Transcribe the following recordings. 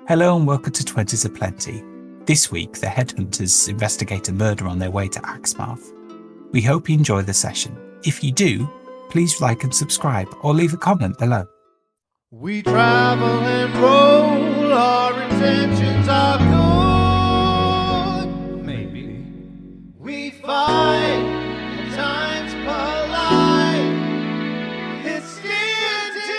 Hello and welcome to Twenties Aplenty. This week, the Headhunters investigate a murder on their way to Axmouth. We hope you enjoy the session. If you do, please like and subscribe or leave a comment below. We travel and roll, our intentions are good. Maybe we fight, at times polite. It's DnD.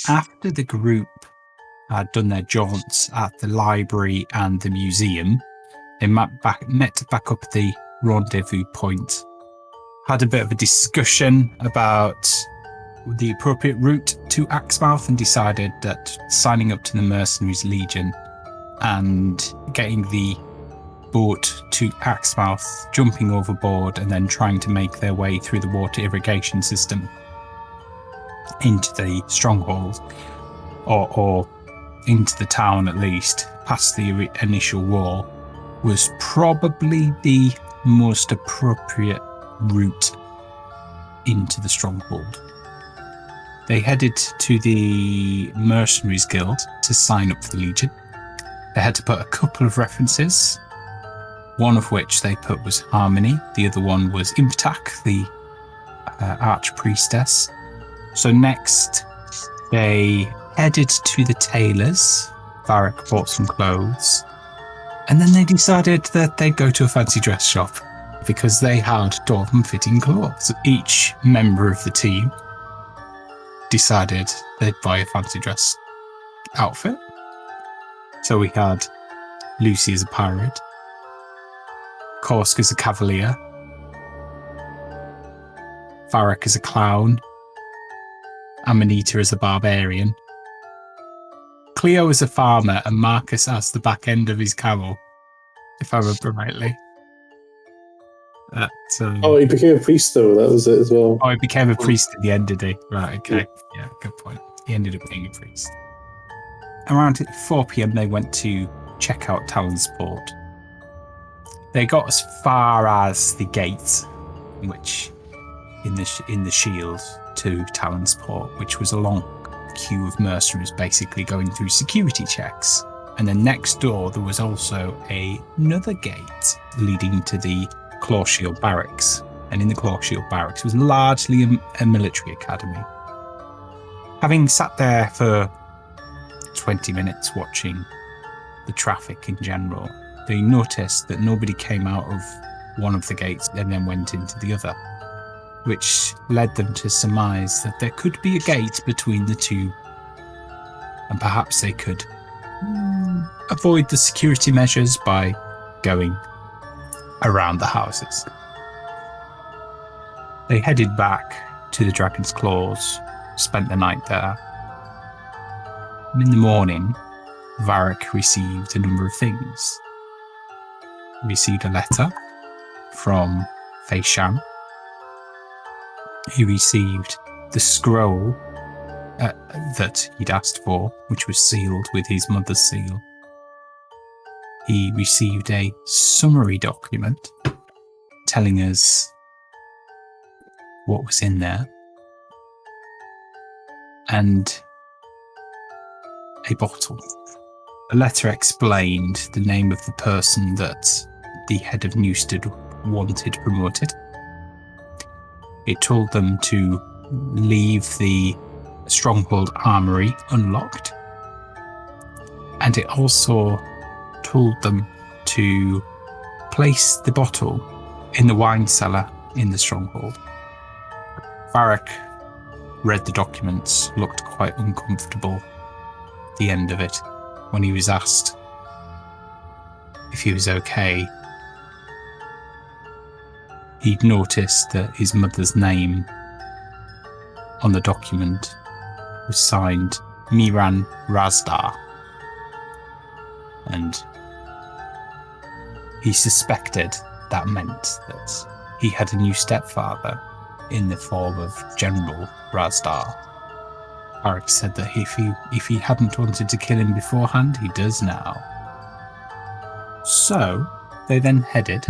After the group had done their jaunts at the library and the museum, they met back up at the rendezvous point, had a bit of a discussion about the appropriate route to Axmouth, and decided that signing up to the Mercenaries Legion and getting the boat to Axmouth, jumping overboard, and then trying to make their way through the water irrigation system into the stronghold, or into the town at least, past the initial wall, was probably the most appropriate route into the stronghold. They headed to the Mercenaries Guild to sign up for the Legion. They had to put a couple of references, one of which they put was Harmony, the other one was Imtak, the Archpriestess. So next, they headed to the tailor's. Varric bought some clothes, and then they decided that they'd go to a fancy dress shop because they had dwarven-fitting clothes. Each member of the team decided they'd buy a fancy dress outfit. So we had Lucy as a pirate, Korsk as a cavalier, Varric as a clown, Amanita as a barbarian, Cleo as a farmer, and Marcus as the back end of his camel, if I remember rightly. He became a priest though, that was it as well. Oh, he became a priest at the end, did he? Right, okay. Yeah, good point. He ended up being a priest. Around 4 p.m, they went to check out Talon's Port. They got as far as the gate, which in the shield to Talon's Port, which was a long queue of mercenaries basically going through security checks. And then next door there was also another gate leading to the Clawshield Barracks. And in the Clawshield Barracks was largely a military academy. Having sat there for 20 minutes watching the traffic in general, they noticed that nobody came out of one of the gates and then went into the other, which led them to surmise that there could be a gate between the two, and perhaps they could avoid the security measures by going around the houses. They headed back to the Dragon's Claws, spent the night there. And in the morning, Varric received a number of things. He received a letter from Feisham. He received the scroll that he'd asked for, which was sealed with his mother's seal. He received a summary document telling us what was in there, and a bottle. The letter explained the name of the person that the head of Newstead wanted promoted. It told them to leave the Stronghold Armory unlocked, and it also told them to place the bottle in the wine cellar in the Stronghold. Varric read the documents, looked quite uncomfortable at the end of it when he was asked if he was okay. He'd noticed that his mother's name on the document was signed Miran Razdar, and he suspected that meant that he had a new stepfather in the form of General Razdar. Varric said that if he hadn't wanted to kill him beforehand, he does now. So they then headed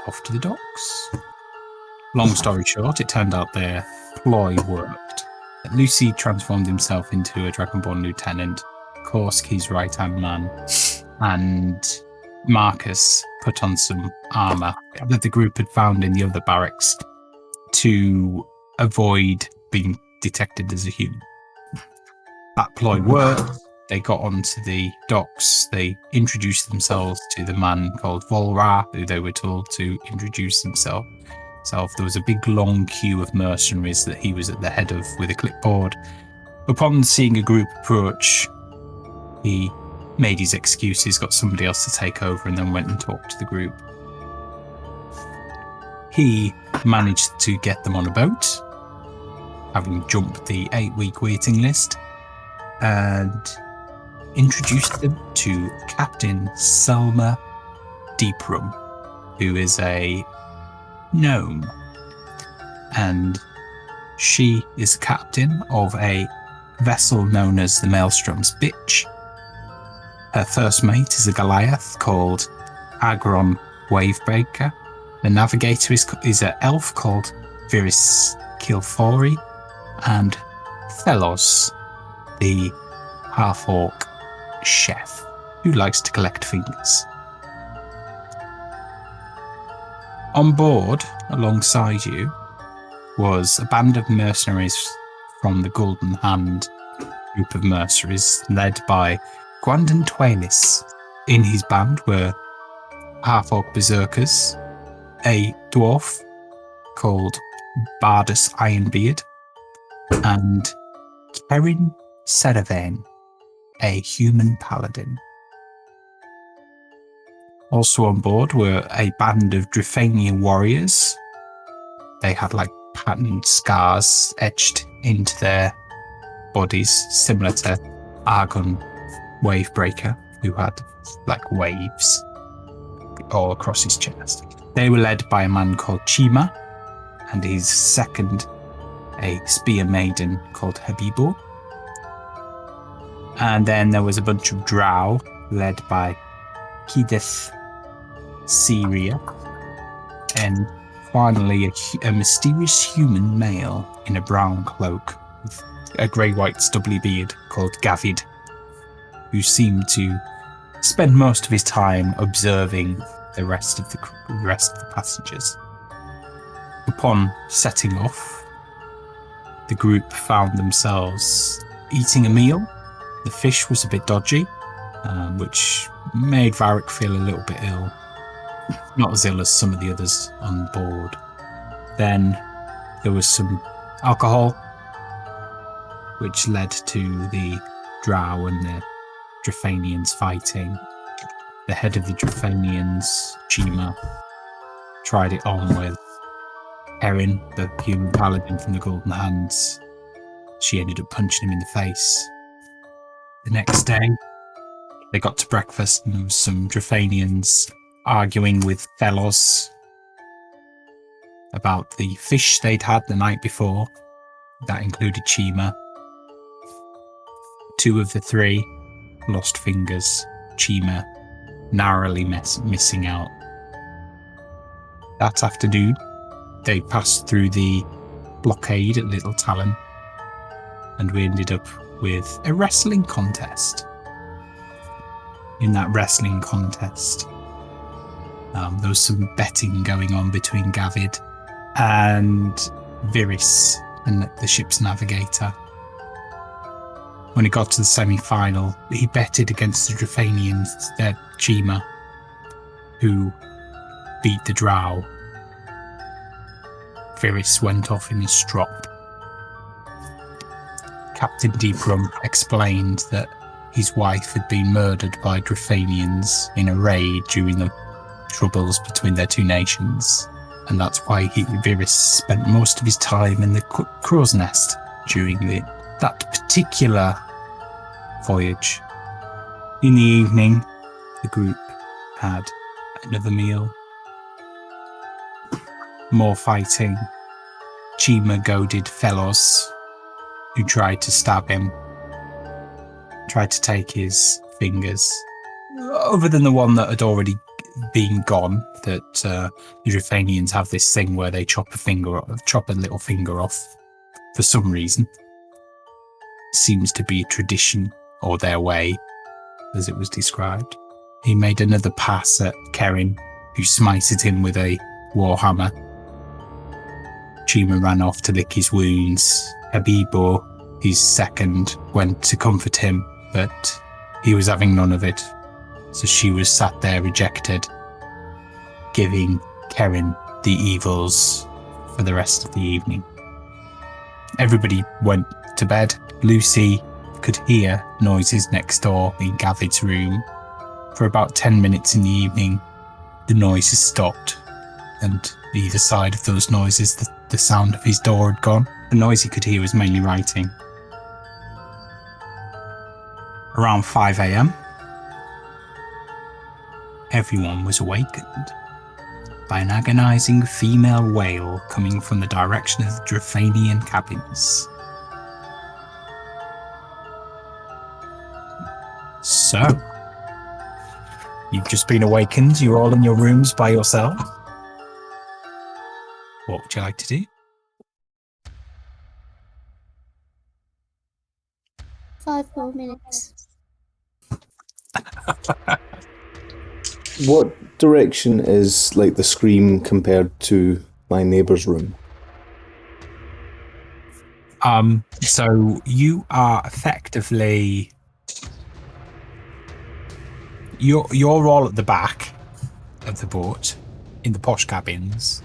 off to the docks. Long story short, it turned out their ploy worked. Lucy transformed himself into a Dragonborn lieutenant, Korski's right-hand man, and Marcus put on some armour that the group had found in the other barracks to avoid being detected as a human. That ploy worked. They got onto the docks. They introduced themselves to the man called Volra, who they were told to introduce himself. There was a big long queue of mercenaries that he was at the head of with a clipboard. Upon seeing a group approach, he made his excuses, got somebody else to take over, and then went and talked to the group. He managed to get them on a boat, having jumped the 8-week waiting list, and introduced them to Captain Selma Deeprum, who is a gnome. And she is captain of a vessel known as the Maelstrom's Bitch. Her first mate is a Goliath called Agron Wavebreaker. The navigator is an elf called Viris Kilfori, and Feloz, the half-orc chef who likes to collect fingers. On board, alongside you, was a band of mercenaries from the Golden Hand group of mercenaries, led by Gwandon Twenties. In his band were half-orc berserkers, a dwarf called Bardus Ironbeard, and Kerin Seraven, a human paladin. Also on board were a band of Drifanian warriors. They had like patterned scars etched into their bodies, similar to Argon Wavebreaker, who had like waves all across his chest. They were led by a man called Chima, and his second, a spear maiden called Habibo. And then there was a bunch of drow led by Kidith Syria, and finally a mysterious human male in a brown cloak with a grey-white stubbly beard called Gavid, who seemed to spend most of his time observing the rest of the passengers. Upon setting off, the group found themselves eating a meal. The fish was a bit dodgy, which made Varric feel a little bit ill. Not as ill as some of the others on board. Then there was some alcohol, which led to the drow and the Drifanians fighting. The head of the Drifanians, Chima, tried it on with Erin, the human paladin from the Golden Hands. She ended up punching him in the face. The next day, they got to breakfast and there was some Drifanians arguing with Feloz about the fish they'd had the night before. That included Chima. 2 of the 3 lost fingers. Chima narrowly missing out. That afternoon, they passed through the blockade at Little Talon, and we ended up with a wrestling contest. In that wrestling contest, there was some betting going on between Gavid and Viris, and the ship's navigator. When it got to the semi-final, he betted against the Drifanians, their Chima, who beat the drow. Viris went off in his strop. Captain Deeprum explained that his wife had been murdered by Drifanians in a raid during the troubles between their 2 nations, and that's why Viris spent most of his time in the crow's nest during that particular voyage. In the evening, the group had another meal. More fighting. Chima goaded Feloz, who tried to stab him, tried to take his fingers, other than the one that had already being gone, that the Drifanians have this thing where they chop a little finger off for some reason. Seems to be a tradition or their way, as it was described. He made another pass at Kerin, who smited him with a warhammer. Chima ran off to lick his wounds. Habibo, his second, went to comfort him, but he was having none of it. So she was sat there rejected, giving Kerin the evils for the rest of the evening. Everybody went to bed. Lucy could hear noises next door in Gavid's room. For about 10 minutes in the evening, the noises stopped, and either side of those noises, the sound of his door had gone. The noise he could hear was mainly writing. Around 5 a.m, everyone was awakened by an agonizing female wail coming from the direction of the Drifanian cabins. So, you've just been awakened, you're all in your rooms by yourself. What would you like to do? 5 more minutes. What direction is like the scream compared to my neighbour's room? So you are effectively you're all at the back of the boat in the posh cabins.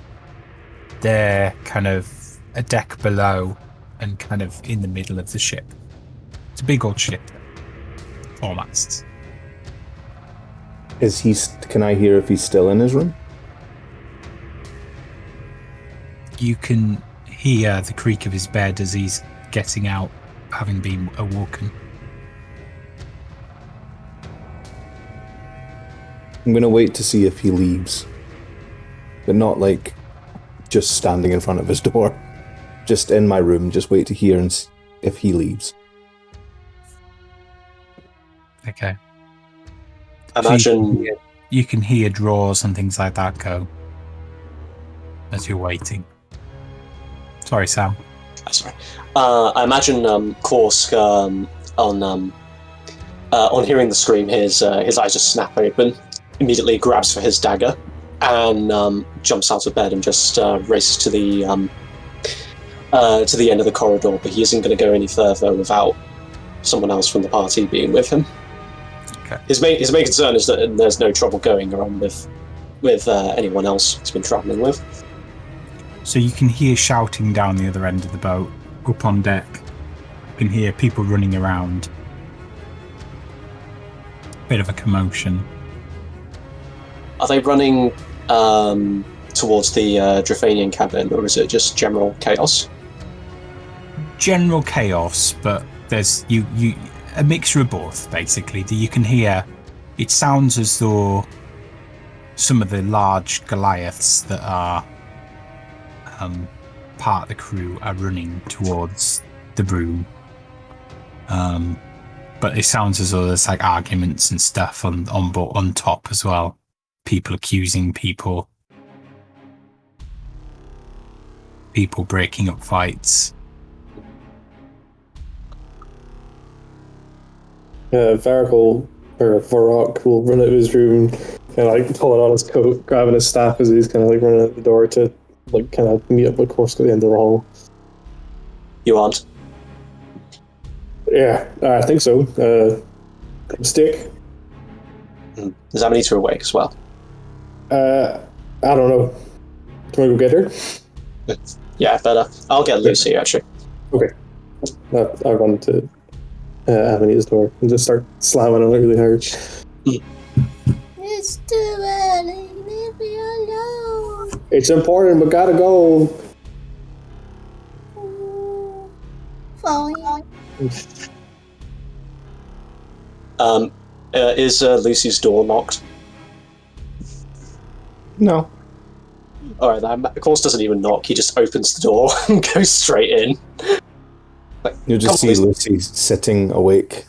They're kind of a deck below and kind of in the middle of the ship. It's a big old ship. 4 masts. Is he? Can I hear if he's still in his room? You can hear the creak of his bed as he's getting out, having been awoken. I'm going to wait to see if he leaves. But not like just standing in front of his door. Just in my room, just wait to hear if he leaves. Okay. Imagine you can hear drawers and things like that go as you're waiting. Sorry, Sam. Sorry. I imagine Korsk on hearing the scream, his eyes just snap open. Immediately grabs for his dagger and jumps out of bed and just races to the end of the corridor. But he isn't going to go any further without someone else from the party being with him. Okay. His main concern is that there's no trouble going on with anyone else he's been travelling with. So you can hear shouting down the other end of the boat, up on deck. You can hear people running around. Bit of a commotion. Are they running towards the Drifanian cabin, or is it just general chaos? General chaos, but there's you a mixture of both, basically. You can hear, it sounds as though some of the large Goliaths that are part of the crew are running towards the broom. But it sounds as though there's like arguments and stuff on top as well. People accusing people breaking up fights. Varrock will run out of his room, kind of like pulling on his coat, grabbing his staff as he's kind of like running out the door to like kind of meet up with Korsk at the end of the hall. You aren't? Yeah, I think so. Stick. Does that mean to awake as well? I don't know. Can we go get her? Yeah, better. I'll get Lucy, actually. Okay. I'll run to Avenue's door and just start slamming on it really hard. It's too early. Leave me alone. It's important, but gotta go. Fine. Is Lucy's door locked? No. Alright, that of course doesn't even knock, he just opens the door and goes straight in. You'll just see Lucy sitting awake.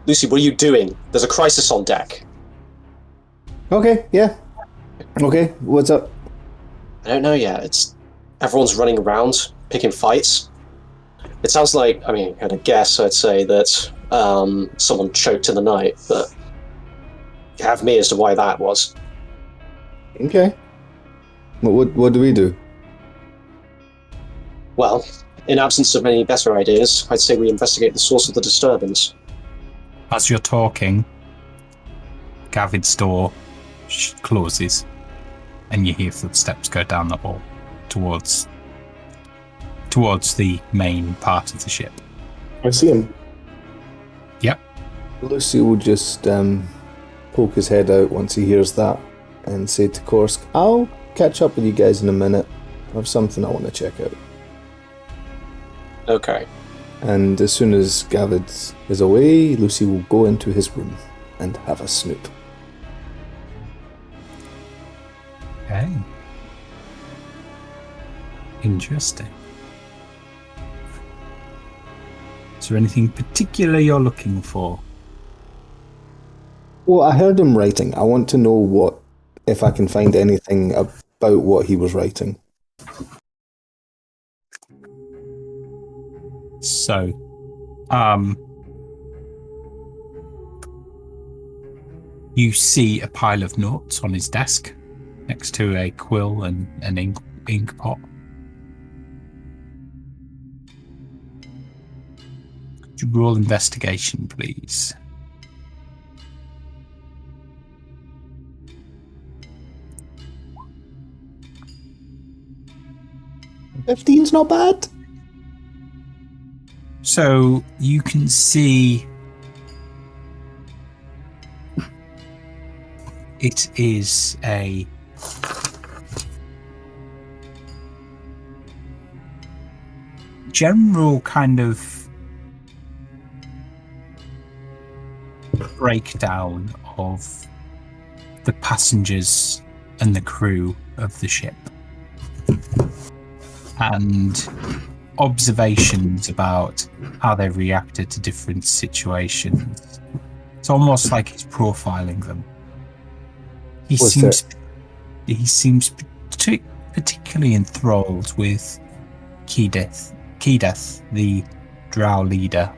Lucy, what are you doing? There's a crisis on deck. Okay, yeah. Okay, what's up? I don't know yet. Everyone's running around, picking fights. It sounds like, I mean, at a guess, I'd say that someone choked in the night, but you have me as to why that was. Okay. What do we do? Well, in absence of any better ideas, I'd say we investigate the source of the disturbance. As you're talking, Gavid's door closes, and you hear footsteps go down the hall towards the main part of the ship. I see him. Yep. Lucy will just poke his head out once he hears that and say to Korsk, I'll catch up with you guys in a minute. I have something I want to check out. Okay. And as soon as Gavid is away, Lucy will go into his room and have a snoop. Okay. Interesting. Is there anything particular you're looking for? Well, I heard him writing. I want to know if I can find anything about what he was writing. So, you see a pile of notes on his desk next to a quill and an ink pot. Could you roll investigation, please? $15's not bad. So you can see it is a general kind of breakdown of the passengers and the crew of the ship, and observations about how they reacted to different situations. It's almost like he's profiling them. He seems particularly enthralled with Keedeth, the drow leader.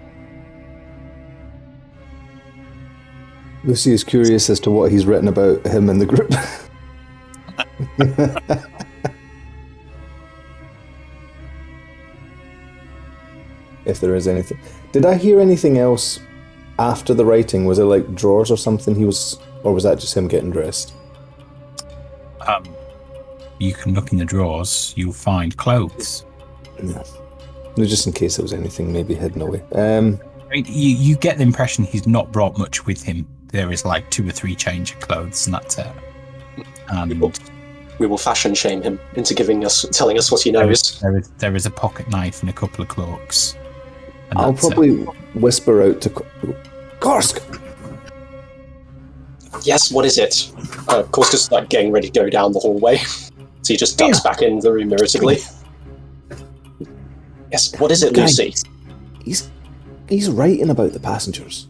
Lucy is curious as to what he's written about him in the group. If there is anything. Did I hear anything else after the writing? Was it like drawers or something or was that just him getting dressed? You can look in the drawers, you'll find clothes. Yeah. No, just in case there was anything maybe hidden away. I mean, you get the impression he's not brought much with him. There is like 2 or 3 change of clothes and that's it. And we will fashion shame him into telling us what he knows. There is a pocket knife and a couple of cloaks. I'll probably whisper out to Korsk. Yes, what is it? Korsk is like getting ready to go down the hallway, so he just ducks back in the room irritably. Yes, what is it, Lucy? He's writing about the passengers,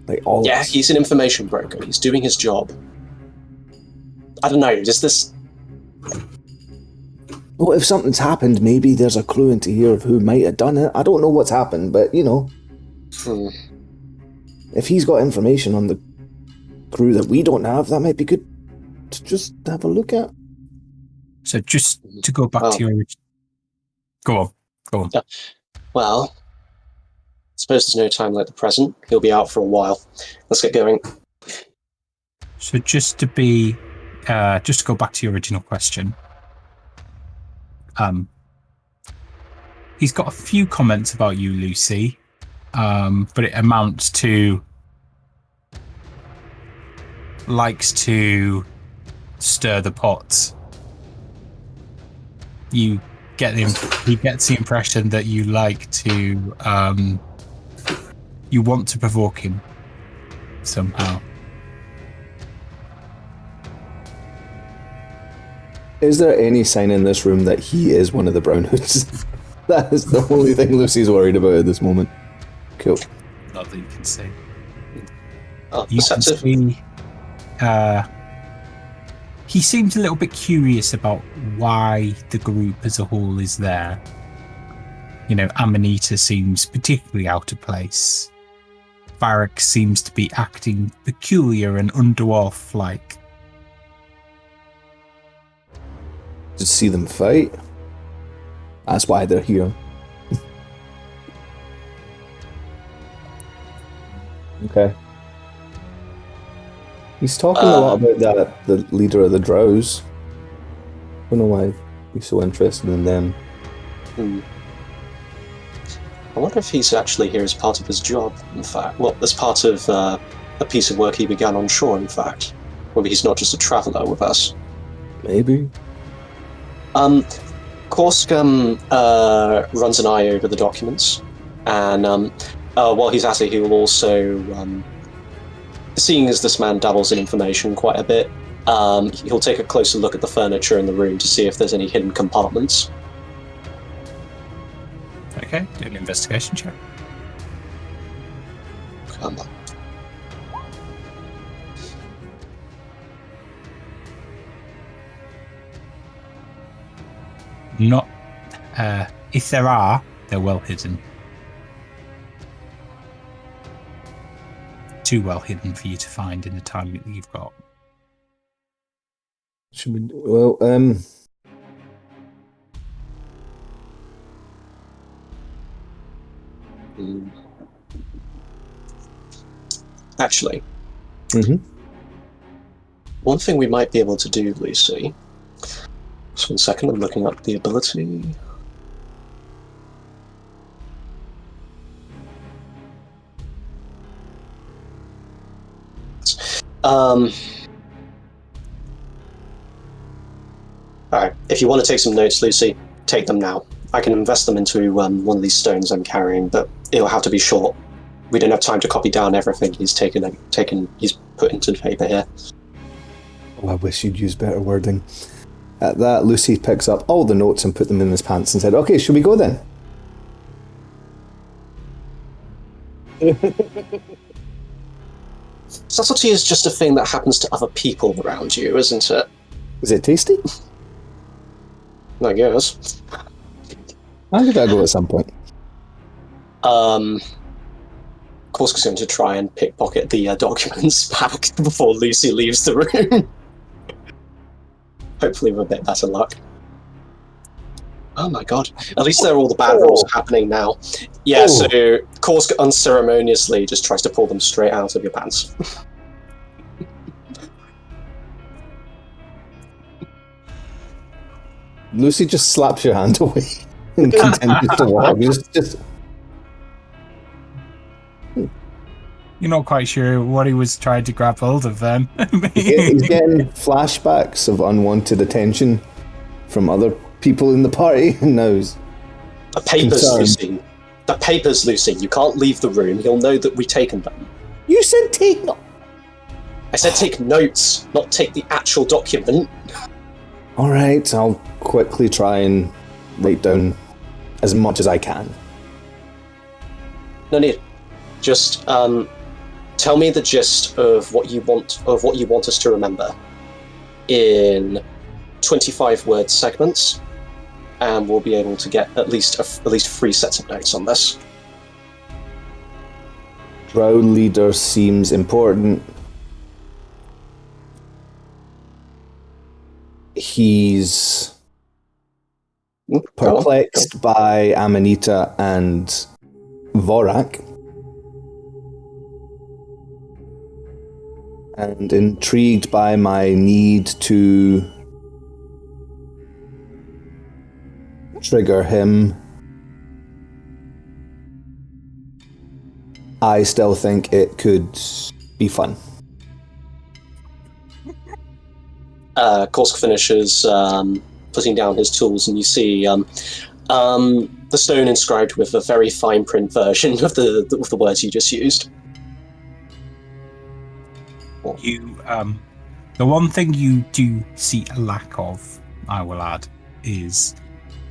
like all. Yeah, of us. he's an information broker. He's doing his job. I don't know. Does this? Well, if something's happened, maybe there's a clue into here of who might have done it. I don't know what's happened, but, if he's got information on the crew that we don't have, that might be good to just have a look at. So just to go back to your original... Go on. Well, I suppose there's no time like the present. He'll be out for a while. Let's get going. So just to go back to your original question... he's got a few comments about you, Lucy, but it amounts to likes to stir the pot. He gets the impression that you like to you want to provoke him somehow. Is there any sign in this room that he is one of the Brown Hoods? That is the only thing Lucy's worried about at this moment. Cool. Not that you can see. Oh, You can see he seems a little bit curious about why the group as a whole is there. You know, Amanita seems particularly out of place. Varric seems to be acting peculiar and undwarf-like. To see them fight. That's why they're here. Okay. He's talking a lot about the leader of the Drows. I don't know why he's so interested in them. I wonder if he's actually here as part of his job, in fact. Well, as part of a piece of work he began on shore, in fact. Maybe he's not just a traveller with us. Maybe. Korsk runs an eye over the documents, and while he's at it, he will also, seeing as this man dabbles in information quite a bit, he'll take a closer look at the furniture in the room to see if there's any hidden compartments. Okay, do an investigation check. Come on. Not, if there are, they're well hidden. Too well hidden for you to find in the time that you've got. Should we? Well, Actually, One thing we might be able to do, Lucy. Just 1 second, I'm looking up the ability. Alright, if you want to take some notes, Lucy, take them now. I can invest them into one of these stones I'm carrying, but it'll have to be short. We don't have time to copy down everything he's he's put into the paper here. Oh, I wish you'd use better wording. At that, Lucy picks up all the notes and put them in his pants and said, "Okay, should we go then?" Subtlety is just a thing that happens to other people around you, isn't it? Is it tasty? I guess. I'll give that a go at some point. Korsk's going to try and pickpocket the documents back before Lucy leaves the room. Hopefully with a bit better luck. Oh my god. At least they're all the bad rolls happening now. Yeah, so Korsk unceremoniously just tries to pull them straight out of your pants. Lucy just slaps your hand away and continues to walk. Just You're not quite sure what he was trying to grab hold of then. he's getting flashbacks of unwanted attention from other people in the party, and now he's The papers, concerned. Lucy. The papers, Lucy. You can't leave the room. He'll know that we've taken them. You said take no. I said take notes, not take the actual document. All right, I'll quickly try and write down as much as I can. No need. Just tell me the gist of what you want us to remember in 25-word segments, and we'll be able to get at least 3 sets of notes on this. Drow leader seems important. He's perplexed by Amanita and Vorak, and intrigued by my need to trigger him. I still think it could be fun. Korsk finishes putting down his tools, and you see the stone inscribed with a very fine print version of the words you just used. You, the one thing you do see a lack of, I will add, is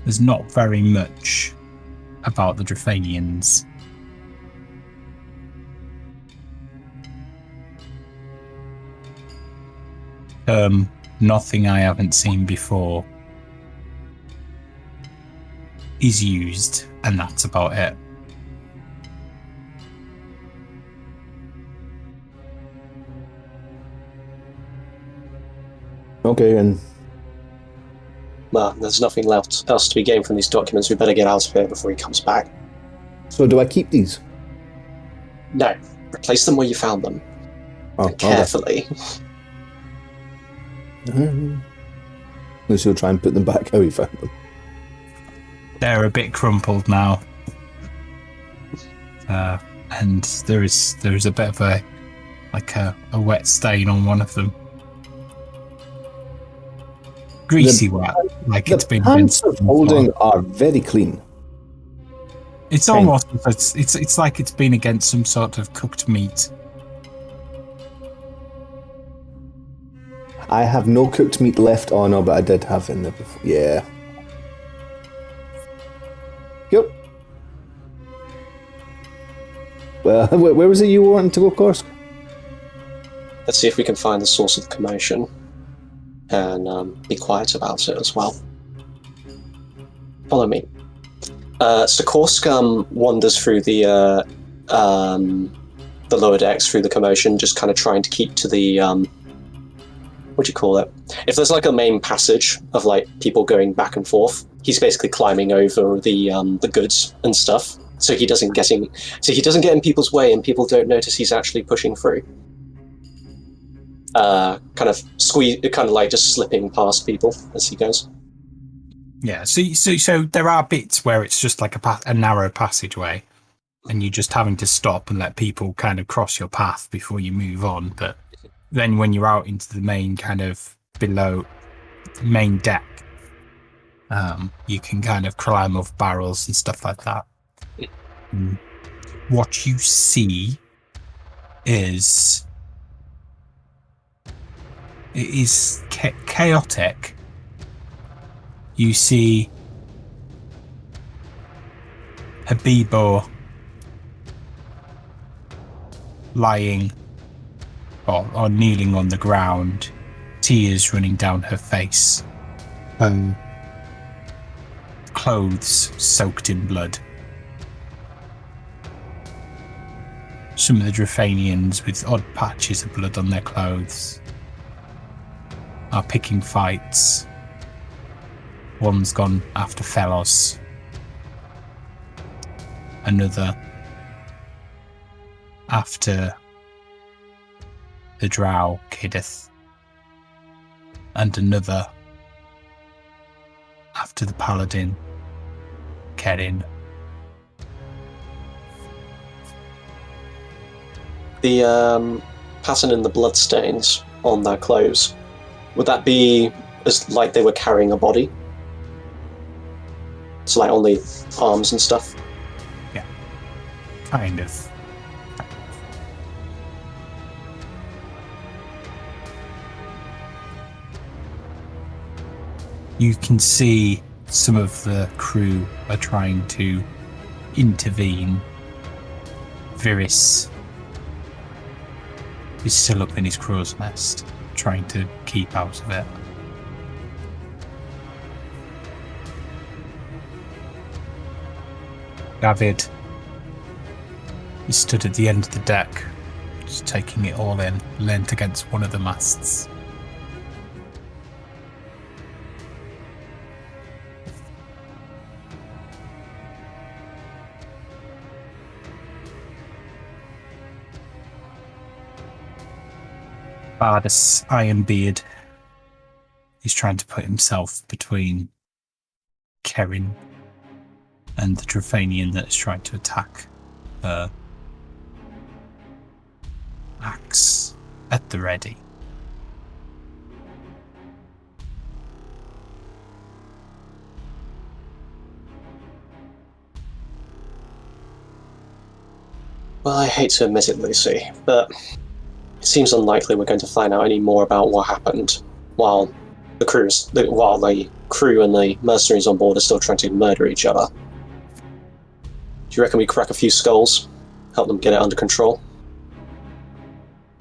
there's not very much about the Drafanians. nothing I haven't seen before is used, and that's about it. Okay, and Well, there's nothing left else to be gained from these documents. We better get out of here before he comes back. so do I keep these? No, replace them where you found them. Oh, And carefully. Okay. Lucy will try and put them back how he found them. They're a bit crumpled now, and there is a bit of a wet stain on one of them. Greasy wet, like it's been hands of rinsed and holding fought. are very clean. It's almost it's like it's been against some sort of cooked meat. I have no cooked meat left. Oh no, but I did have in there before. Yeah. Yep. Well, where was it you wanted to go, Korsk? Let's see if we can find the source of the commotion. And be quiet about it as well. Follow me. So Korsk wanders through the lower decks, through the commotion, just kind of trying to keep to the what do you call it? If there's like a main passage of like people going back and forth, he's basically climbing over the goods and stuff, so he doesn't get in people's way, and people don't notice he's actually pushing through. Kind of like just slipping past people as he goes. Yeah, so there are bits where it's just like a narrow passageway, and you're just having to stop and let people kind of cross your path before you move on. But then when you're out into the main kind of below main deck, you can kind of climb off barrels and stuff like that. What you see is chaotic. You see Habibo lying or kneeling on the ground, tears running down her face, clothes soaked in blood. Some of the Drafanians with odd patches of blood on their clothes are picking fights. One's gone after Feloz. Another after the drow Kiddeth. And another after the paladin Kerin. The pattern in the bloodstains on their clothes, would that be as like they were carrying a body? So like on the arms and stuff? Yeah. Kind of. You can see some of the crew are trying to intervene. Viris is still up in his crow's nest, trying to keep out of it. David is stood at the end of the deck, just taking it all in, leant against one of the masts. Bardus Ironbeard is trying to put himself between Kerin and the Drafanian that is trying to attack her. Axe at the ready. Well, I hate to admit it, Lucy, but it seems unlikely we're going to find out any more about what happened while the crew and the mercenaries on board are still trying to murder each other. Do you reckon we crack a few skulls, help them get it under control?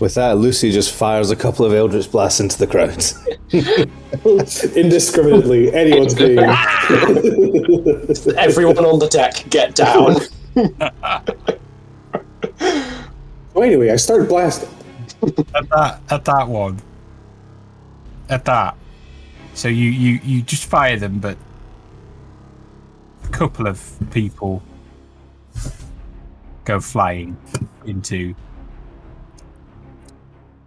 With that, Lucy just fires a couple of Eldritch Blasts into the crowd. Indiscriminately, anyone's being. Everyone on the deck, get down. So anyway, I started blasting. At that. So you just fire them, but a couple of people go flying into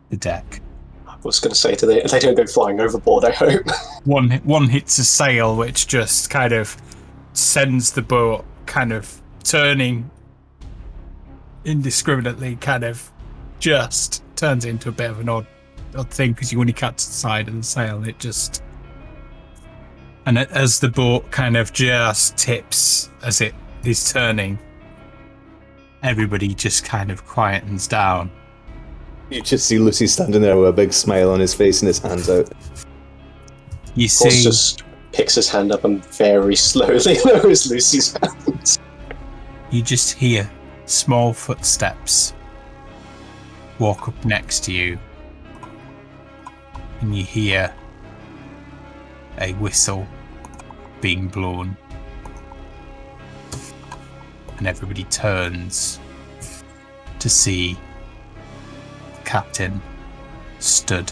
the deck. I was going to say, they don't go flying overboard, I hope. One hits a sail, which just kind of sends the boat kind of turning indiscriminately, kind of just turns it into a bit of an odd thing because you only catch the side of the sail. It just, and as the boat kind of just tips as it is turning, everybody just kind of quietens down. You just see Lucy standing there with a big smile on his face and his hands out. You Horse see, just picks his hand up and very slowly lowers Lucy's hands. you just hear small footsteps walk up next to you, and you hear a whistle being blown, and everybody turns to see the captain stood.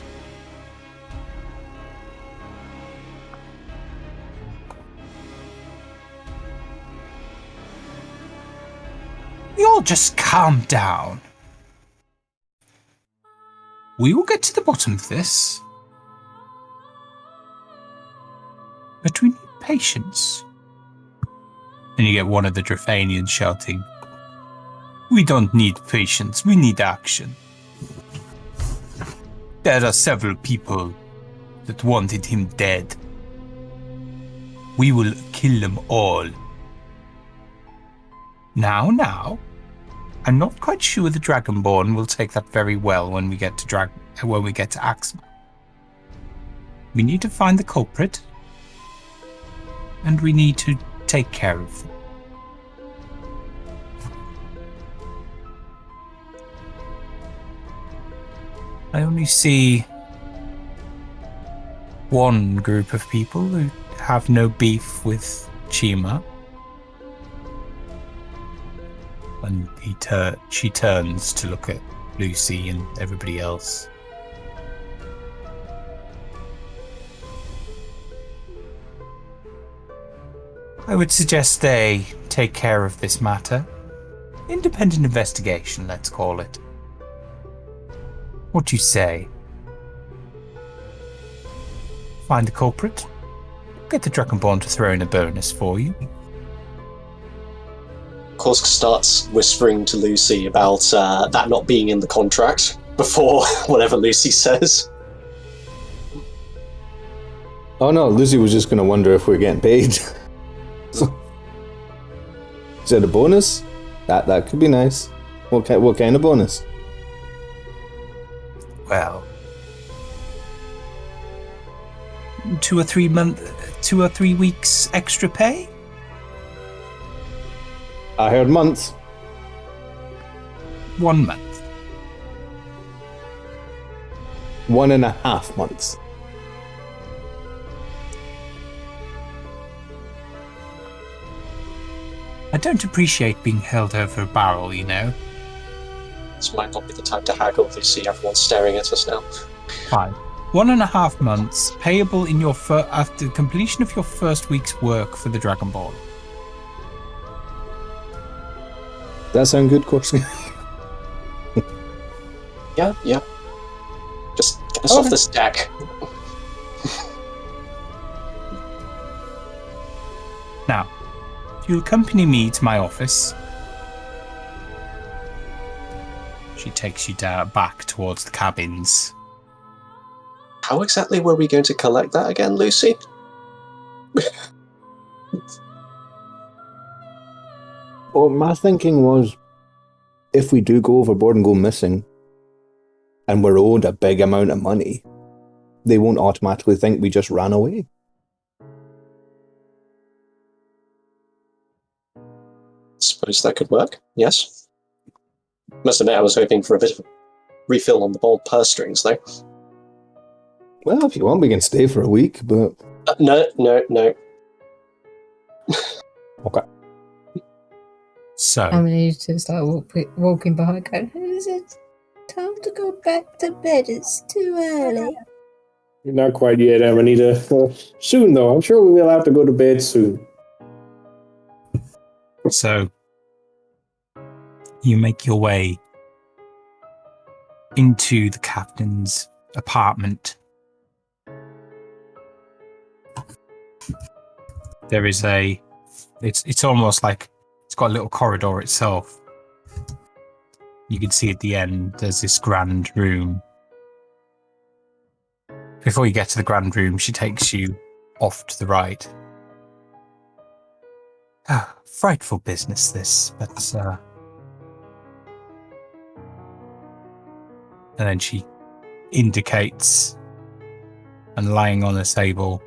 You all just calm down. We will get to the bottom of this. But we need patience. And you get one of the Drafanians shouting, "We don't need patience, we need action. There are several people that wanted him dead. We will kill them all." Now, I'm not quite sure the Dragonborn will take that very well when we get to Axel. We need to find the culprit, and we need to take care of them. I only see one group of people who have no beef with Chima. And she turns to look at Lucy and everybody else. I would suggest they take care of this matter. Independent investigation, let's call it. What do you say? Find the culprit. Get the Dragonborn to throw in a bonus for you. Korsk starts whispering to Lucy about that not being in the contract before whatever Lucy says. Oh no, Lucy was just going to wonder if we're getting paid. Is that a bonus? That could be nice. What kind of bonus? Well, 2 or 3 weeks extra pay? I heard months. 1 month. 1.5 months. I don't appreciate being held over a barrel, you know. This might not be the time to haggle, Lucy. Everyone's staring at us now. Fine. 1.5 months, payable in your after completion of your first week's work for the Dragonborn. That sound good, Korski? Yeah. Just get us off this deck. Now, if you'll accompany me to my office. She takes you back towards the cabins. How exactly were we going to collect that again, Lucy? Well, my thinking was, if we do go overboard and go missing, and we're owed a big amount of money, they won't automatically think we just ran away. Suppose that could work, yes. Must admit, I was hoping for a bit of refill on the bold purse strings, though. Well, if you want, we can stay for a week, but... No. Okay. So, I'm gonna need to start walking behind going, is it time to go back to bed? It's too early. Not quite yet, Amanita. Soon, though. I'm sure we will have to go to bed soon. So you make your way into the captain's apartment. There is it's almost like it's got a little corridor itself. You can see at the end there's this grand room. Before you get to the grand room, she takes you off to the right. Frightful business, this, but and then she indicates, and lying on a table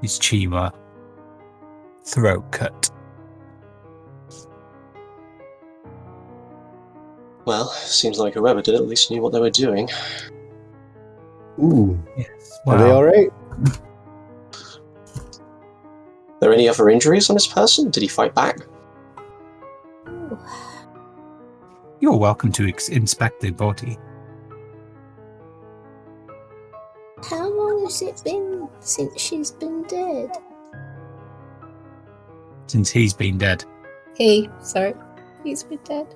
is Chima, throat cut. Well, seems like whoever did it at least knew what they were doing. Ooh. Yes. Are they alright? Are there any other injuries on this person? Did he fight back? You're welcome to inspect the body. How long has it been since she's been dead? Since he's been dead. He's been dead.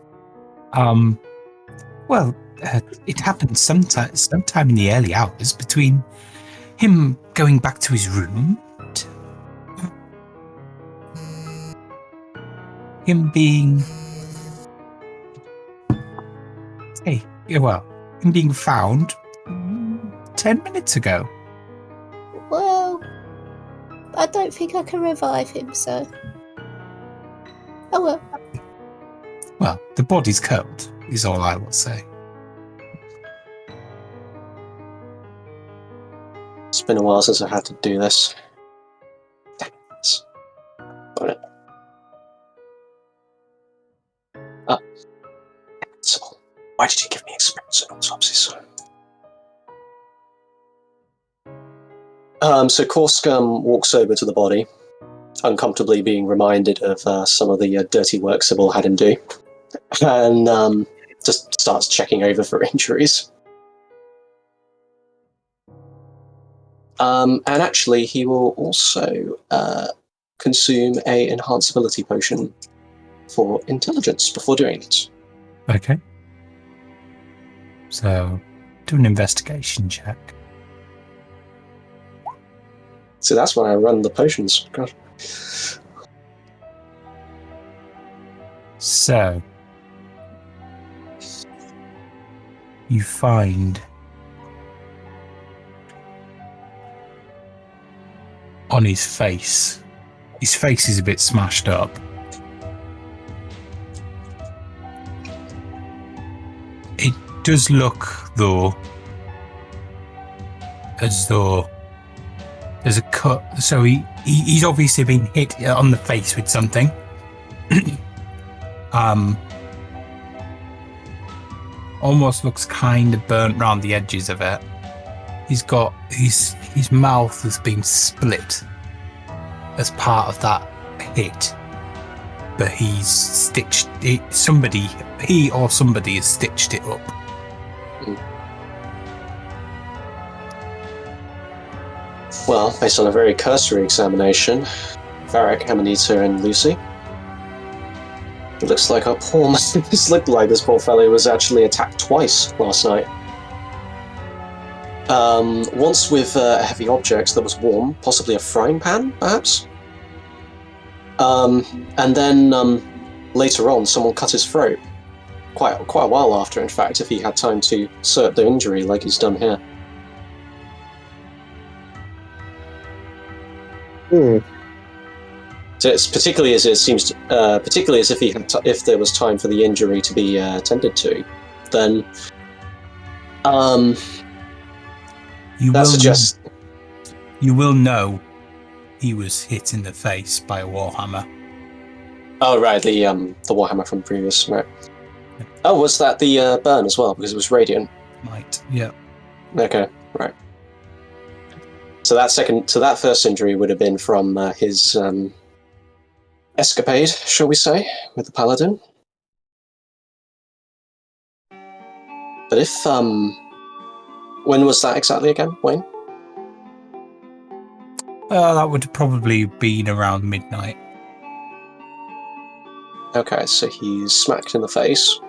Well, it happened sometime in the early hours between him going back to his room, him being him being found 10 minutes ago. Well, I don't think I can revive him, so... Oh well. Well, the body's cold, is all I will say. It's been a while since I had to do this. Damn it. Got it. So, why did you give me experience in autopsies? So Korskam walks over to the body, uncomfortably being reminded of some of the dirty work Sybil had him do, and just starts checking over for injuries. And actually, he will also consume a enhanceability potion for intelligence before doing it. Okay. So, do an investigation check. So that's when I run the potions. God. So, you find on his face is a bit smashed up. It does look, though, as though there's a cut. So he's obviously been hit on the face with something. Almost looks kind of burnt round the edges of it. He's got his mouth has been split as part of that hit, but he's stitched it. He or somebody has stitched it up. Well, based on a very cursory examination, Varric, Amanita, and Lucy, it looks like our poor man. This looked like this poor fellow was actually attacked twice last night. Once with a heavy object that was warm, possibly a frying pan, perhaps. And then later on, someone cut his throat. Quite a while after, in fact, if he had time to insert the injury like he's done here. So it's particularly as it seems, particularly as if he had if there was time for the injury to be attended to, then that suggests you will know he was hit in the face by a warhammer. Oh right, the warhammer from previous, right? Oh, was that the burn as well? Because it was radiant. Might. Yeah. Okay, right. So that first injury would have been from his escapade, shall we say, with the paladin. But if when was that exactly again, Wayne? That would have probably been around midnight. Okay, so he's smacked in the face.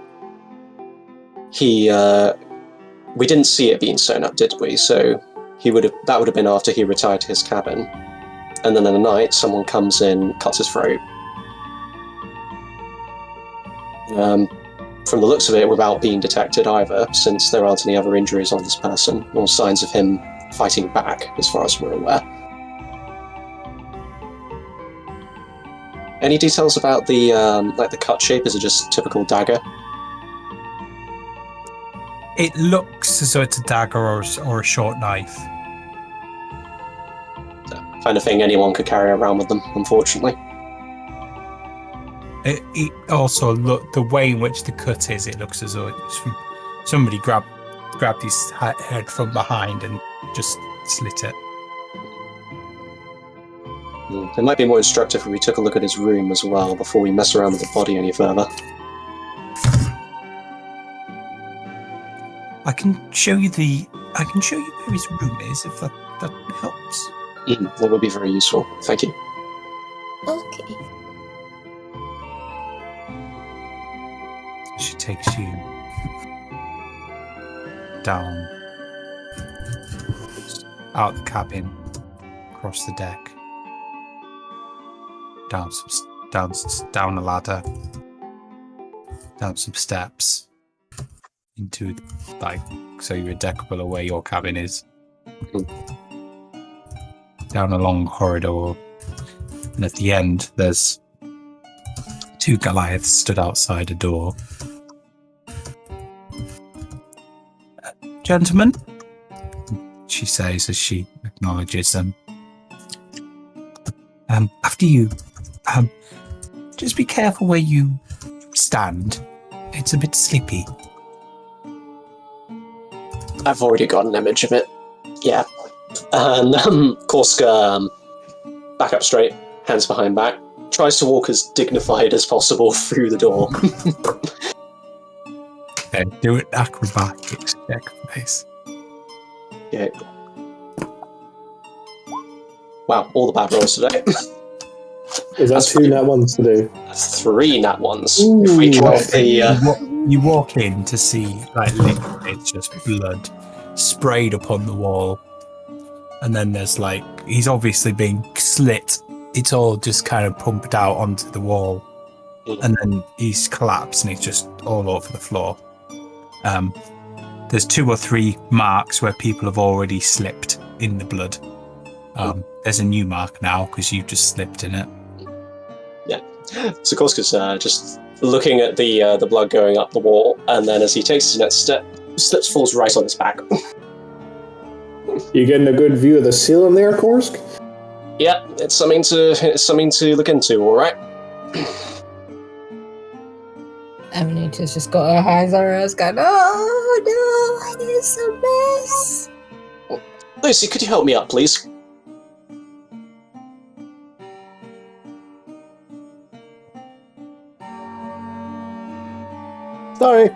We didn't see it being sewn up, did we? So that would have been after he retired to his cabin. And then in the night, someone comes in, cuts his throat. From the looks of it, without being detected either, since there aren't any other injuries on this person, or signs of him fighting back, as far as we're aware. Any details about the the cut shape? Is it just typical dagger? It looks as though it's a dagger or a short knife. Kind of thing anyone could carry around with them, unfortunately. It also the way in which the cut is. It looks as though it's from somebody grabbed his head from behind and just slit it. It might be more instructive if we took a look at his room as well before we mess around with the body any further. I can show you where his room is if that helps. That would be very useful. Thank you. Okay. She takes you down out the cabin, across the deck, down a ladder, down some steps, into so you're a deck below where your cabin is. Down a long corridor, and at the end there's 2 Goliaths stood outside a door. Gentlemen, she says as she acknowledges them. After you, just be careful where you stand. It's a bit slippy. I've already got an image of it. Yeah. And Korska, back up straight, hands behind back, tries to walk as dignified as possible through the door. Okay, do an acrobatics check, please. Yeah. Wow, all the bad rolls today. Is that 2 nat ones today? 3 nat ones. Ooh, If we drop the... You walk in to see, literally, it's just blood sprayed upon the wall. And then there's he's obviously being slit. It's all just kind of pumped out onto the wall. And then he's collapsed and it's just all over the floor. There's 2 or 3 marks where people have already slipped in the blood. There's a new mark now because you've just slipped in it. Yeah. So Korska's just looking at the blood going up the wall, and then as he takes his next step, slips, falls right on his back. You getting a good view of the ceiling there, Korsk? Yeah, it's something to look into, alright? Amanita's just got her hands on her ass going, oh no, it's a mess. Lucy, could you help me up, please? Sorry.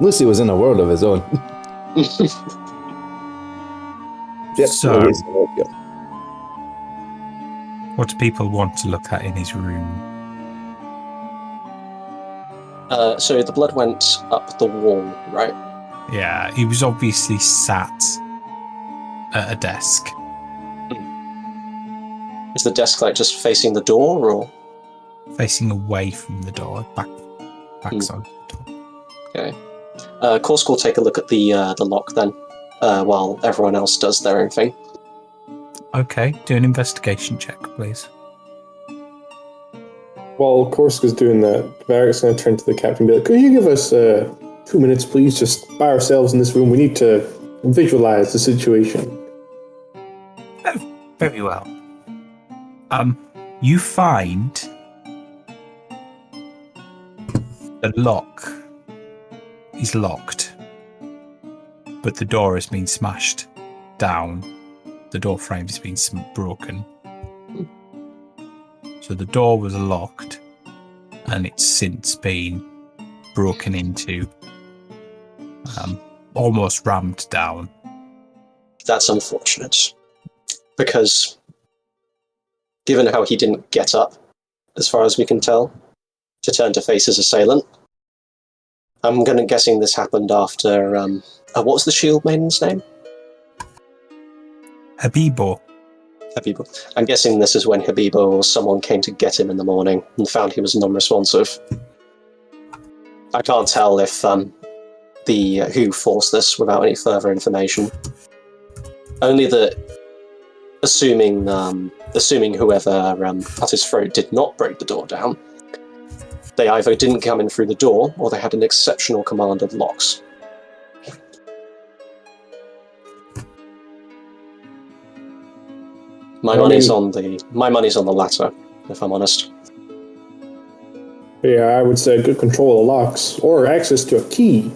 Lucy was in a world of his own. Yep, So- yep. What do people want to look at in his room? So the blood went up the wall, right? Yeah, he was obviously sat at a desk. Is the desk just facing the door, or...? Facing away from the door, backside the door. Okay. Korsk will take a look at the lock then, while everyone else does their own thing. Okay, do an investigation check, please. While Korsk is doing that, Varric's going to turn to the captain and be like, could you give us 2 minutes, please, just by ourselves in this room? We need to visualize the situation. Oh, very well. You find The lock is locked, but the door has been smashed down. The door frame has been broken. So the door was locked, and it's since been broken into, almost rammed down. That's unfortunate. Because, given how he didn't get up, as far as we can tell, to turn to face his assailant, I'm guessing this happened after, what was the shield maiden's name? Habibo. Habibo. I'm guessing this is when Habibo or someone came to get him in the morning and found he was non-responsive. I can't tell if who forced this without any further information. Only that, assuming whoever cut his throat did not break the door down, they either didn't come in through the door or they had an exceptional command of locks. My money's on the latter, if I'm honest. Yeah, I would say good control of locks or access to a key.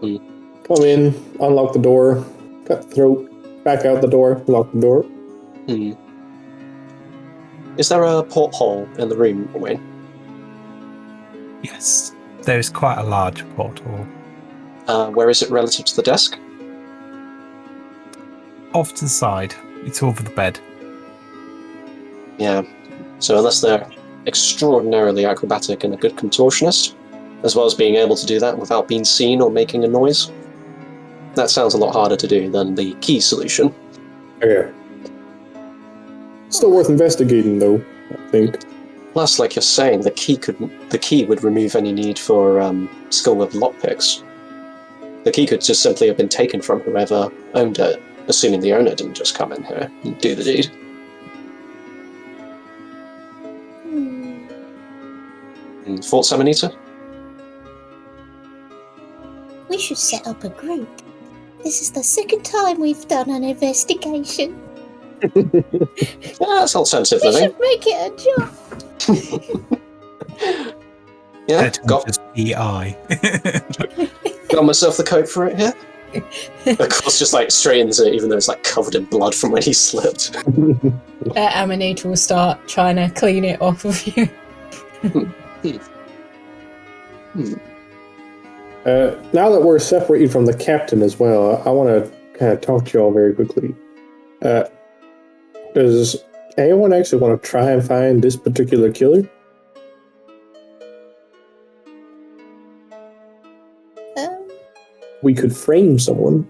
Come in, unlock the door, cut the throat, back out the door, lock the door. Is there a porthole in the room, Wayne? Yes, there's quite a large porthole. Where is it relative to the desk? Off to the side. It's over the bed. Yeah. So unless they're extraordinarily acrobatic and a good contortionist, as well as being able to do that without being seen or making a noise, that sounds a lot harder to do than the key solution. Yeah. Still worth investigating, though, I think. Plus, like you're saying, the key would remove any need for skill with lockpicks. The key could just simply have been taken from whoever owned it, assuming the owner didn't just come in here and do the deed. Thoughts, Amanita? We should set up a group. This is the second time we've done an investigation. Yeah, that's alternative We living. should make it a job. Yeah, Headhunters P.I. got myself the coat for it here. Of course, just like straightens it, even though it's like covered in blood from when he slipped. Amanita will start trying to clean it off of you. Now that we're separated from the captain as well, I want to kind of talk to you all very quickly. Does anyone actually want to try and find this particular killer? We could frame someone.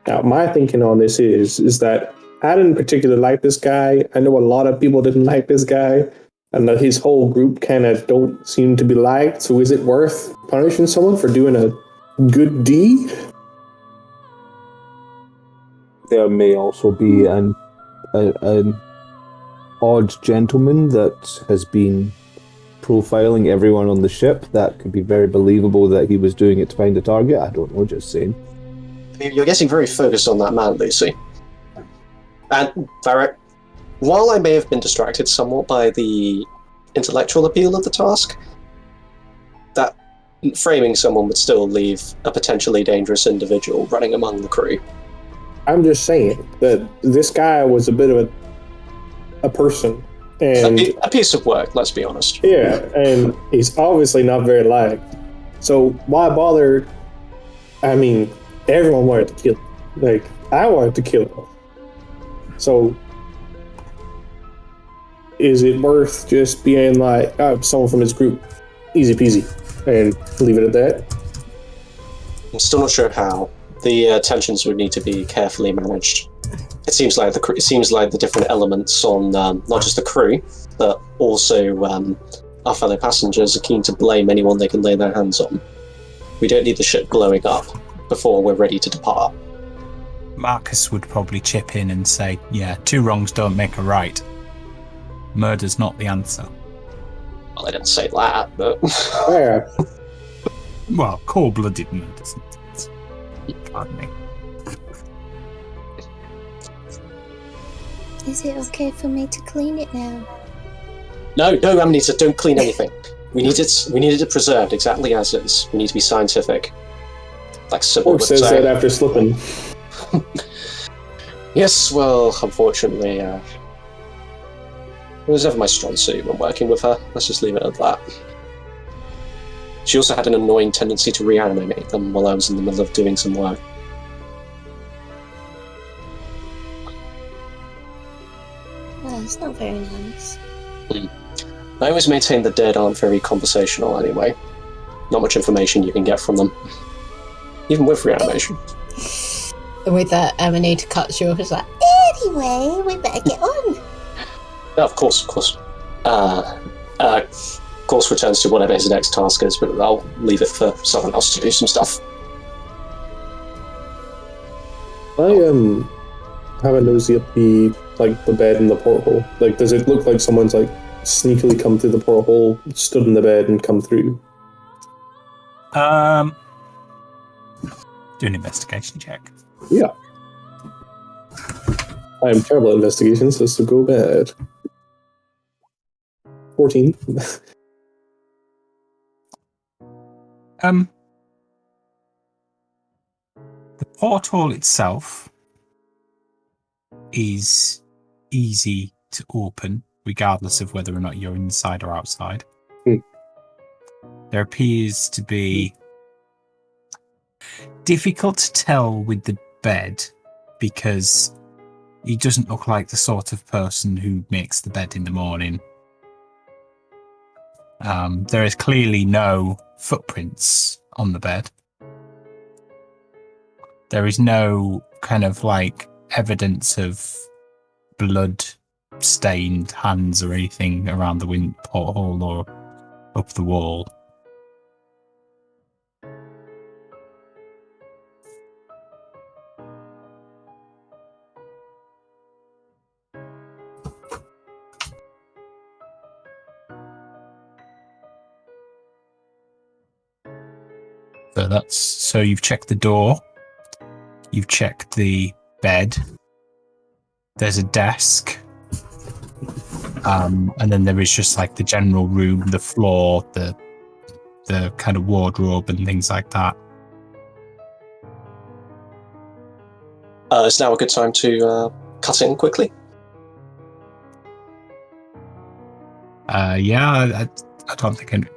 Now, my thinking on this is that I didn't particularly like this guy. I know a lot of people didn't like this guy, and that his whole group kind of don't seem to be liked. So is it worth punishing someone for doing a good deed? There may also be an odd gentleman that has been profiling everyone on the ship. That could be very believable that he was doing it to find a target. I don't know, just saying. You're getting very focused on that man, Lucy. And, Varric, while I may have been distracted somewhat by the intellectual appeal of the task, that framing someone would still leave a potentially dangerous individual running among the crew. I'm just saying that this guy was a bit of a person. And A piece of work, let's be honest. yeah, and he's obviously not very liked. So why bother? I mean, everyone wanted to kill him. Like, I wanted to kill him. So is it worth just being like, oh, someone from his group, easy peasy, and leave it at that? I'm still not sure how. The tensions would need to be carefully managed. It seems like the different elements on not just the crew, but also our fellow passengers are keen to blame anyone they can lay their hands on. We don't need the ship blowing up before we're ready to depart. Marcus would probably chip in and say, yeah, 2 wrongs don't make a right. Murder's not the answer. Well, I didn't say that, but... Yeah. Well, cold-blooded murders. Pardon me. Is it okay for me to clean it now? No, Amanita, don't clean anything. We need it preserved exactly as is. We need to be scientific. Like Sybil Orc would says say. that after slipping. Yes, well, unfortunately, it was never my strong suit when working with her. Let's just leave it at that. She also had an annoying tendency to reanimate them while I was in the middle of doing some work. Well, it's not very nice. I always maintain the dead aren't very conversational anyway. Not much information you can get from them. Even with reanimation. And with that, Amanita cuts you off. It's like, Anyway, we better get on. No, of course. Course returns to whatever his next task is, but I'll leave it for someone else to do some stuff. I have a nosy at the bed in the porthole. Like, does it look like someone's like sneakily come through the porthole, stood in the bed, and come through? Do an investigation check. Yeah. I am terrible at investigations, so this will go bad. 14. The porthole itself is easy to open, regardless of whether or not you're inside or outside. There appears to be difficult to tell with the bed because he doesn't look like the sort of person who makes the bed in the morning. There is clearly no footprints on the bed. There is no kind of like evidence of blood-stained hands or anything around the porthole or up the wall. So you've checked the door, you've checked the bed, there's a desk, and then there is just like the general room, the floor, the kind of wardrobe and things like that. Is now a good time to cut in quickly? Yeah, I don't think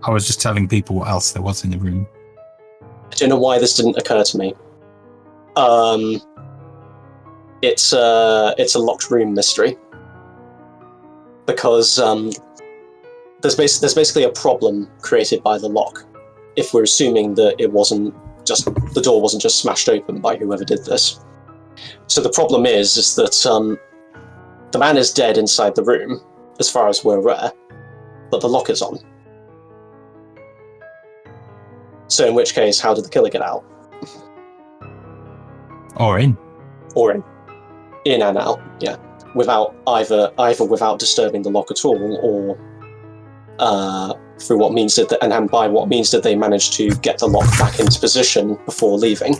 I was just telling people what else there was in the room. I don't know why this didn't occur to me. It's a locked room mystery because there's basically a problem created by the lock. If we're assuming that the door wasn't just smashed open by whoever did this. So the problem is that the man is dead inside the room, as far as we're aware, but the lock is on. So in which case, how did the killer get out? Or in. Or in. In and out, yeah. Without either without disturbing the lock at all, or through what means and by what means did they manage to get the lock back into position before leaving?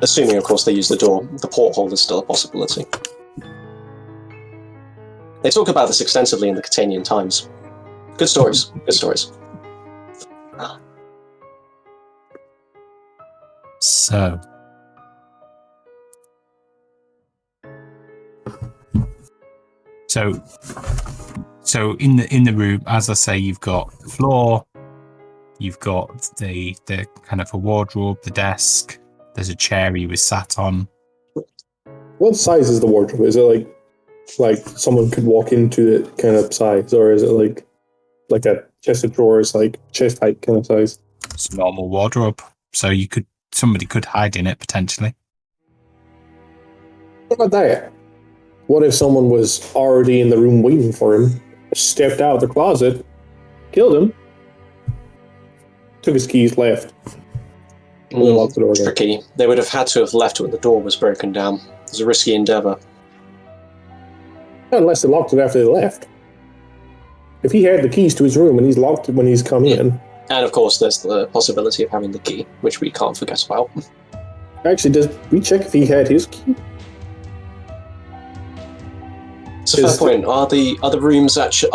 Assuming, of course, they used the door, the porthole is still a possibility. They talk about this extensively in the Catanian Times. Good stories. Good stories. So in the room, as I say, you've got the floor, you've got the kind of a wardrobe, the desk. There's a chair he was sat on. What size is the wardrobe? Is it like someone could walk into it kind of size, or is it like a chest of drawers, like chest height kind of size? It's a normal wardrobe, so somebody could hide in it potentially. What about that? What if someone was already in the room waiting for him, stepped out of the closet, killed him, took his keys, left, and then locked the door again? Tricky. They would have had to have left when the door was broken down. It was a risky endeavour. Unless they locked it after they left. If he had the keys to his room and he's locked it when he's come in. And of course, there's the possibility of having the key, which we can't forget about. Actually, did we check if he had his key? That's a fair point. Are the rooms actually?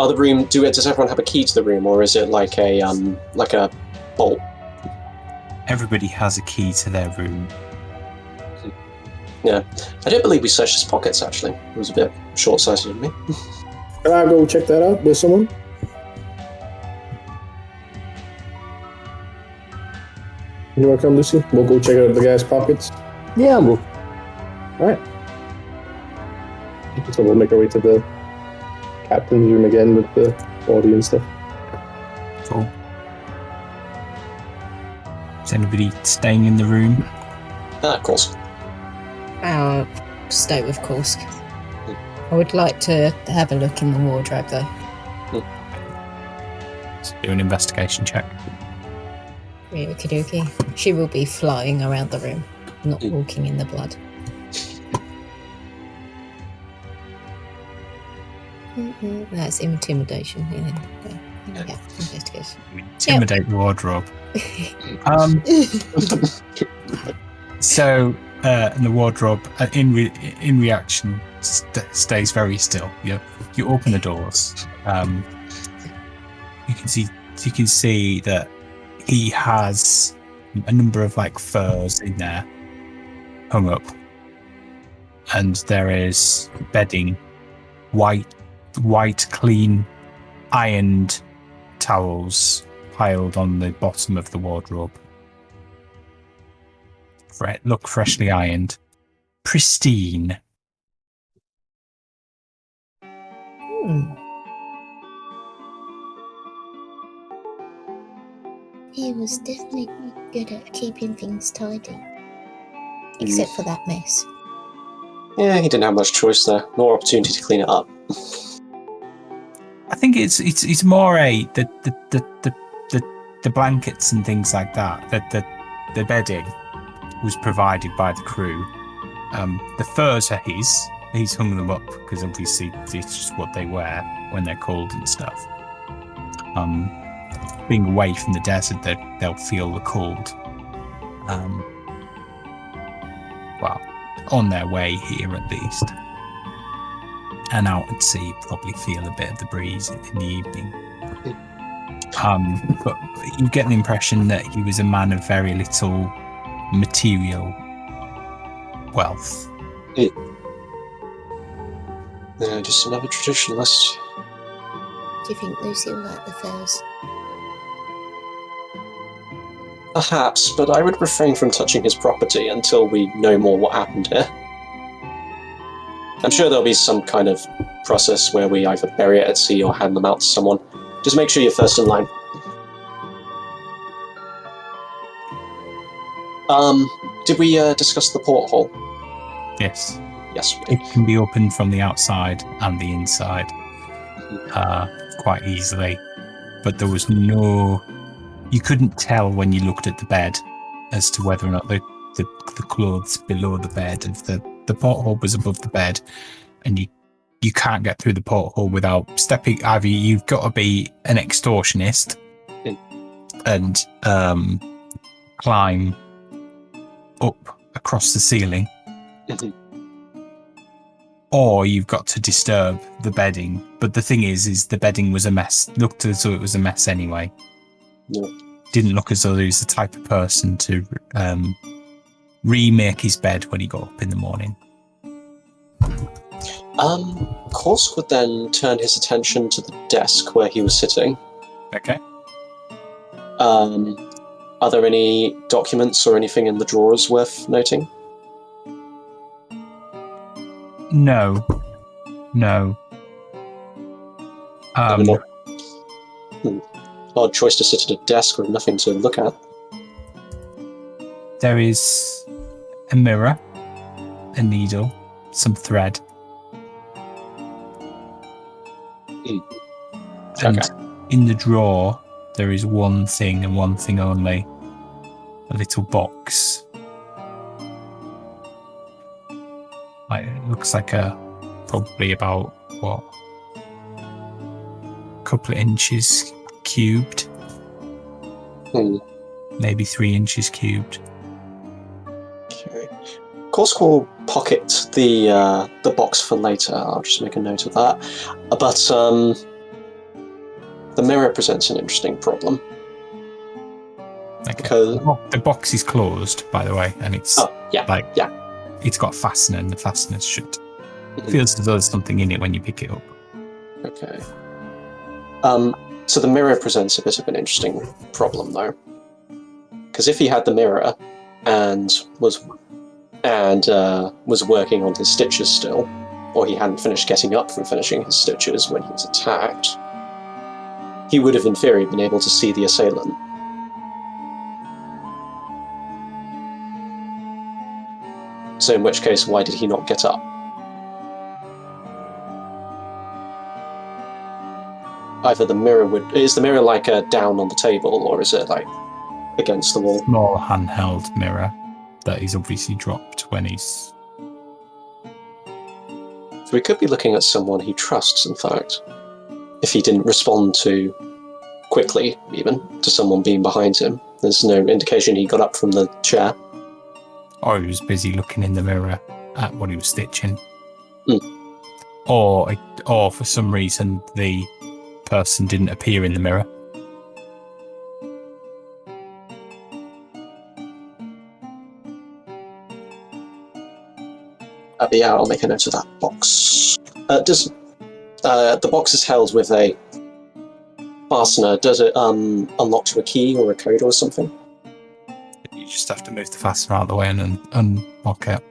Does everyone have a key to the room, or is it like a bolt? Everybody has a key to their room. Yeah, I don't believe we searched his pockets. Actually, it was a bit short-sighted of me. Can I go check that out with someone? You want to come, Lucy? We'll go check out the guy's pockets. Yeah, I'll go. All right. So we'll make our way to the captain's room again with the body and stuff. Cool. Is anybody staying in the room? Of course. I'll stay with Kursk. I would like to have a look in the wardrobe, though. So do an investigation check. Okie. She will be flying around the room, not walking in the blood. That's intimidation. Yeah, investigation. Intimidate the wardrobe. So, and the wardrobe, in reaction, stays very still. You open the doors. You can see that he has a number of like furs in there, hung up, and there is bedding, white, clean, ironed towels piled on the bottom of the wardrobe. Look freshly ironed, pristine. He was definitely good at keeping things tidy. Except for that mess. Yeah, he didn't have much choice there, nor opportunity to clean it up. I think it's more the blankets and things like that. The bedding was provided by the crew. The furs are his. He's hung them up because obviously it's just what they wear when they're cold and stuff. Being away from the desert, they'll feel the cold. Well, on their way here at least. And out at sea, probably feel a bit of the breeze in the evening. But you get the impression that he was a man of very little material wealth. Yeah, just another traditionalist. Do you think Lucy will like the furs? Perhaps, but I would refrain from touching his property until we know more what happened here. I'm sure there'll be some kind of process where we either bury it at sea or hand them out to someone. Just make sure you're first in line. Did we discuss the porthole? Yes. Yes, we did. It can be opened from the outside and the inside quite easily. But there was you couldn't tell when you looked at the bed as to whether or not the clothes below the bed, if the porthole was above the bed, and you can't get through the porthole without stepping. Either you've got to be an extortionist and climb up across the ceiling, or you've got to disturb the bedding. But the thing is the bedding was a mess. Looked as though it was a mess anyway. No. Didn't look as though he was the type of person to remake his bed when he got up in the morning. Kursk would then turn his attention to the desk where he was sitting. Okay. Are there any documents or anything in the drawers worth noting? No. Odd choice to sit at a desk with nothing to look at. There is a mirror, a needle, some thread. And in the drawer, there is one thing and one thing only. A little box. It looks like probably about, a couple of inches cubed. Maybe 3 inches cubed. Okay. Kursk will pocket the box for later. I'll just make a note of that. But the mirror presents an interesting problem. Okay. Because The box is closed, by the way, and it's it's got a fastener, and the fastener should feels as though there's something in it when you pick it up. Okay. So the mirror presents a bit of an interesting problem, though, because if he had the mirror and was working on his stitches still, or he hadn't finished getting up from finishing his stitches when he was attacked, he would have in theory been able to see the assailant. So in which case, why did he not get up? Either the mirror is the mirror like down on the table, or is it like against the wall? Small handheld mirror that he's obviously dropped when he's... So we could be looking at someone he trusts, in fact. If he didn't respond to quickly, even, to someone being behind him. There's no indication he got up from the chair. Or he was busy looking in the mirror at what he was stitching. Mm. Or for some reason, the person didn't appear in the mirror. But yeah, I'll make a note of that box. The box is held with a fastener. Does it unlock to a key or a code or something? You just have to move the fastener out of the way and unlock it.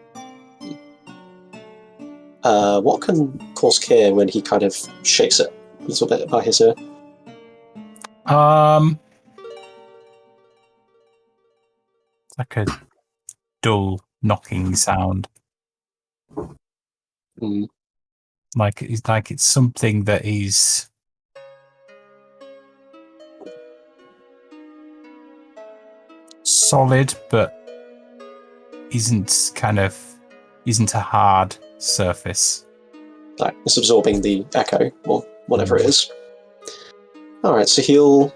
What can cause Keir when he kind of shakes it a little bit by his ear? Like a dull knocking sound. Mm. Like it's something that is solid, but isn't a hard surface. Like it's absorbing the echo or whatever it is. All right, so he'll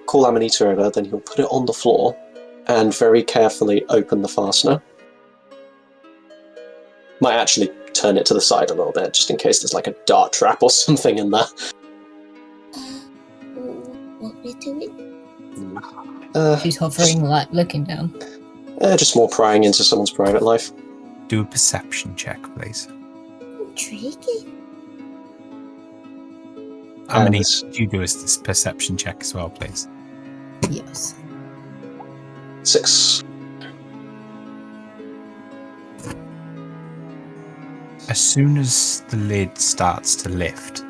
call Amanita over. Then he'll put it on the floor and very carefully open the fastener. Might actually turn it to the side a little bit, just in case there's like a dart trap or something in there. What we're doing? She's hovering, like, looking down. Just more prying into someone's private life. Do a perception check, please. Intriguing. How many do you do this perception check as well, please? Yes. 6. As soon as the lid starts to lift,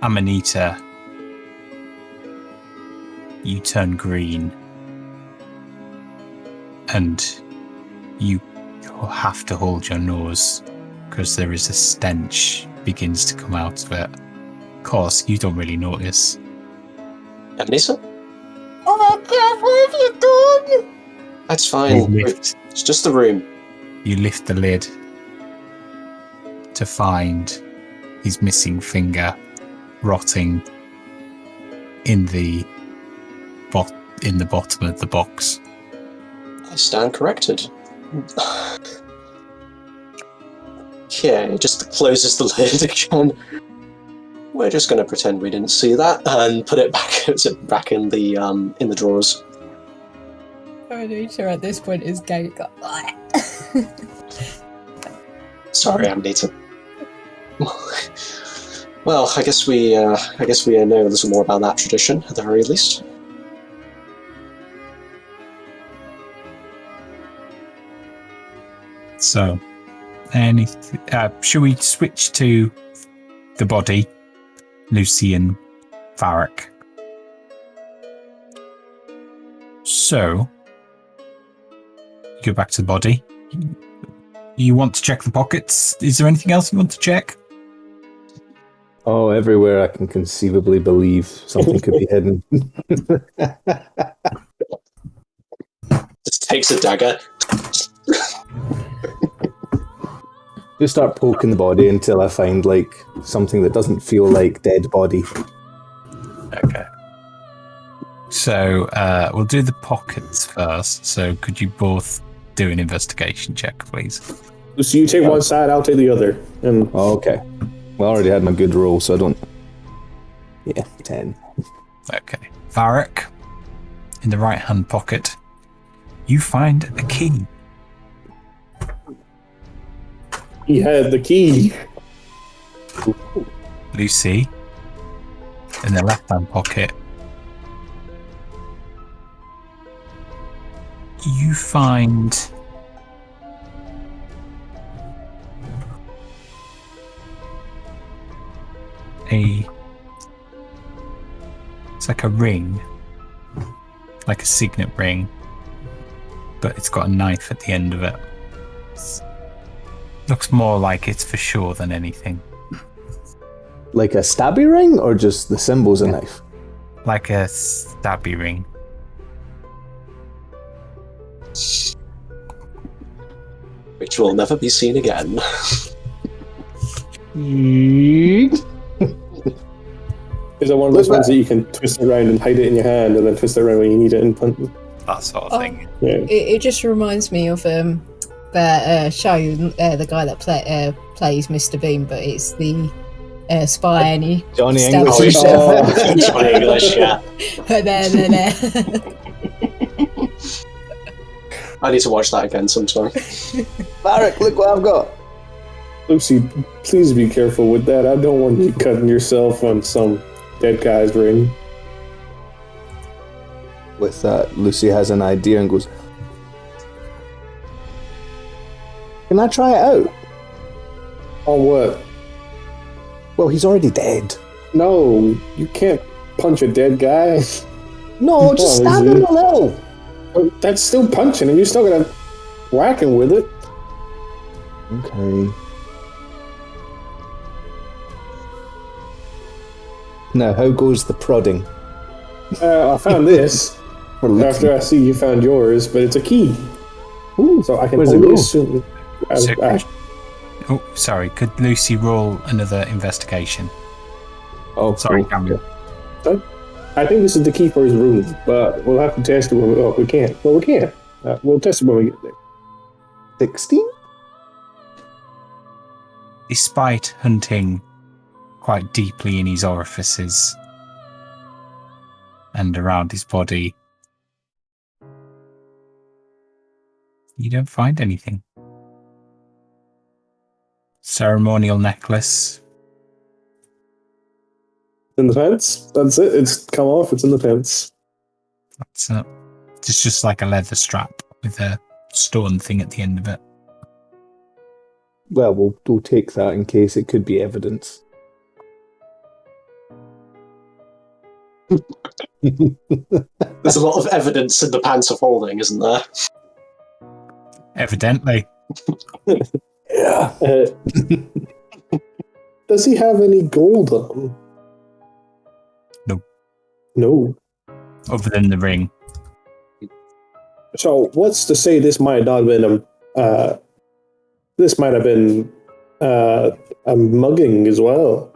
Amanita, you turn green and you have to hold your nose because there is a stench begins to come out of it. Of course, you don't really notice. Amanita? Oh my god, what have you done? That's fine. It's just the room. You lift the lid to find his missing finger rotting in the bottom of the box. I stand corrected. Okay, just closes the lid again. We're just going to pretend we didn't see that and put it back in the drawers. Amanita at this point is going. Sorry, Amanita. Well, I guess we know a little more about that tradition at the very least. So, should we switch to the body, Lucy and Varric? So, go back to the body. You want to check the pockets? Is there anything else you want to check? Oh, everywhere I can conceivably believe something could be hidden. Just takes a dagger. Just start poking the body until I find like something that doesn't feel like dead body. Okay. So we'll do the pockets first. So could you both do an investigation check, please? So you take one side, I'll take the other. And Okay. Well, I already had my good roll, so I don't... Yeah, 10. Okay. Varric, in the right-hand pocket, you find a key. he had the key. Lucy, in the left-hand pocket, you find it's like a ring, like a signet ring, but it's got a knife at the end of it. Looks more like it's for sure than anything. Like a stabby ring, or just the symbol's a knife? Like a stabby ring. Which will never be seen again. Is that one of those ones that you can twist around and hide it in your hand, and then twist it around when you need it and punch it? That sort of thing. Yeah. It just reminds me of that show, the guy that plays Mr. Bean, but it's the spy and he Johnny stabs English. himself. Johnny English, yeah. There. I need to watch that again sometime. Varric, look what I've got. Lucy, please be careful with that. I don't want you cutting yourself on some dead guy's ring. With that, Lucy has an idea and goes, "Can I try it out?" On what? Well, he's already dead. No, you can't punch a dead guy. No, just Oh, stab is him it? a little. Well, that's still punching him. You're still gonna whack him with it. Okay. Now, how goes the prodding? I found this For Lucy? after I see you found yours, but it's a key. Ooh, So I can where's it only go? assume. Oh, sorry. Could Lucy roll another investigation? Oh, Sorry, cool. Cameron. I think this is the key for his room, but we'll have to test it when we. Oh, we can't. Well, we can. We'll test it when we get there. 16? Despite hunting quite deeply in his orifices and around his body, you don't find anything. Ceremonial necklace. In the fence. That's it. It's come off. It's in the fence. That's it's just like a leather strap with a stone thing at the end of it. Well, we'll take that in case it could be evidence. There's a lot of evidence in the pants of holding, isn't there? Evidently. Yeah. Does he have any gold on him? No. No. Other than the ring. So what's to say this might not have been this might have been a mugging as well,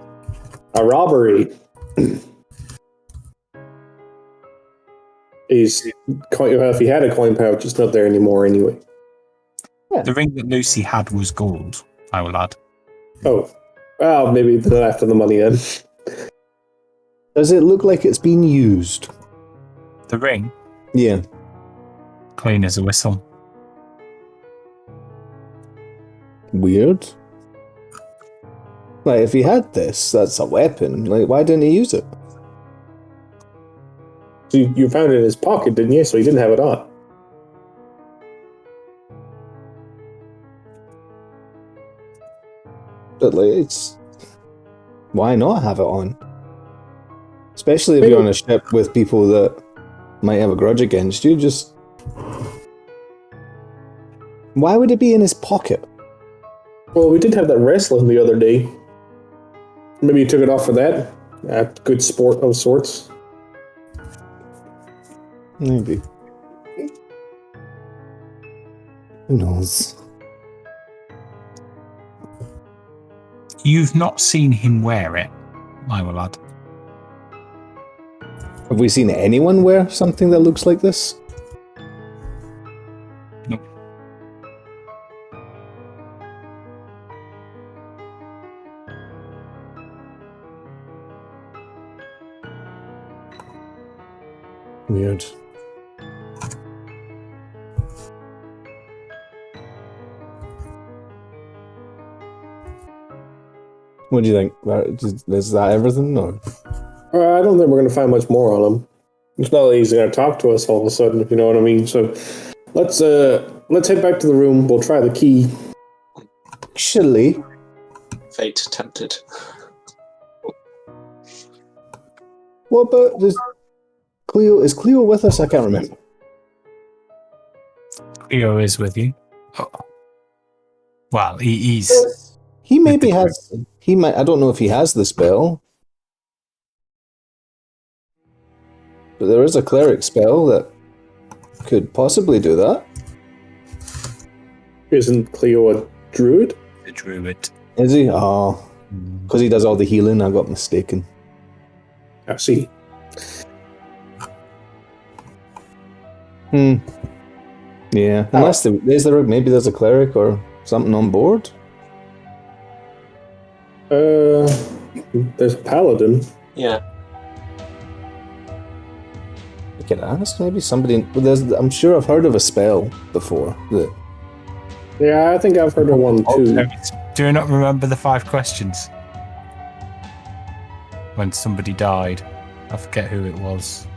a robbery. If he had a coin pouch, it's not there anymore anyway. The ring that Lucy had was gold, I will add. Oh, well, maybe then after the money then. Does it look like it's been used? The ring, Yeah. clean as a whistle. Weird. Like, if he had this, that's a weapon. Like, why didn't he use it? So you found it in his pocket, didn't you? So he didn't have it on. But, like, it's... Why not have it on? Especially if you're on a ship with people that might have a grudge against you, just... Why would it be in his pocket? Well, we did have that wrestling the other day. Maybe you took it off for that. Good sport of sorts. Maybe. Who knows? You've not seen him wear it, I will add. Have we seen anyone wear something that looks like this? Nope. Weird. What do you think? Is that everything? Or? I don't think we're going to find much more on him. It's not like he's going to talk to us all of a sudden, if you know what I mean. So let's head back to the room. We'll try the key. Actually, Fate tempted. what about Cleo? Is Cleo with us? I can't remember. Cleo is with you. Oh. Well, he's. He maybe has. He might. I don't know if he has the spell, but there is a cleric spell that could possibly do that. Isn't Cleo a druid? The druid. Is he? Oh, because he does all the healing. I got mistaken. I see. Yeah. Unless maybe there's a cleric or something on board. There's a paladin. Yeah. I could ask maybe somebody. I'm sure I've heard of a spell before. Yeah, I think I've heard of one too. Do you not remember the 5 questions? When somebody died, I forget who it was.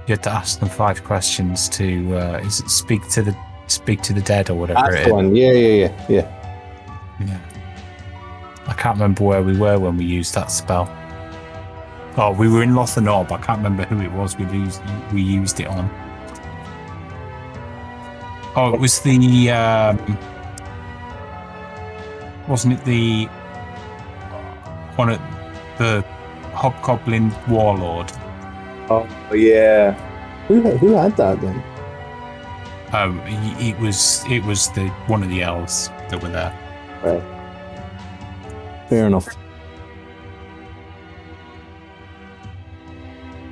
You had to ask them 5 questions to is it speak to the dead or whatever That's it the is. one. Yeah. Yeah. I can't remember where we were when we used that spell. Oh, we were in Lothanor, but I can't remember who it was we used it on. Oh, it was the wasn't it the one at the Hobgoblin Warlord? Oh yeah. Who had that then? It was the one of the elves that were there. Right. Fair enough.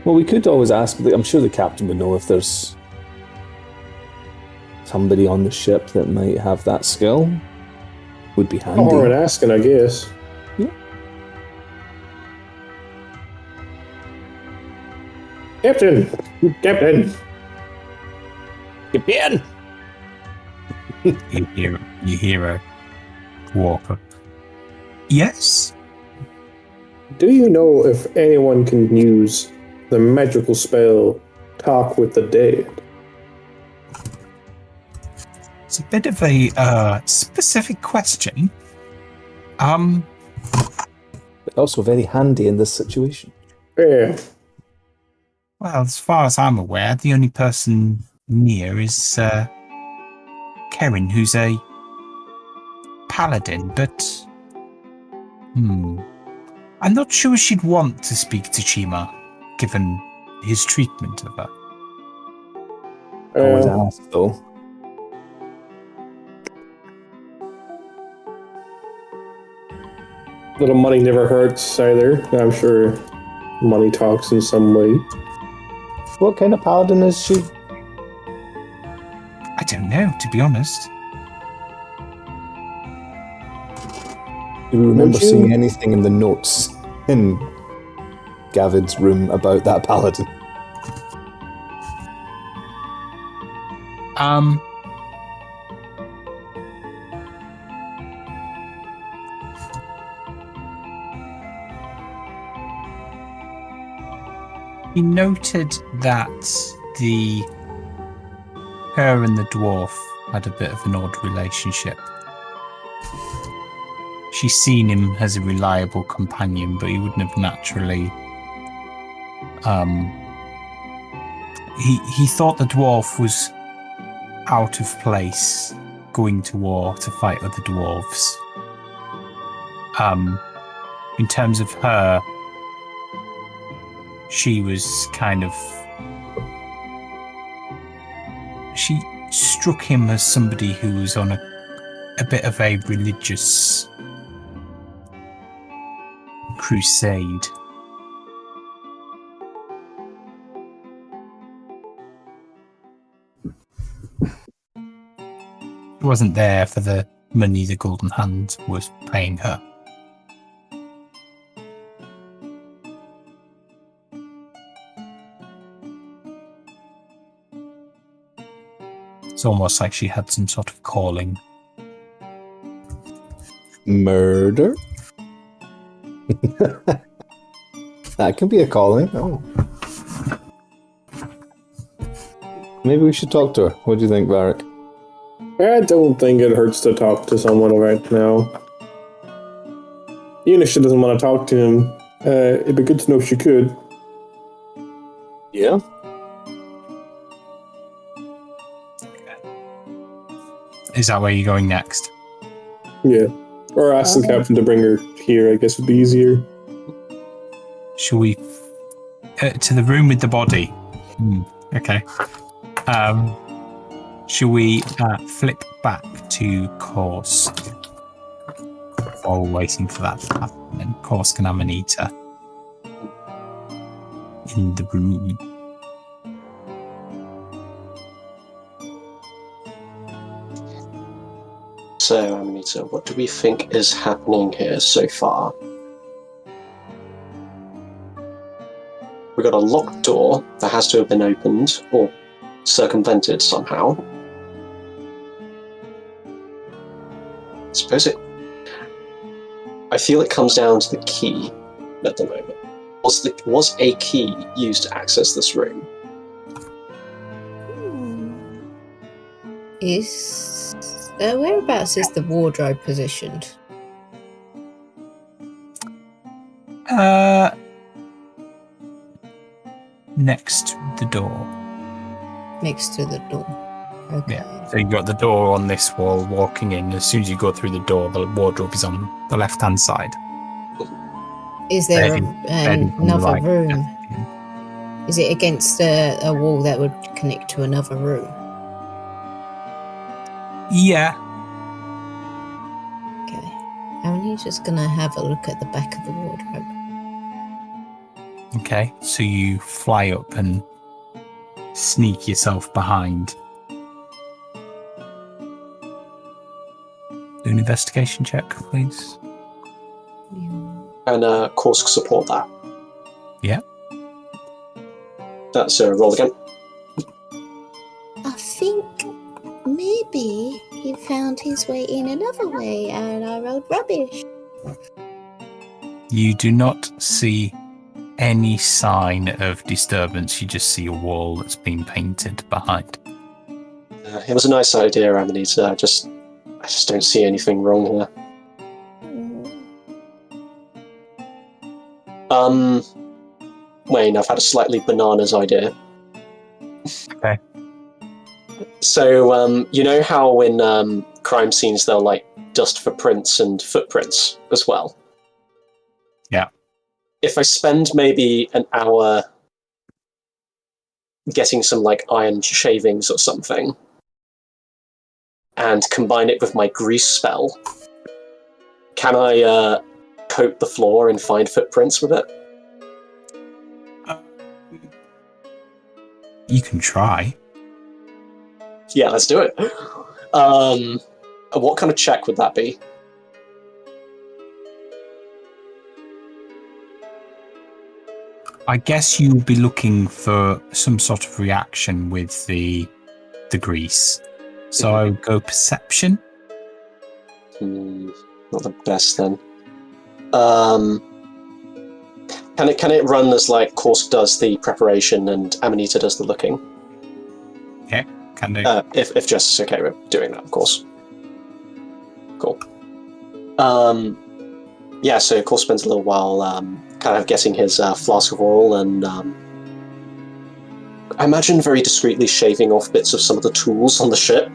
Well, we could always ask. I'm sure the captain would know if there's somebody on the ship that might have that skill. Would be handy. Oh, we're asking, I guess. Yeah. Captain! You hear a walker. Yes? Do you know if anyone can use the magical spell Talk with the Dead? It's a bit of a specific question. But also very handy in this situation. Yeah. Well, as far as I'm aware, the only person near is Karen, who's a paladin, but I'm not sure she'd want to speak to Chima, given his treatment of her. Always ask, though. Little money never hurts either. I'm sure money talks in some way. What kind of paladin is she? I don't know, to be honest. Do you remember Would you- seeing anything in the notes in Gavid's room about that paladin? He noted that her and the dwarf had a bit of an odd relationship. She's seen him as a reliable companion, but he wouldn't have naturally. He thought the dwarf was out of place, going to war to fight other dwarves. In terms of her, she was kind of. She struck him as somebody who was on a bit of a religious crusade. wasn't there for the money the Golden Hand was paying her. It's almost like she had some sort of calling. Murder? That can be a calling. Oh. Maybe we should talk to her. What do you think, Varric? I don't think it hurts to talk to someone right now. Even if she doesn't want to talk to him, it'd be good to know if she could. Yeah. Is that where you're going next? Yeah. Or ask the captain to bring her here, I guess would be easier. Shall we... to the room with the body? Okay. Shall we flip back to Kursk while we're waiting for that to happen? And Kursk and Amanita in the room. So, Amanita, what do we think is happening here so far? We've got a locked door that has to have been opened or circumvented somehow. I feel it comes down to the key at the moment. Was a key used to access this room? Whereabouts is the wardrobe positioned? Next to the door. Next to the door. Okay. Yeah. So you got the door on this wall walking in. As soon as you go through the door, the wardrobe is on the left-hand side. Is there another right. room? Is it against a wall that would connect to another room? Yeah. Okay. I'm just going to have a look at the back of the wardrobe. Okay. So you fly up and sneak yourself behind. Do an investigation check, please. And Kursk support that. Yeah. That's a roll again. I think maybe he found his way in another way and I rolled rubbish. You do not see any sign of disturbance. You just see a wall that's been painted behind. It was a nice idea, Amanita. I just don't see anything wrong here. Wayne, I've had a slightly bananas idea. Okay. So, you know how in crime scenes they'll like dust for prints and footprints as well? Yeah. If I spend maybe an hour getting some like iron shavings or something and combine it with my grease spell, can I coat the floor and find footprints with it? You can try. Yeah, let's do it. What kind of check would that be? I guess you'll be looking for some sort of reaction with the grease. So I would go perception. Not the best then. Can it run as like Kursk does the preparation and Amanita does the looking? Yeah, can do. If Jess is okay with doing that, of course. Cool. Yeah, so Kursk spends a little while kind of getting his flask of oil and I imagine very discreetly shaving off bits of some of the tools on the ship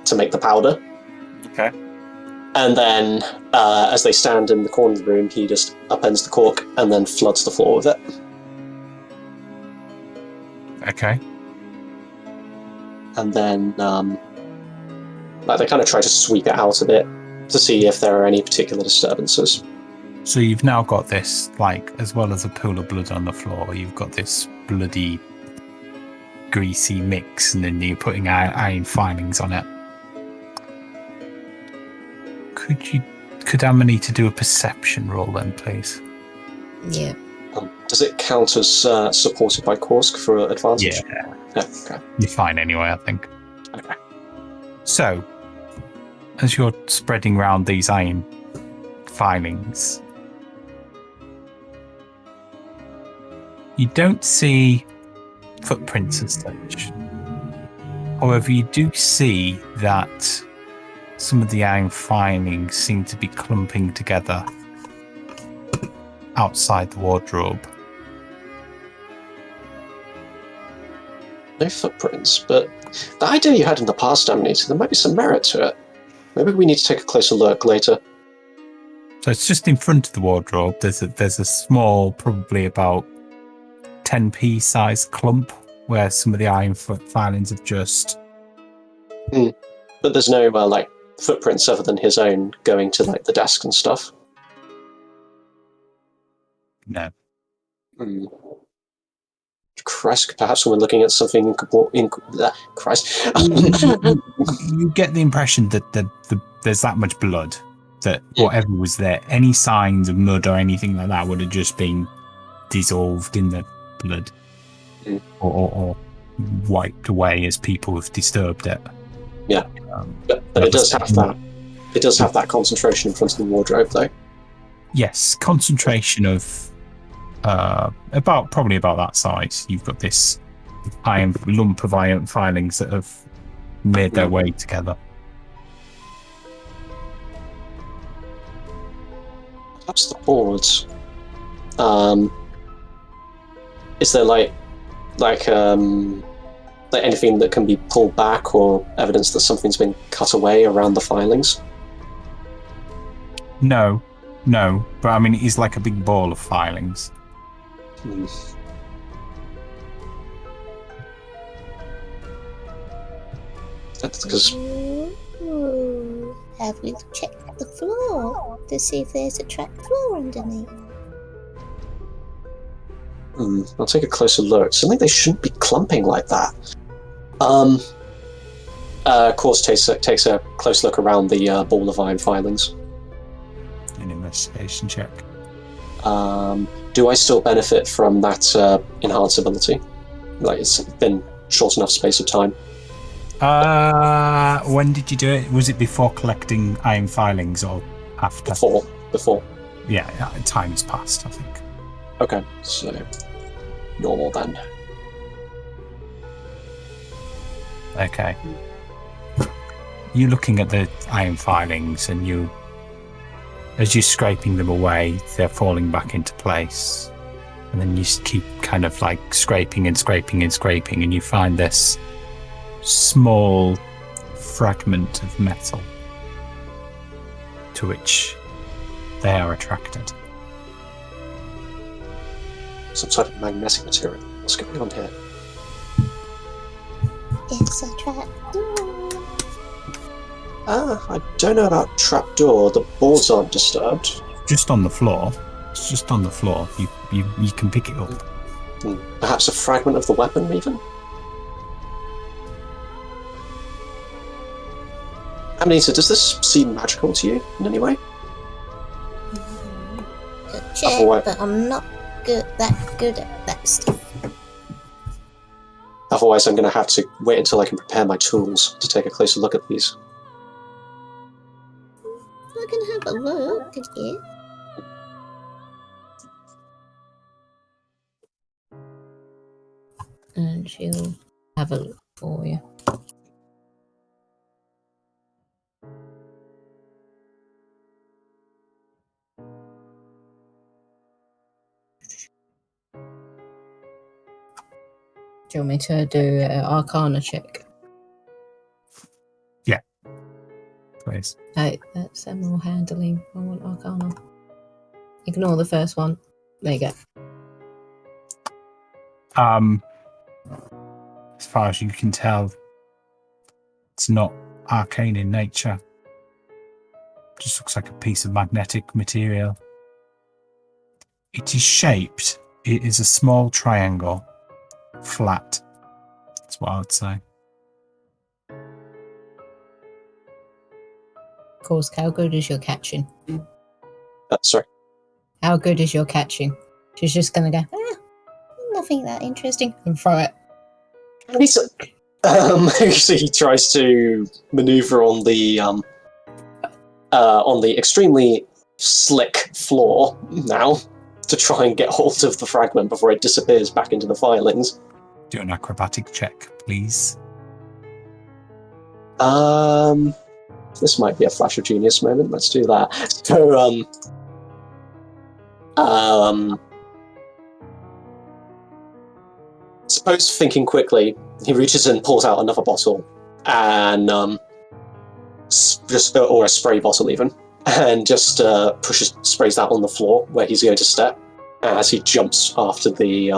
to make the powder. Okay. And then, as they stand in the corner of the room, he just upends the cork and then floods the floor with it. Okay. And then, like they kind of try to sweep it out a bit to see if there are any particular disturbances. So you've now got this, like, as well as a pool of blood on the floor, you've got this bloody, greasy mix, and then you're putting iron filings on it. Could Amanita do a perception roll then, please? Yeah. Does it count as supported by Korsk for advantage? Yeah. Okay. You're fine anyway, I think. Okay. So, as you're spreading around these iron filings, you don't see footprints as such. However, you do see that some of the iron filings seem to be clumping together outside the wardrobe. No footprints, but the idea you had in the past, Amanita, there might be some merit to it. Maybe we need to take a closer look later. So it's just in front of the wardrobe. There's a small, probably about 10p size clump where some of the iron filings have just... But there's no footprints other than his own going to the desk and stuff. No. Christ, perhaps we're looking at something Christ. You get the impression that there's that much blood that whatever was there, any signs of mud or anything like that would have just been dissolved in the blood or wiped away as people have disturbed it. Yeah, but it does have that. It does have that concentration in front of the wardrobe, though. Yes, concentration of probably about that size. You've got this lump of iron filings that have made their way together. Perhaps the boards. Is there anything that can be pulled back or evidence that something's been cut away around the filings? No, but I mean, it is like a big ball of filings. That's because... Ooh. Have we checked the floor to see if there's a trap floor underneath? I'll take a closer look. Something they shouldn't be clumping like that. Of course, takes a close look around the ball of iron filings. An investigation check. Do I still benefit from that enhance ability? It's been short enough space of time. When did you do it? Was it before collecting iron filings or after? Before. Yeah, time has passed, I think. Okay, so normal then. Okay. You're looking at the iron filings and as you're scraping them away, they're falling back into place. And then you keep kind of scraping and scraping and scraping, and you find this small fragment of metal to which they are attracted. Some sort of magnetic material. What's going on here? It's a trap door. I don't know about trapdoor. The boards aren't disturbed. Just on the floor. It's just on the floor. You can pick it up. Perhaps a fragment of the weapon, even? Amanita, does this seem magical to you in any way? Good check, Otherwise- but I'm not that good at that stuff. Otherwise, I'm going to have to wait until I can prepare my tools to take a closer look at these. I can have a look at it. And she'll have a look for you. Do you want me to do an Arcana check? Please. Hey, that's more handling. I want Arcana. Ignore the first one. There you go. As far as you can tell, it's not arcane in nature. Just looks like a piece of magnetic material. It is shaped. It is a small triangle. Flat. That's what I would say. Course, how good is your catching? Sorry. How good is your catching? She's just gonna go, Nothing that interesting. and throw it. So he tries to maneuver on the extremely slick floor now to try and get hold of the fragment before it disappears back into the filings. Do an acrobatic check, please. This might be a flash of genius moment. Let's do that. So, suppose thinking quickly, he reaches in, pulls out another bottle, and or a spray bottle even, and just sprays that on the floor where he's going to step as he jumps after the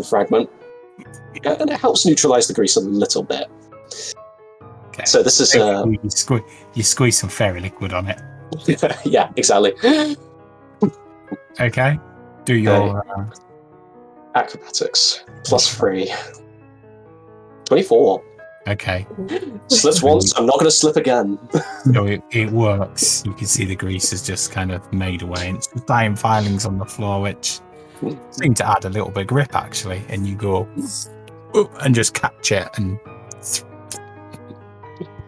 fragment, and it helps neutralize the grease a little bit. Okay. So this is you squeeze some fairy liquid on it. yeah, exactly. Okay. Do your acrobatics +3. 24. okay. Slipped once, I'm not going to slip again. So it works. You can see the grease has just kind of made away, and it's the dying filings on the floor, which seem to add a little bit of grip actually. And you go and just catch it, and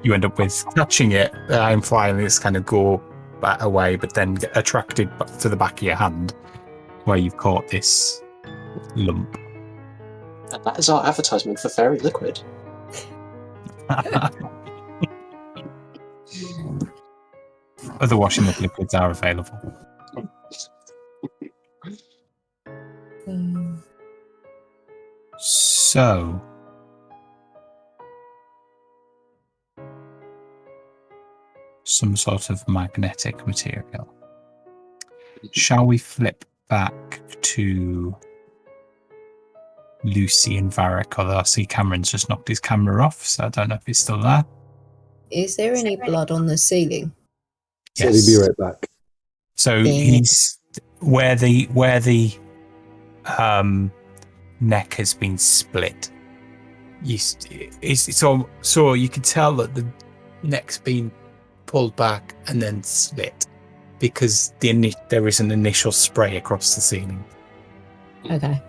you end up with catching it. The dying filings kind of go back away, but then get attracted to the back of your hand where you've caught this lump. And that is our advertisement for fairy liquid. Other washing up liquids are available. So, some sort of magnetic material. Shall we flip back to Lucy and Varric? Although I see Cameron's just knocked his camera off, so I don't know if he's still there. Is there any blood on the ceiling? So he'll be right back. So he's where the neck has been split. It's all, so you can tell that the neck's been pulled back and then slit because there is an initial spray across the ceiling. Okay.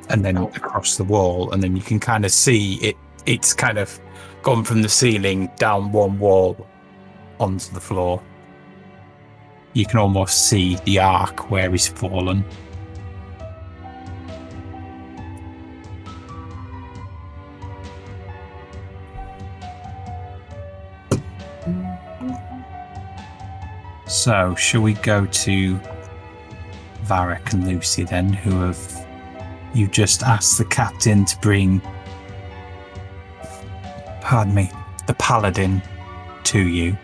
And then across the wall, and then you can kind of see it's kind of gone from the ceiling down one wall onto the floor. You can almost see the arc where he's fallen. So, shall we go to Varric and Lucy then, you just asked the captain to bring, the paladin to you.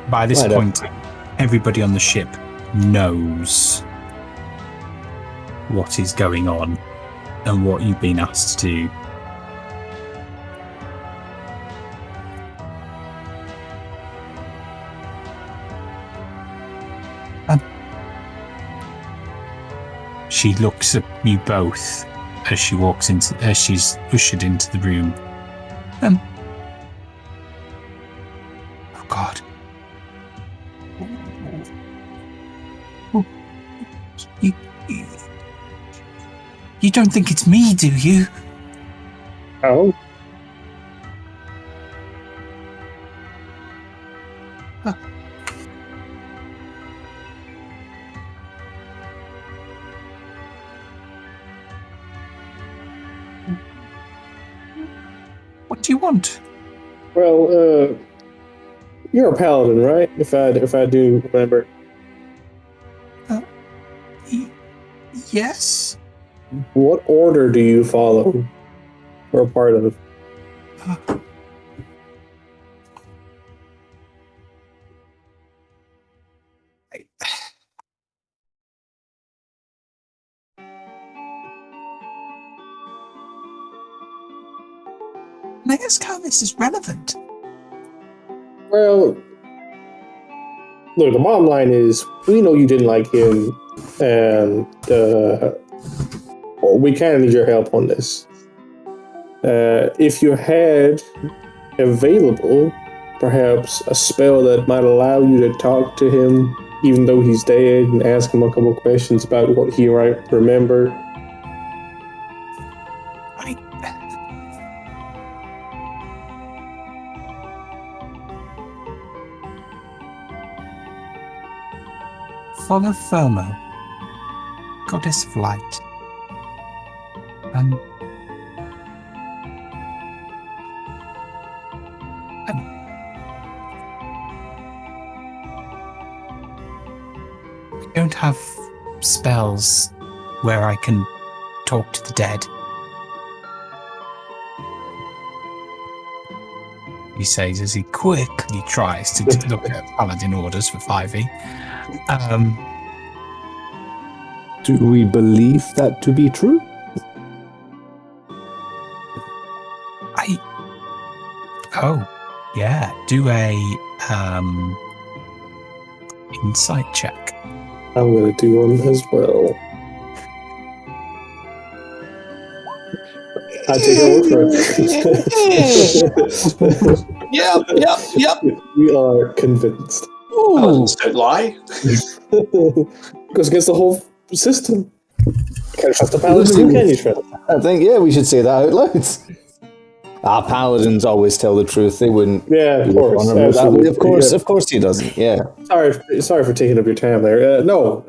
By this point, everybody on the ship knows what is going on and what you've been asked to do. She looks at you both as she's ushered into the room. Oh God. You don't think it's me, do you? Oh. What do you want? Well, you're a paladin, right? If I do remember. Yes. What order do you follow or part of? Can I ask how this is relevant? Well, look, the bottom line is we know you didn't like him, and we kind of need your help on this. If you had available, perhaps a spell that might allow you to talk to him even though he's dead and ask him a couple questions about what he might remember. Follow Thermo, goddess of light. I don't have spells where I can talk to the dead. He says as he quickly tries to look at paladin orders for 5e. Do we believe that to be true? Do a insight check. I'm going to do one as well. I take a word for it. Yep. We are convinced. Paladins don't lie. Goes against the whole system. Can't trust the paladin, who can you trust? I think, we should say that out loud. Paladins always tell the truth. They wouldn't. Yeah, of course. That way. Of course he doesn't. Yeah. Sorry for taking up your time there. No.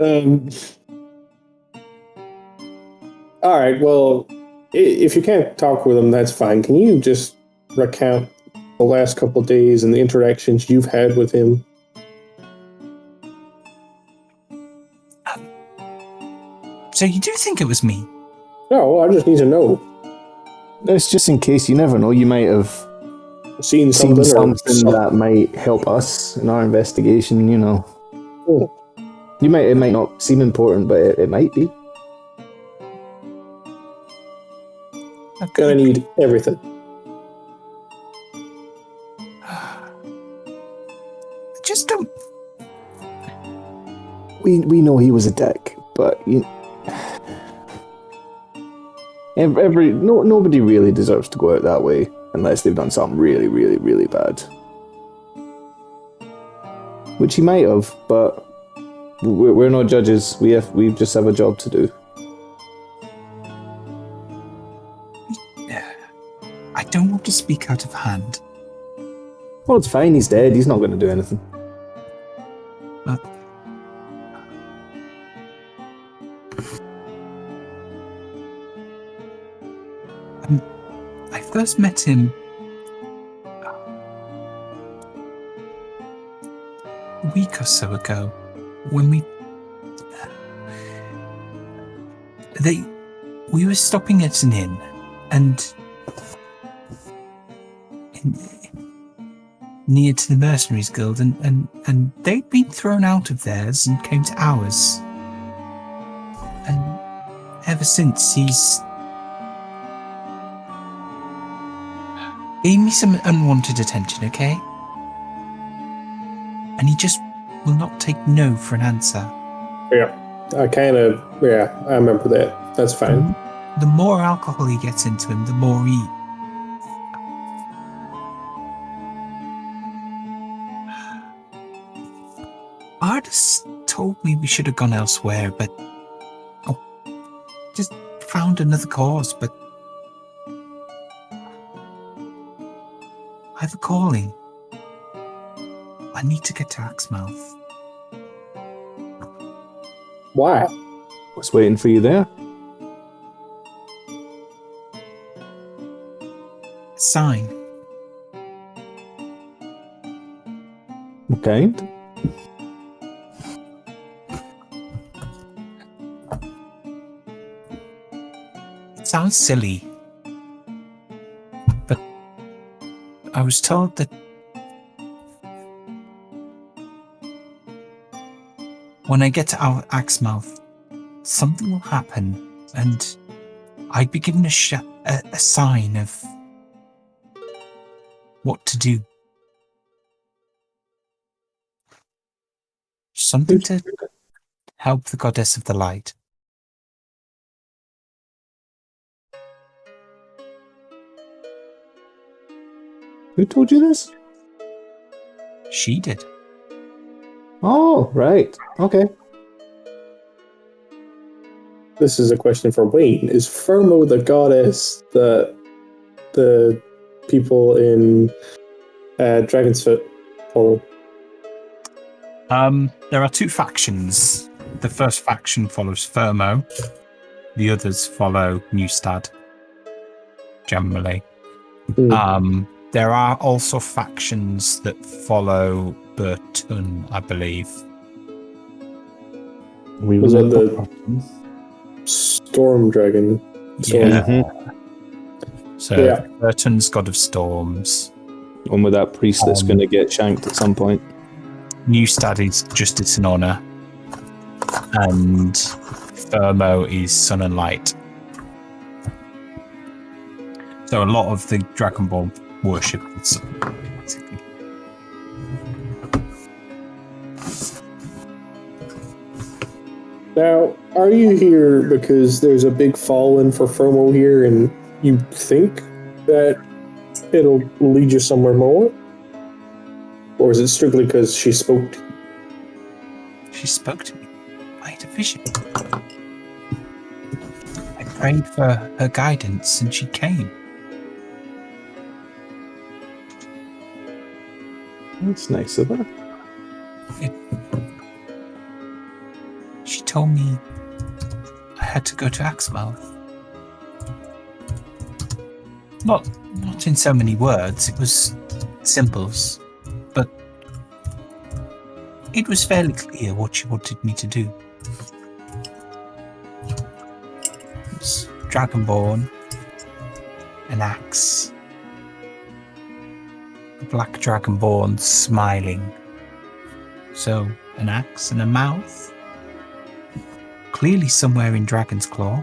All right. Well, if you can't talk with him, that's fine. Can you just recount the last couple of days and the interactions you've had with him? So you do think it was me? No, I just need to know. It's just in case. You never know. You might have seen something or that might help us in our investigation. You know. Oh. It might not seem important, but it might be. I'm gonna need everything. Just don't. We know he was a dick, but nobody really deserves to go out that way unless they've done something really, really, really bad. Which he might have, but we're not judges. We just have a job to do. I don't want to speak out of hand. Well, it's fine. He's dead. He's not going to do anything. But I first met him a week or so ago when we were stopping at an inn and near to the Mercenaries Guild and they'd been thrown out of theirs and came to ours. And ever since he's gave me some unwanted attention, okay? And he just will not take no for an answer. Yeah, I remember that. That's fine. The more alcohol he gets into him, the more he... Artists told me we should have gone elsewhere, but... just found another cause, but... I have a calling. I need to get to Axmouth. Why? What's waiting for you there? Sign. Okay. It sounds silly, but I was told that when I get to our Axmouth, something will happen, and I'd be given a sign of what to do. Something to help the goddess of the light. Who told you this? She did. Oh, right. Okay. This is a question for Wayne. Is Fermo the goddess that the people in Dragon's Foot follow? There are two factions. The first faction follows Fermo. The others follow Newstad. Generally. There are also factions that follow Burton, I believe. We Was that the Burton. Storm Dragon? Yeah. So Yeah. Burton's God of Storms. One with that priest that's going to get shanked at some point. Newstad is Justice and Honor. And Fermo is Sun and Light. So a lot of the Dragonborn worship the sun, basically. Now, are you here because there's a big following for Fermo here and you think that it'll lead you somewhere more? Or is it strictly because she spoke to you? She spoke to me. I had a vision. I prayed for her guidance and she came. That's nice of her. She told me I had to go to Axmouth. Not in so many words, it was symbols, but it was fairly clear what she wanted me to do. It was Dragonborn, an axe, a black Dragonborn smiling. So, an axe and a mouth. Clearly somewhere in Dragon's Claw.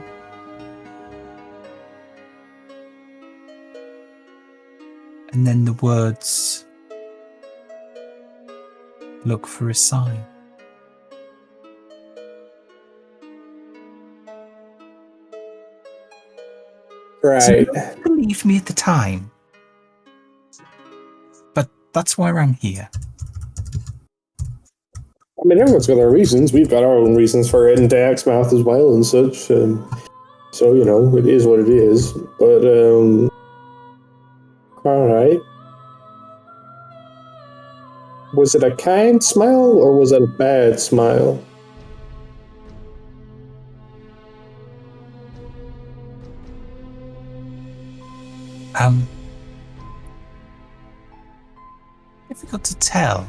And then the words, look for a sign. Right. So nobody believed me at the time. But that's why I'm here. I mean, everyone's got their reasons. We've got our own reasons for heading to Axmouth as well and such. So, you know, it is what it is. But, alright. Was it a kind smile or was it a bad smile? Difficult to tell.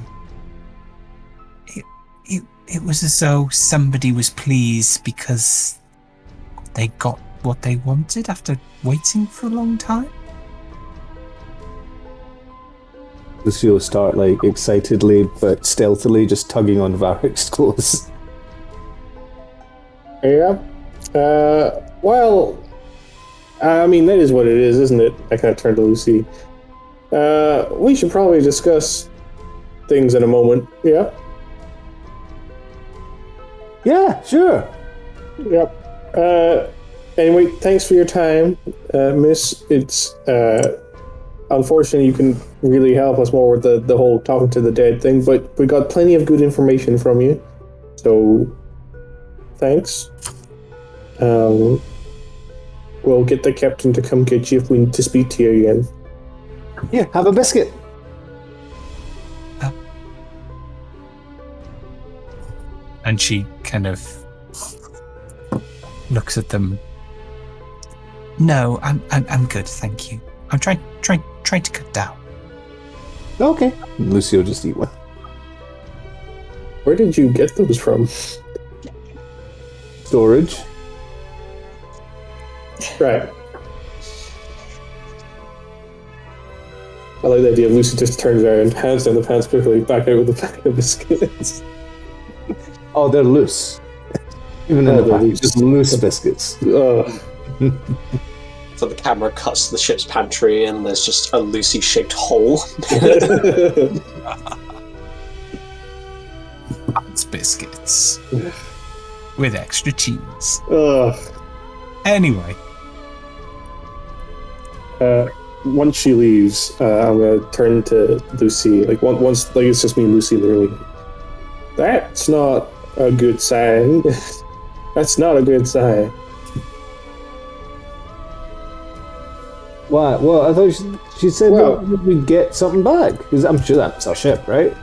It was as though somebody was pleased because they got what they wanted after waiting for a long time. Lucio start like excitedly but stealthily just tugging on Varric's clothes. Yeah. Well, I mean, that is what it is, isn't it? I kind of turned to Lucy. We should probably discuss things in a moment. Yeah? Yeah, sure. Yep. Anyway, thanks for your time, Miss. It's, unfortunately, you can really help us more with the whole talking to the dead thing, but we got plenty of good information from you. So, thanks. We'll get the captain to come get you if we need to speak to you again. Yeah, have a biscuit. And she kind of looks at them. No, I'm good, thank you. I'm trying to cut down. Okay. Lucio just eat one. Where did you get those from? Storage. Right. I like the idea of Lucy just turns around, hands down the pants quickly, back out with a pack of biscuits. Oh, they're loose. Even in the pack, just loose biscuits. So the camera cuts to the ship's pantry and there's just a Lucy-shaped hole. It's biscuits. With extra cheese. Ugh. Anyway. once she leaves, I'm gonna turn to Lucy. Like once, like it's just me and Lucy in the room. That's not a good sign. That's not a good sign. Why? Well, I thought she said we'd get something back, because I'm sure that's our ship, right?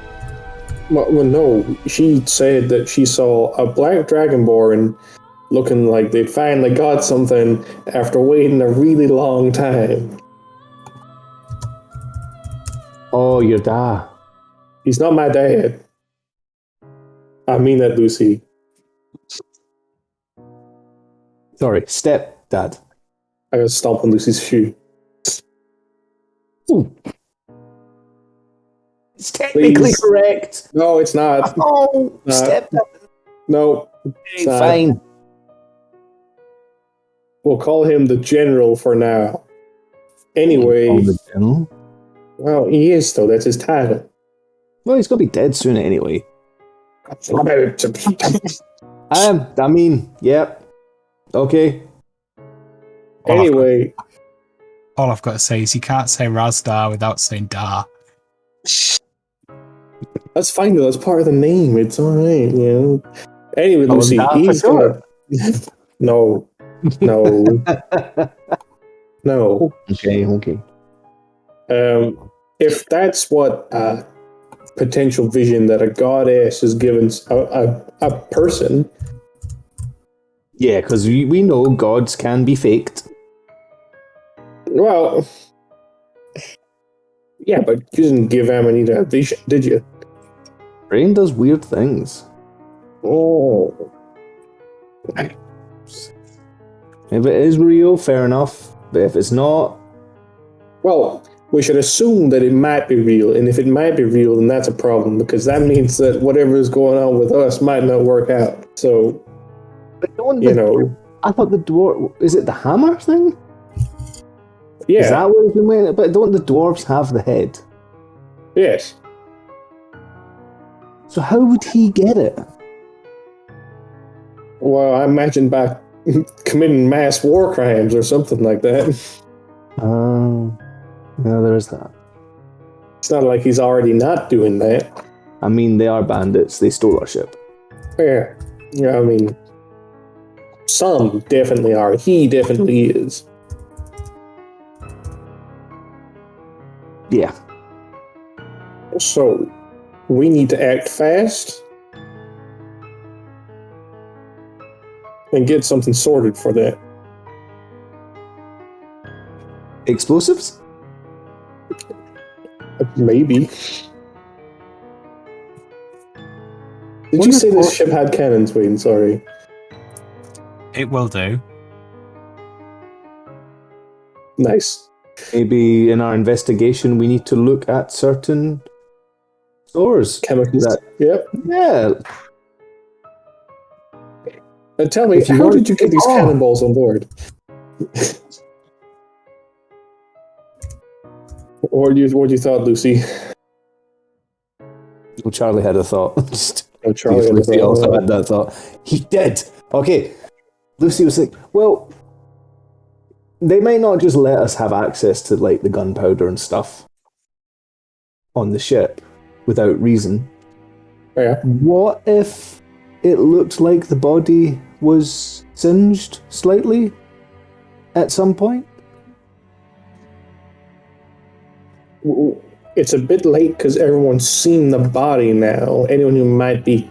Well, no. She said that she saw a black dragonborn looking like they finally got something after waiting a really long time. Oh, your dad. He's not my dad. I mean that, Lucy. Sorry, stepdad. I got stomp on Lucy's shoe. Ooh. It's technically Please. correct. No, it's not. Oh, stepdad. No, Hey, fine. we'll call him the general for now. Anyway, Oh, the general? well, he is though. That's his title. Well, he's gonna be dead soon anyway. I mean, yep. Okay. Anyway, All I've got to say is you can't say Razdar without saying Dar. that's fine though. That's part of the name. It's all right, you know. Anyway, Oh, Lucy, Dar for he's sure. gonna. No. No. Okay. If that's what potential vision that a goddess has given a person, Yeah, because we know gods can be faked. well, yeah, but you didn't give Amanita a vision, did you? Brain does weird things. Oh. If it is real, fair enough. But if it's not, Well, we should assume that it might be real, and if it might be real, then that's a problem, because that means that whatever is going on with us might not work out. So, but don't you know, I thought the dwarf, is it the hammer thing? yeah, Is that what it's been waiting? But don't the dwarves have the head? yes. So how would he get it? Well, I imagine by committing mass war crimes or something like that. Yeah, there is that. It's not like he's already not doing that. I mean, they are bandits. They stole our ship. Yeah, I mean, some definitely are. He definitely is. Yeah. So, we need to act fast and get something sorted for that. Explosives? Maybe. Did you say this ship had cannons, Wayne? Sorry. It will do. Nice. Maybe in our investigation we need to look at certain stores. Chemicals. Yep. Yeah. And tell me, how did you get these cannonballs on board? What you thought, Lucy? Well, Charlie had a thought. Just Charlie Lucy also had that thought. He did. Okay. Lucy was like, well, they might not just let us have access to like the gunpowder and stuff on the ship without reason. Yeah. What if it looked like the body was singed slightly at some point? It's a bit late because everyone's seen the body now. Anyone who might be...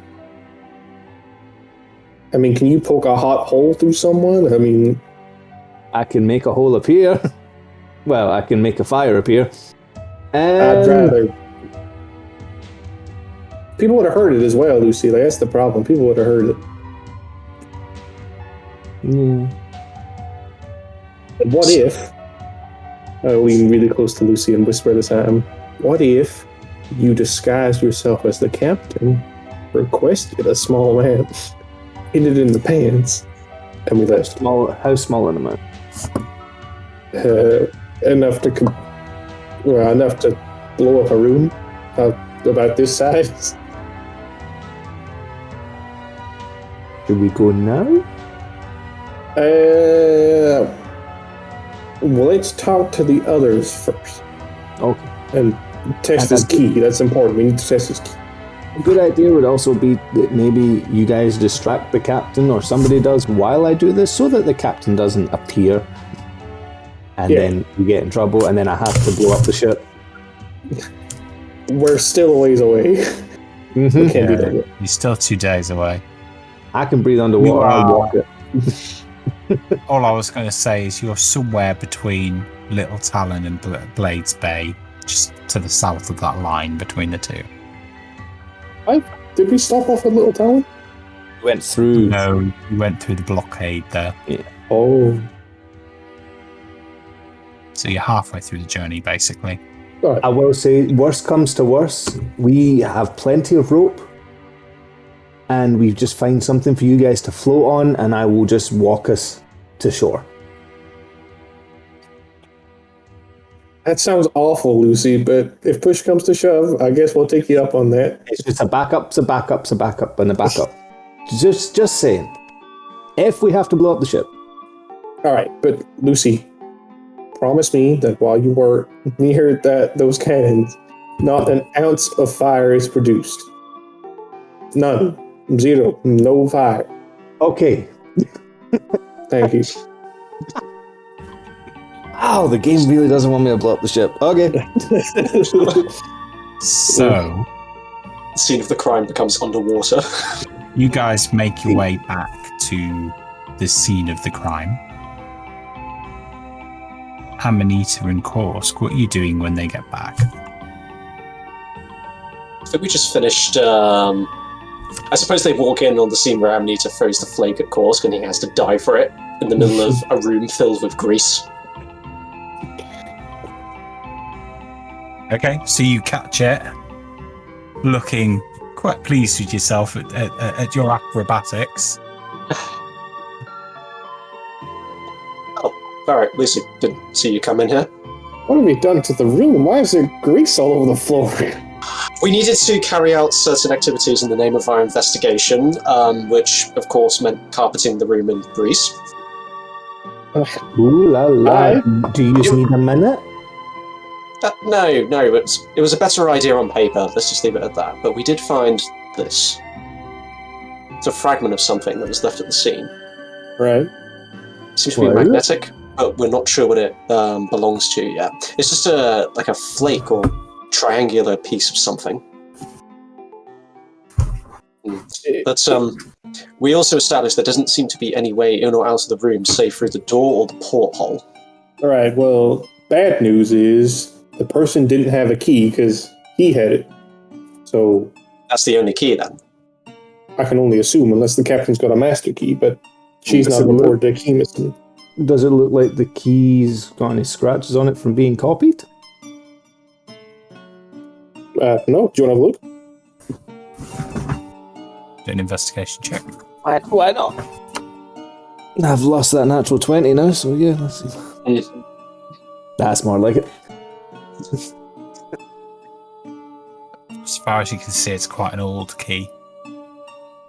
I mean, can you poke a hot hole through someone? I mean... I can make a hole appear. Well, I can make a fire appear. I'd rather... People would have heard it as well, Lucy. Like, that's the problem. People would have heard it. Yeah. What if... I lean really close to Lucy and whisper this at him. What if you disguised yourself as the captain, requested a small man, hid it in the pants, and we left? How small an amount? Enough to blow up a room about this size. Should we go now? Well, let's talk to the others first. Okay. And test his key. That's important. We need to test his key. A good idea would also be that maybe you guys distract the captain or somebody does while I do this so that the captain doesn't appear and then you get in trouble and then I have to blow up the ship. We're still a ways away. We can't do that yet. You're still 2 days away. I can breathe underwater. I'll walk it. All I was going to say is you're somewhere between Little Talon and Blades Bay, just to the south of that line between the two. Did we stop off at Little Talon? We went through. No, you went through the blockade there. Yeah. Oh. So you're halfway through the journey, basically. Right. I will say, worst comes to worst, we have plenty of rope and we just find something for you guys to float on and I will just walk us to shore. That sounds awful, Lucy, but if push comes to shove, I guess we'll take you up on that. It's just a backup, and a backup. just saying. If we have to blow up the ship. Alright, but Lucy, promise me that while you were near those cannons, not an ounce of fire is produced. None. Zero. No fire. Okay. Thank you. Oh, the game really doesn't want me to blow up the ship. Okay. So, The scene of the crime becomes underwater. you guys make your way back to the scene of the crime. Amanita and Korsk, what are you doing when they get back? I think we just finished. I suppose they walk in on the scene where Amanita throws the flake at Korsk and he has to die for it in the middle of a room filled with grease. Okay, so you catch it, looking quite pleased with yourself at your acrobatics. Alright, Lucy, didn't see you come in here. What have you done to the room? Why is there grease all over the floor? We needed to carry out certain activities in the name of our investigation, which, of course, meant carpeting the room in grease. Ooh la la. Do you just need a minute? No, it was a better idea on paper, let's just leave it at that. But we did find this. It's a fragment of something that was left at the scene. Right. Seems to be magnetic, but we're not sure what it belongs to yet. It's just like a flake or triangular piece of something. But we also established there doesn't seem to be any way in or out of the room save through the door or the porthole. Alright, well, bad news is the person didn't have a key because he had it. So That's the only key then. I can only assume, unless the captain's got a master key, but she's not reported a key missing. Does it look like the key's got any scratches on it from being copied? No, do you want to have a look? Do an investigation check. Why not? I've lost that natural 20 now, so yeah, let's see. That's more like it. As far as you can see, it's quite an old key.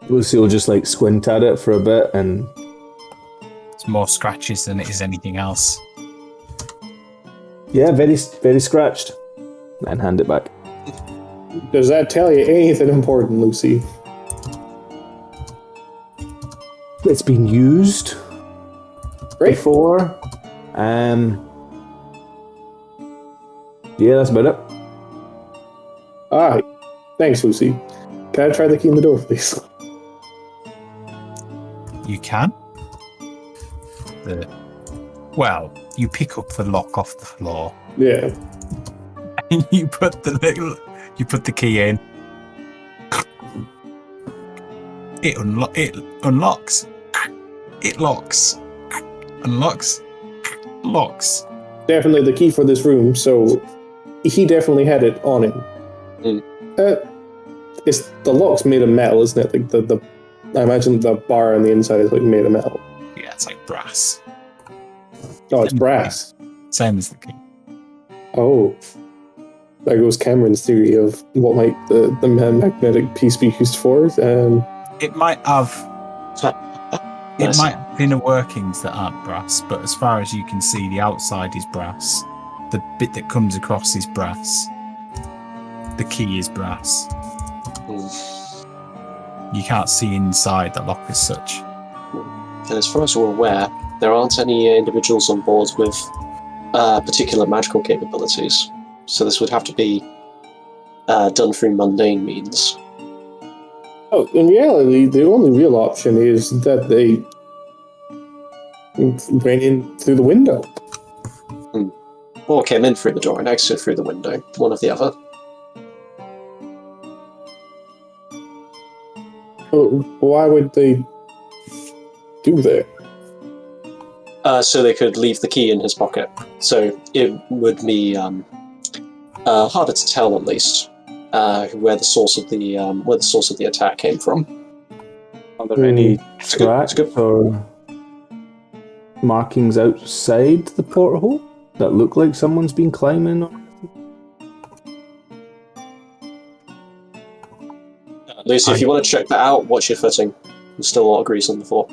Lucy will just like squint at it for a bit and... It's more scratches than it is anything else. Yeah, very, very scratched. And hand it back. Does that tell you anything important, Lucy? It's been used before. Yeah, that's about it. Alright. Thanks, Lucy. Can I try the key in the door, please? You can. Well, you pick up the lock off the floor. Yeah. And you put the key in. It unlocks. It locks. Unlocks. Locks. Definitely the key for this room, so he definitely had it on him. It's the lock's made of metal, isn't it? Like the I imagine the bar on the inside is like made of metal. Yeah, it's like brass. Oh, it's brass. Same as the key. Oh. There goes Cameron's theory of what might the magnetic piece be used for. It might have. Nice. inner workings that aren't brass, but as far as you can see, the outside is brass. The bit that comes across is brass. The key is brass. You can't see inside the lock as such. And as far as you're aware, there aren't any individuals on board with particular magical capabilities. So this would have to be done through mundane means. Oh, in reality, the only real option is that they ran in through the window. Or came in through the door and exited through the window. One or the other. Why would they do that? So they could leave the key in his pocket. So it would be harder to tell, at least, where the source of the attack came from. Are there any It's a good- tracks or markings outside the porthole that look like someone's been climbing? Or... Lucy, if you want to check that out, watch your footing. There's still a lot of grease on the floor.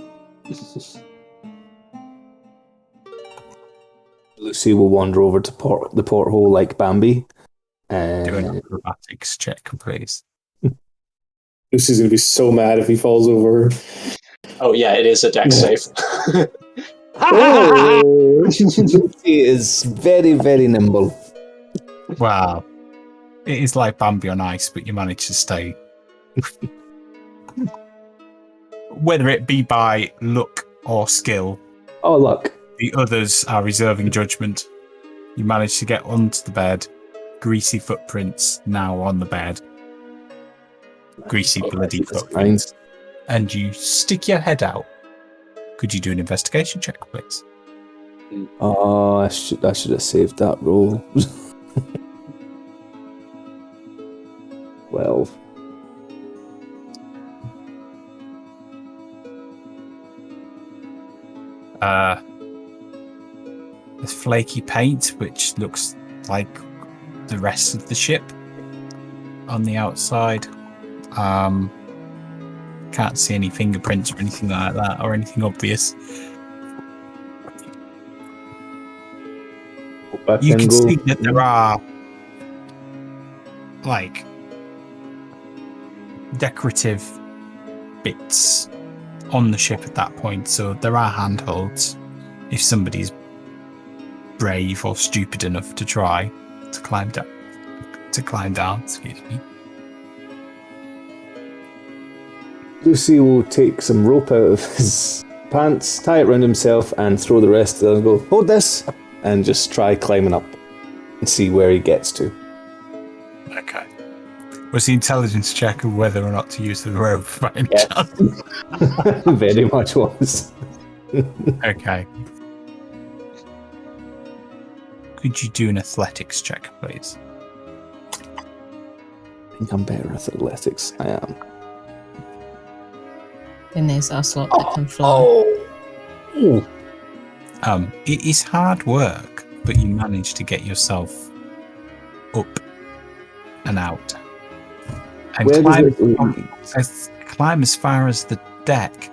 Lucy will wander over to the porthole like Bambi. Do an acrobatics check, please. Lucy's gonna be so mad if he falls over. Oh yeah, it is a dex save. Oh! Lucy is very, very nimble. Wow. It is like Bambi on ice, but you manage to stay. Whether it be by luck or skill, Oh, look. the others are reserving judgment. You manage to get onto the bed. Greasy footprints now on the bed. Greasy, bloody That's footprints. And you stick your head out. Could you do an investigation check, please? Oh, I should have saved that roll. 12. There's flaky paint, which looks like the rest of the ship on the outside. Can't see any fingerprints or anything like that, or anything obvious. You can see that there are like decorative bits on the ship at that point, so there are handholds if somebody's brave or stupid enough to try to climb down. Excuse me. Lucy will take some rope out of his pants, tie it around himself, and throw the rest of it and go, hold this, and just try climbing up and see where he gets to. Okay. Was the intelligence check of whether or not to use the rope by any chance? Very much was. Okay. Could you do an athletics check, please? I think I'm better at athletics. I am. Then there's our slot that can fly. Oh. It is hard work, but you manage to get yourself up and out. And Where does it climb as far as the deck.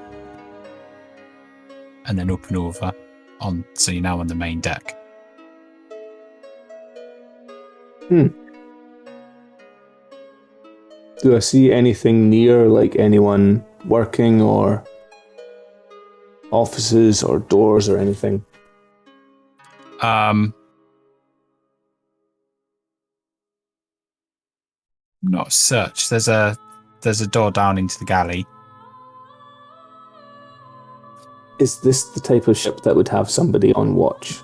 And then up and over on, so you're now on the main deck. Do I see anything near, like anyone working or offices or doors or anything? Not such. There's a door down into the galley. Is this the type of ship that would have somebody on watch?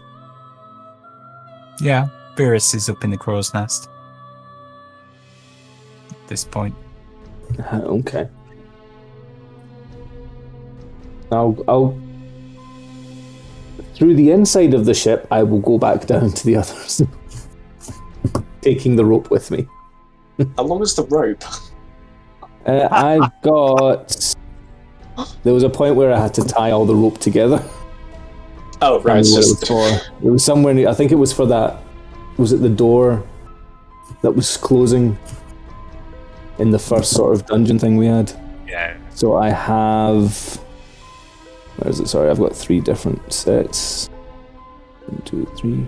Yeah, Beerus is up in the crow's nest at this point. Okay. I'll through the inside of the ship, I will go back down to the others, taking the rope with me. How long is the rope? I've got. There was a point where I had to tie all the rope together. Oh, right. It's just... It was somewhere near, I think it was for that. Was it the door that was closing in the first sort of dungeon thing we had? Yeah. So I have Where is it? Sorry, I've got 3 different sets. 1, 2, 3,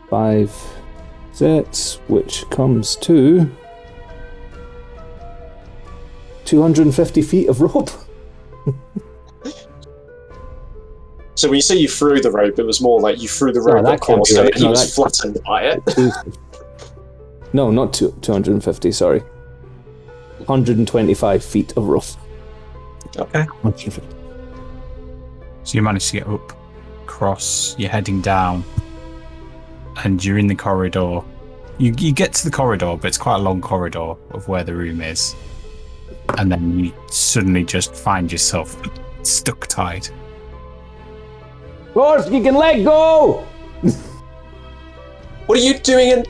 5 sets, which comes to 250 feet of rope. So when you say you threw the rope, it was more like you threw the rope that can't across be right. and he No, was flattened by it. No, not 250, sorry. 125 feet of rope. Okay. 150. So you manage to get up, cross, you're heading down, and you're in the corridor. You get to the corridor, but it's quite a long corridor of where the room is. And then you suddenly just find yourself stuck tight. Gorsk, you can let go! What are you doing in...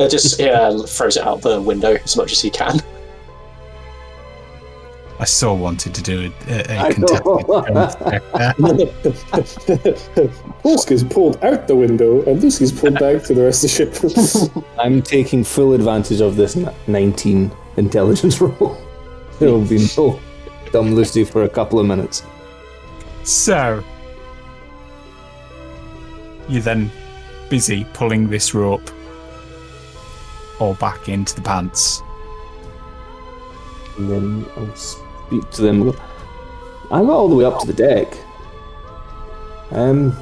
just throws it out the window as much as he can. I so wanted to do a I contested Gorsk is pulled out the window, and Lucy's pulled back to the rest of the ship. I'm taking full advantage of this 19 intelligence roll. There will be no dumb Lucy for a couple of minutes. So, you're then busy pulling this rope all back into the pants. And then I'll speak to them. I got all the way up to the deck.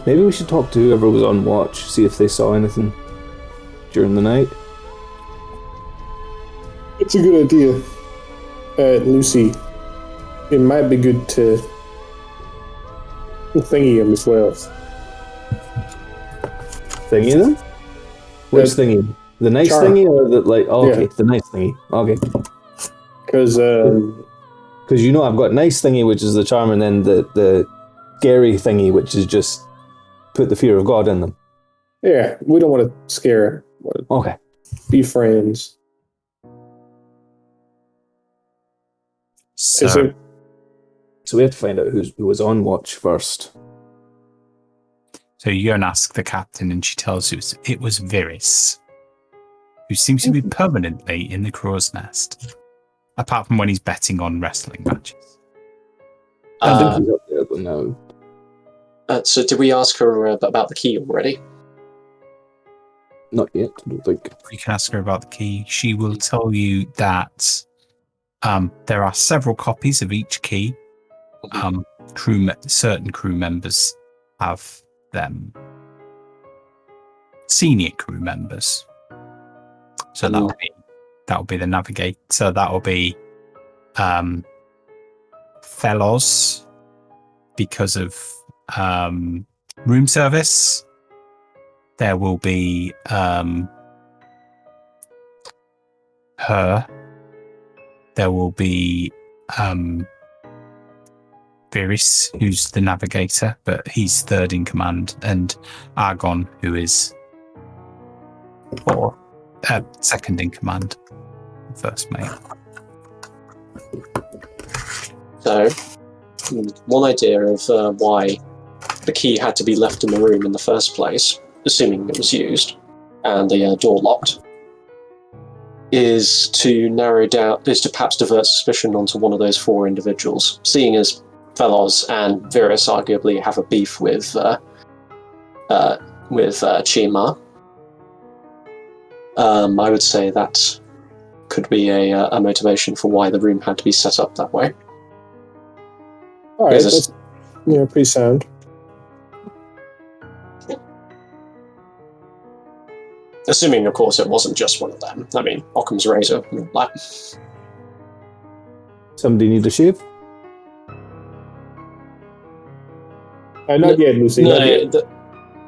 Maybe we should talk to whoever was on watch, see if they saw anything during the night. It's a good idea. Lucy, it might be good to thingy him as well. Thingy them? Which thingy? The nice Charm. thingy or the like? Oh, okay, Yeah. the nice thingy. Okay. Because Because I've got nice thingy, which is the charm, and then the scary thingy, which is just put the fear of God in them. yeah, we don't want to scare her. Okay. Be friends. So, Is it- So we have to find out who was on watch first. so you go and ask the captain, and she tells you it was Viris, who seems to be permanently in the crow's nest, apart from when he's betting on wrestling matches. I think he's up there, but no. So did we ask her about the key already? Not yet, I don't think. You can ask her about the key. She will tell you that there are several copies of each key. Certain crew members have them. Senior crew members. So that'll be the navigator. So that'll be Feloz because of room service. There will be her. There will be Viris, who's the navigator, but he's third in command, and Argon, who is second in command, first mate. So, one idea of why the key had to be left in the room in the first place, assuming it was used, and the door locked, is to perhaps divert suspicion onto one of those 4 individuals, seeing as Feloz and Viris arguably have a beef with Chima. I would say that could be a motivation for why the room had to be set up that way. all right, that's pretty sound. Assuming, of course, it wasn't just one of them. I mean, Occam's razor and all that. Somebody need a shave? Not yet, Lucy. No, not yet.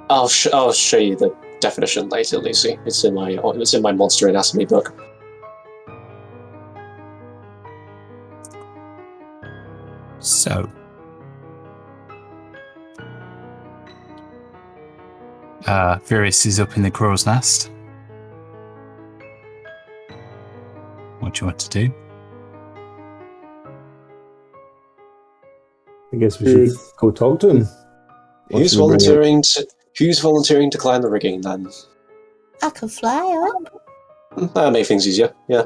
I'll show you the definition later, Lucy. It's in my monster anatomy book. So, Viris is up in the crow's nest. What do you want to do? I guess we should go talk to him. Who's volunteering to climb the rigging then? I can fly up. That'll make things easier, yeah.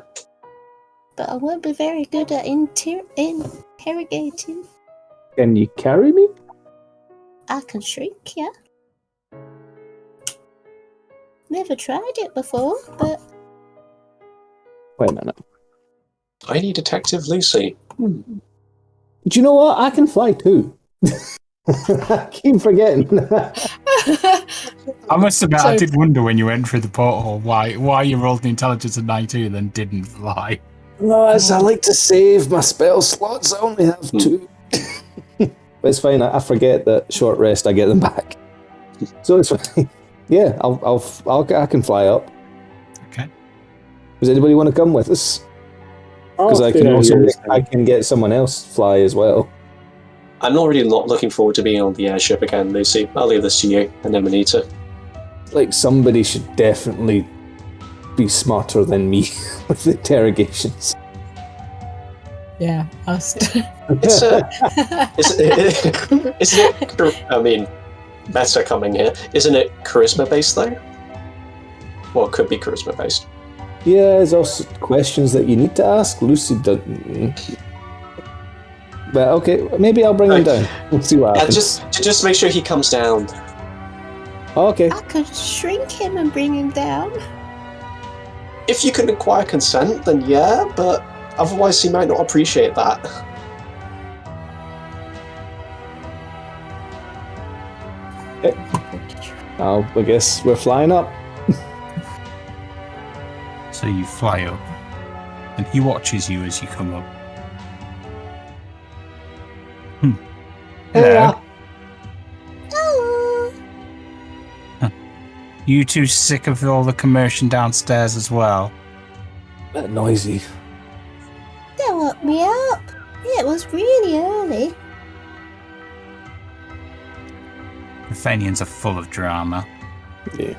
but I won't be very good at interrogating. Can you carry me? I can shrink, yeah. Never tried it before, but Wait a minute. Tiny Detective Lucy. Do you know what? I can fly too. I keep forgetting. I must admit, I So- did wonder when you went through the porthole why you rolled an intelligence of 92 and then didn't fly. No, as I like to save my spell slots, I only have 2. But it's fine. I forget that short rest. I get them back, so it's fine. Yeah, I can fly up. Okay. Does anybody want to come with us? Because I can get someone else fly as well. I'm already not looking forward to being on the airship again, Lucy. I'll leave this to you and Amanita. Like, somebody should definitely be smarter than me with the interrogations. Yeah, us. It's isn't it? I mean, meta coming here. Isn't it charisma based though? Well, it could be charisma based. Yeah, there's also questions that you need to ask. Lucy doesn't. But okay, maybe I'll bring him down. We'll see what happens. Just make sure he comes down. Okay. I could shrink him and bring him down. If you can acquire consent, then yeah, but otherwise he might not appreciate that. I guess we're flying up. So you fly up, and he watches you as you come up. Hello. Oh, You two sick of all the commotion downstairs as well? Bit noisy. that woke me up. It was really early. The Fenians are full of drama. Yeah.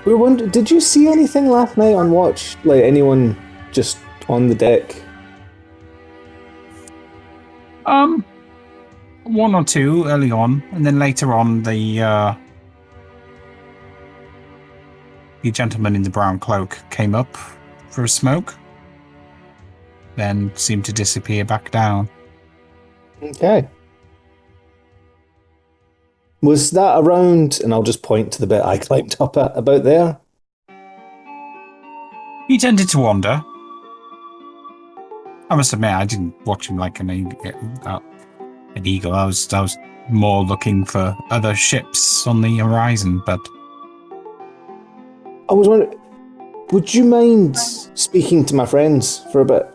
We were wondering, did you see anything last night on watch? Like anyone just on the deck? One or two early on, and then later on the gentleman in the brown cloak came up for a smoke, then seemed to disappear back down. Okay. Was that around, and I'll just point to the bit I climbed up at, about there? He tended to wander. I must admit, I didn't watch him like an eagle. I was more looking for other ships on the horizon, but I was wondering, would you mind speaking to my friends for a bit?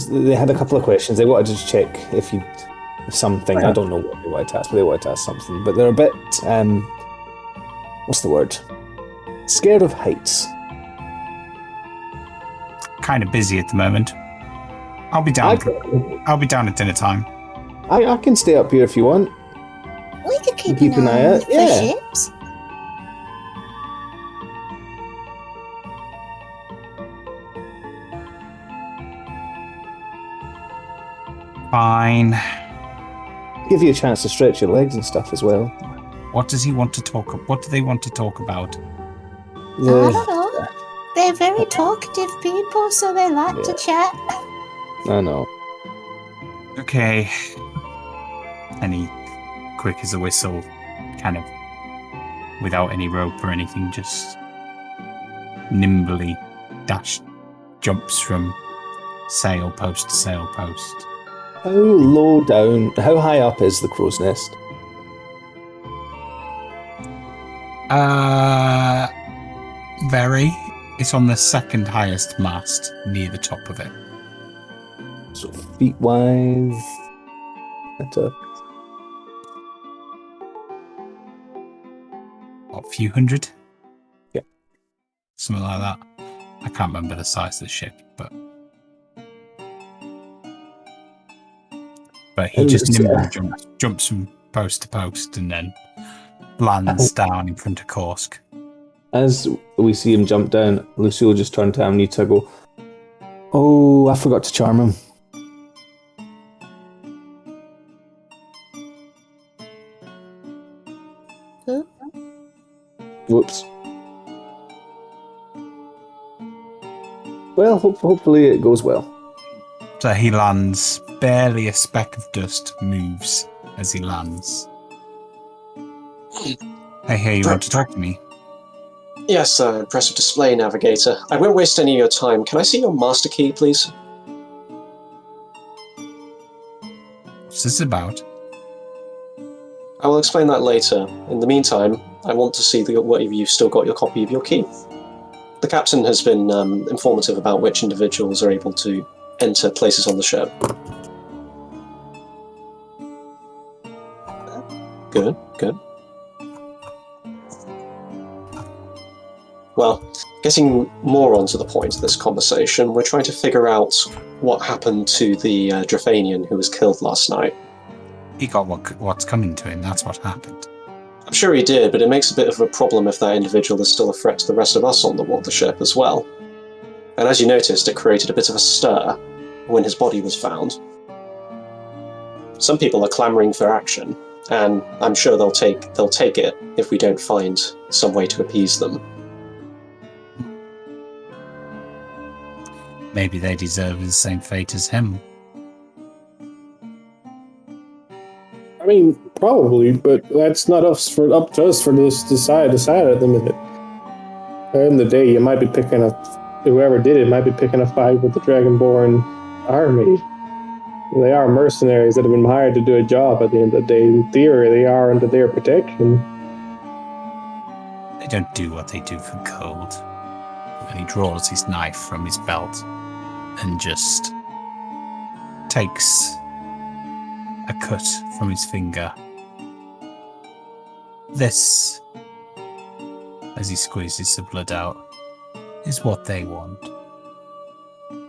They had a couple of questions. They wanted to check if you'd something. I don't know what they wanted to ask, but they wanted to ask something. But they're a bit, what's the word? Scared of heights. kind of busy at the moment. I'll be down. I'll be down at dinner time. I can stay up here if you want. We could keep Keep an eye out for yeah. ships. Fine. Give you a chance to stretch your legs and stuff as well. What does he want to talk? What do they want to talk about? I don't know. They're very talkative people, so they like to chat. I know. Okay. And he, quick as a whistle, kind of, without any rope or anything, just nimbly jumps from sail post to sail post. How low down, how high up is the crow's nest? Very. It's on the second highest mast, near the top of it. So feet wise, that's a Few hundred? Yeah. Something like that. I can't remember the size of the ship, but he just nimbly jumps from post to post and then lands down in front of Kursk. As we see him jump down, Lucy will just turn to Amanita and go, "Oh, I forgot to charm him." Huh? Whoops. Well, hopefully it goes well. So he lands, barely a speck of dust moves as he lands. I hear you want to talk to me. Yes, impressive display, Navigator. I won't waste any of your time. Can I see your master key, please? What's this about? I will explain that later. In the meantime, I want to see whether you've still got your copy of your key. The captain has been informative about which individuals are able to enter places on the ship. Good, good. Well, getting more onto the point of this conversation, we're trying to figure out what happened to the Drafanian who was killed last night. He got what's coming to him, that's what happened. I'm sure he did, but it makes a bit of a problem if that individual is still a threat to the rest of us on the ship as well. And as you noticed, it created a bit of a stir when his body was found. Some people are clamouring for action, and I'm sure they'll take it if we don't find some way to appease them. Maybe they deserve the same fate as him. I mean, probably, but that's not up to us for this to decide at the minute. At the end of the day, you might be whoever did it might be picking a fight with the Dragonborn army. They are mercenaries that have been hired to do a job at the end of the day. In theory, they are under their protection. They don't do what they do for gold. And he draws his knife from his belt and just takes a cut from his finger. This, as he squeezes the blood out, is what they want.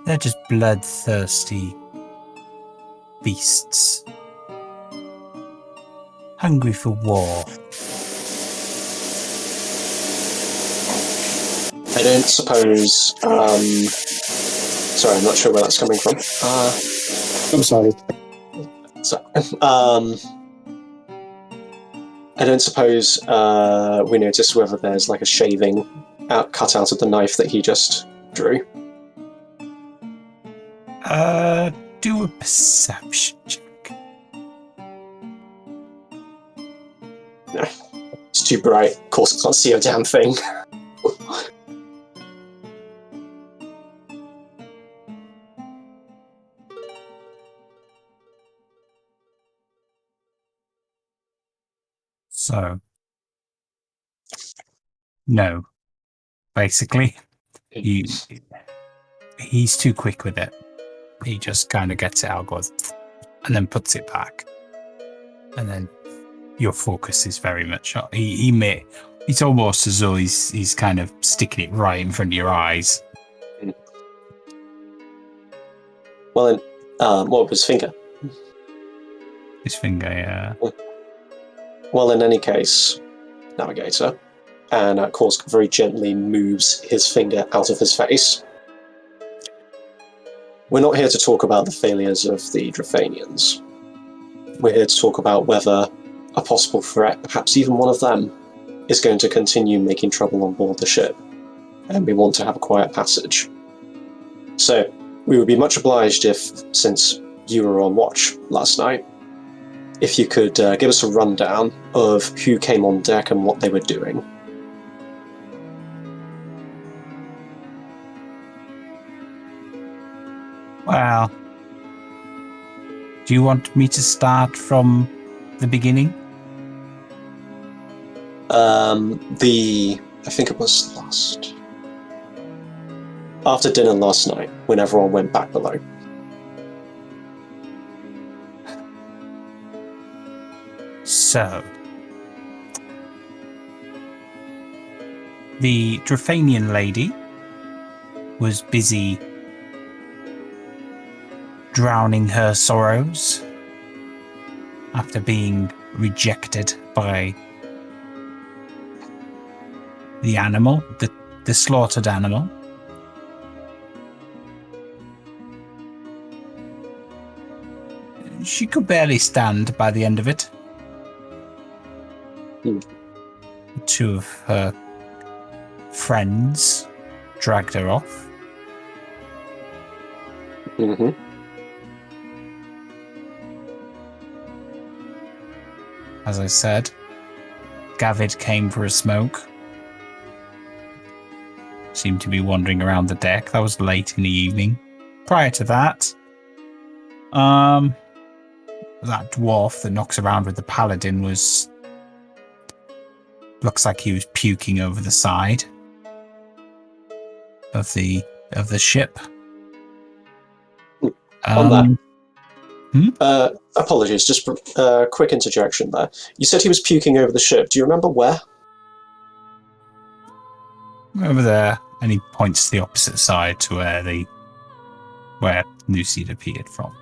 They're just bloodthirsty beasts, hungry for war. I don't suppose... sorry, I'm not sure where that's coming from. I'm sorry. I don't suppose we noticed whether there's like a shaving cut out of the knife that he just drew. Do a perception check. No, it's too bright. Of course, I can't see a damn thing. So, no. Basically, he's too quick with it. He just kind of gets it out, goes, and then puts it back. And then your focus is very much on. It's almost as though he's kind of sticking it right in front of your eyes. Well, then, what was his finger? His finger, yeah. Well, in any case, Navigator, and Korsk very gently moves his finger out of his face. We're not here to talk about the failures of the Drafanians. We're here to talk about whether a possible threat, perhaps even one of them, is going to continue making trouble on board the ship, and we want to have a quiet passage. So, we would be much obliged if, since you were on watch last night, if you could give us a rundown of who came on deck and what they were doing. Well, do you want me to start from the beginning? I think it was after dinner last night, when everyone went back below. So, the Drafanian lady was busy drowning her sorrows after being rejected by the animal, the slaughtered animal. She could barely stand by the end of it. Two of her friends dragged her off. Mm-hmm. As I said, Gavid came for a smoke. Seemed to be wandering around the deck. That was late in the evening. Prior to that, that dwarf that knocks around with the paladin looks like he was puking over the side of the ship. On that, apologies, just a quick interjection there. You said he was puking over the ship. Do you remember where? Over there, and he points to the opposite side to where Lucy had appeared from.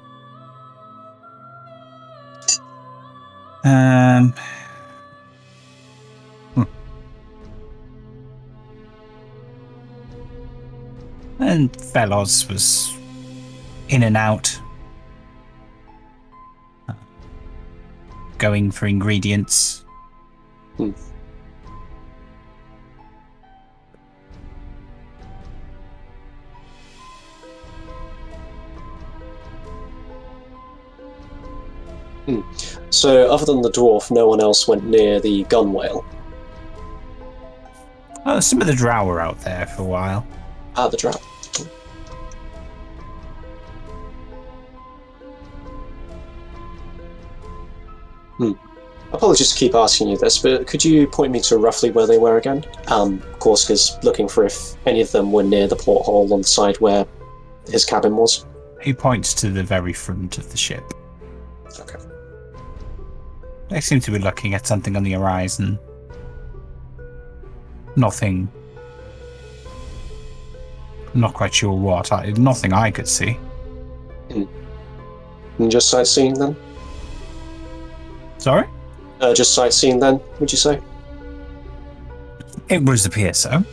And Feloz was in and out, going for ingredients. So, other than the dwarf, no one else went near the gun whale? Some of the drow were out there for a while. Ah, the drow. Apologies to keep asking you this, but could you point me to roughly where they were again? Korska's looking for if any of them were near the porthole on the side where his cabin was. He points to the very front of the ship. Okay. They seem to be looking at something on the horizon. Nothing. Not quite sure what. Nothing I could see. And just sightseeing then? Sorry? Just sightseeing then, would you say? It would appear so.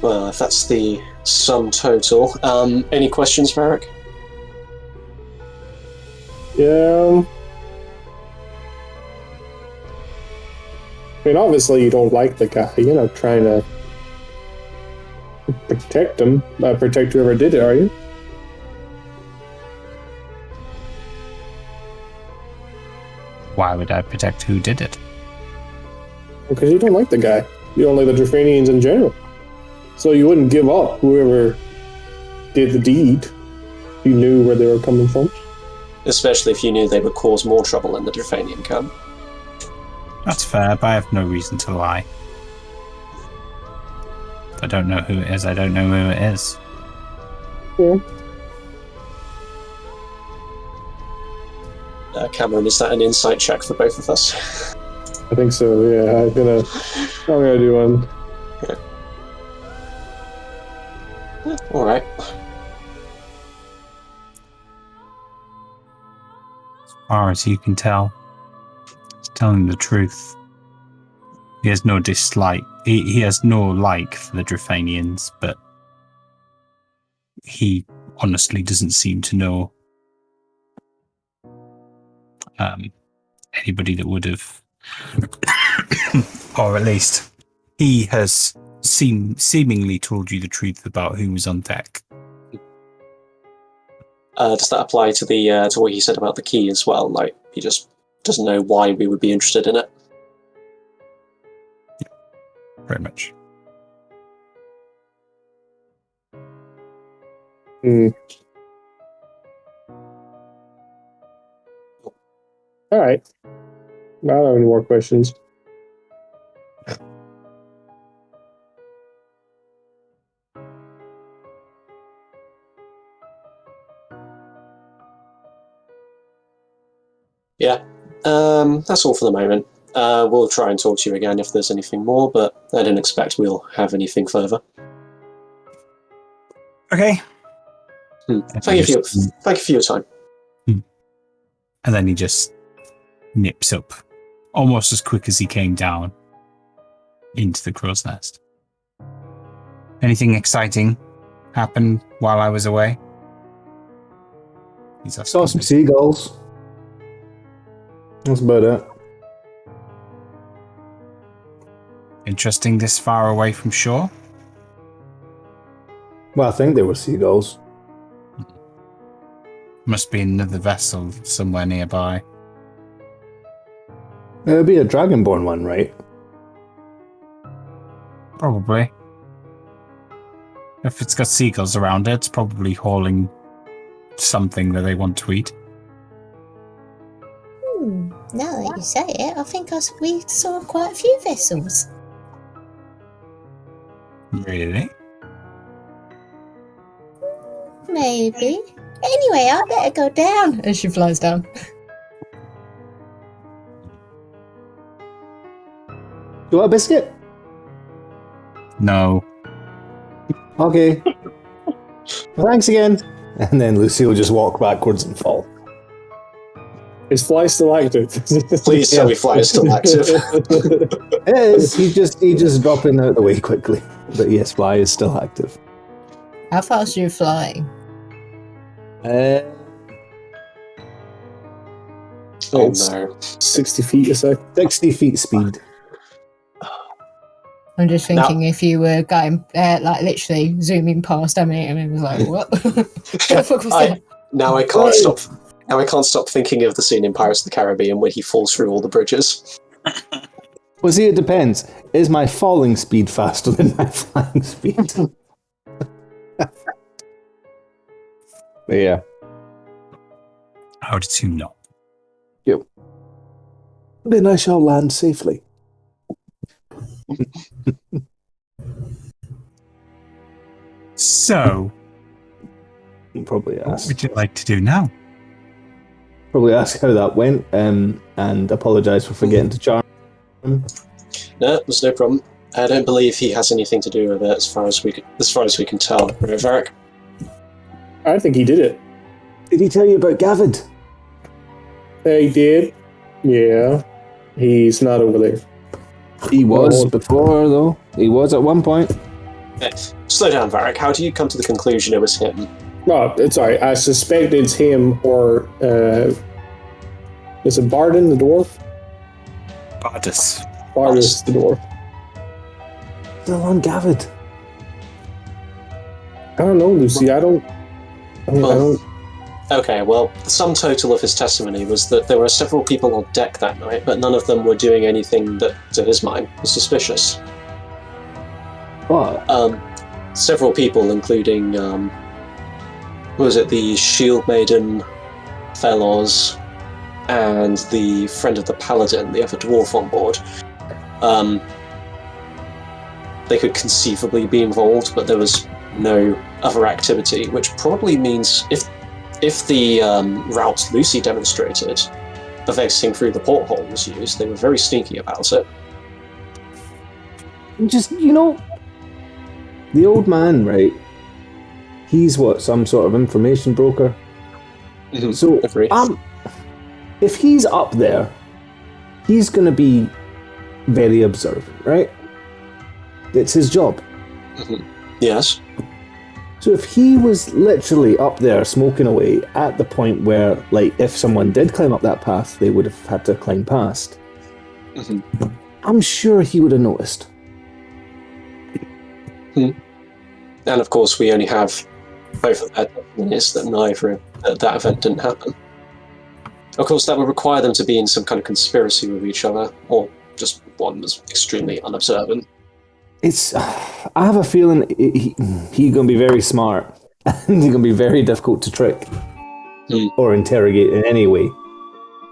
Well, if that's the sum total. Any questions, Varric? Yeah. I mean, obviously you don't like the guy. You're not trying to protect him. Protect whoever did it, are you? Why would I protect who did it? Because you don't like the guy. You don't like the Drafanians in general. So you wouldn't give up whoever did the deed. You knew where they were coming from. Especially if you knew they would cause more trouble in the Drafanian camp. That's fair, but I have no reason to lie. If I don't know who it is, I don't know who it is. Yeah. Cameron, is that an insight check for both of us? I think so, yeah. I'm gonna do one. Alright. As far as you can tell, he's telling the truth. He has no dislike. He has no like for the Drafanians, but he honestly doesn't seem to know anybody that would have, or at least he has seemingly told you the truth about who was on deck. Does that apply to the to what he said about the key as well? Like, he just doesn't know why we would be interested in it? Yeah, very much. Alright. I don't have any more questions. Yeah. That's all for the moment. We'll try and talk to you again if there's anything more, but I don't expect we'll have anything further. Okay. Thank you for your time. And then he just nips up, almost as quick as he came down, into the crow's nest. Anything exciting happen while I was away? He's asking Saw some me. seagulls. That's about it. Interesting this far away from shore? Well, I think they were seagulls. Must be another vessel somewhere nearby. It would be a dragonborn one, right? Probably. If it's got seagulls around it, it's probably hauling something that they want to eat. Now that you say it, I think we saw quite a few vessels. Really? Maybe. Anyway, I better go down. As she flies down. You want a biscuit? No. Okay. Well, thanks again. And then Lucy will just walk backwards and fall. Is Fly still active? Please tell me Fly is still active. It is. He's just dropping out of the way quickly. But yes, Fly is still active. How fast are you flying? Oh It's no. 60 feet a sec. 60 feet speed. I'm just thinking if you were going, like, literally zooming past Emily, and it was like, what? What the fuck was that? Now I can't stop. Now I can't stop thinking of the scene in Pirates of the Caribbean where he falls through all the bridges. Well, see, it depends. Is my falling speed faster than my flying speed? But yeah. How did you know? Then I shall land safely. So, Probably what ask. would you like to do now? Probably ask how that went, and apologise for forgetting to charm him. No, there's no problem. I don't believe he has anything to do with it, as far as we can tell. Right, Varric? I think he did it. Did he tell you about Gavid? He did. Yeah. He's not over there. He was before, though. He was at one point. Okay. Slow down, Varric. How do you come to the conclusion it was him? No, it's alright. I suspect it's him or is it Barden the dwarf? Bardus. Bardus the dwarf. Still on Gavid. I don't know, Lucy. I don't. Okay, well, the sum total of his testimony was that there were several people on deck that night, but none of them were doing anything that, to his mind, was suspicious. What? Several people, including, what was it, the Shield Maiden, Feloz, and the friend of the Paladin, the other dwarf on board. They could conceivably be involved, but there was no other activity, which probably means if the route Lucy demonstrated of exiting through the porthole was used, they were very sneaky about it. Just, the old man, right? He's some sort of information broker. Mm-hmm. So, Agreed. if he's up there, he's going to be very observant, right? It's his job. Mm-hmm. Yes. So if he was literally up there smoking away at the point where, like, if someone did climb up that path, they would have had to climb past. Mm-hmm. I'm sure he would have noticed. And of course, we only have both of their testimonies that that event didn't happen. Of course, that would require them to be in some kind of conspiracy with each other, or just one was extremely unobservant. I have a feeling he's going to be very smart, and he's going to be very difficult to trick or interrogate in any way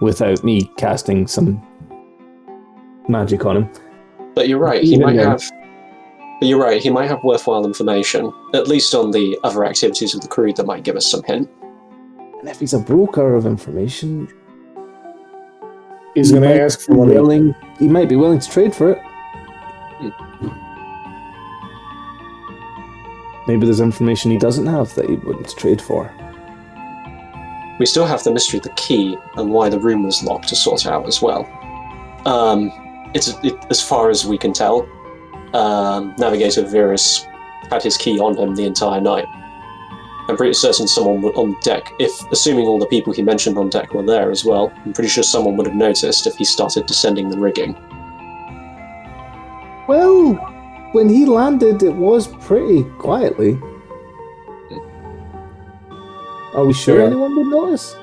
without me casting some magic on him. But you're right, he might have. But you're right, he might have worthwhile information, at least on the other activities of the crew that might give us some hint. And if he's a broker of information, He's going to ask for money. He might be willing to trade for it. Maybe there's information he doesn't have that he wouldn't trade for. We still have the mystery of the key and why the room was locked to sort out as well. As far as we can tell, Navigator Virus had his key on him the entire night. I'm pretty certain someone on deck, assuming all the people he mentioned on deck were there as well, I'm pretty sure someone would have noticed if he started descending the rigging. Well, when he landed, it was pretty quietly. Are we sure Yeah. anyone would notice?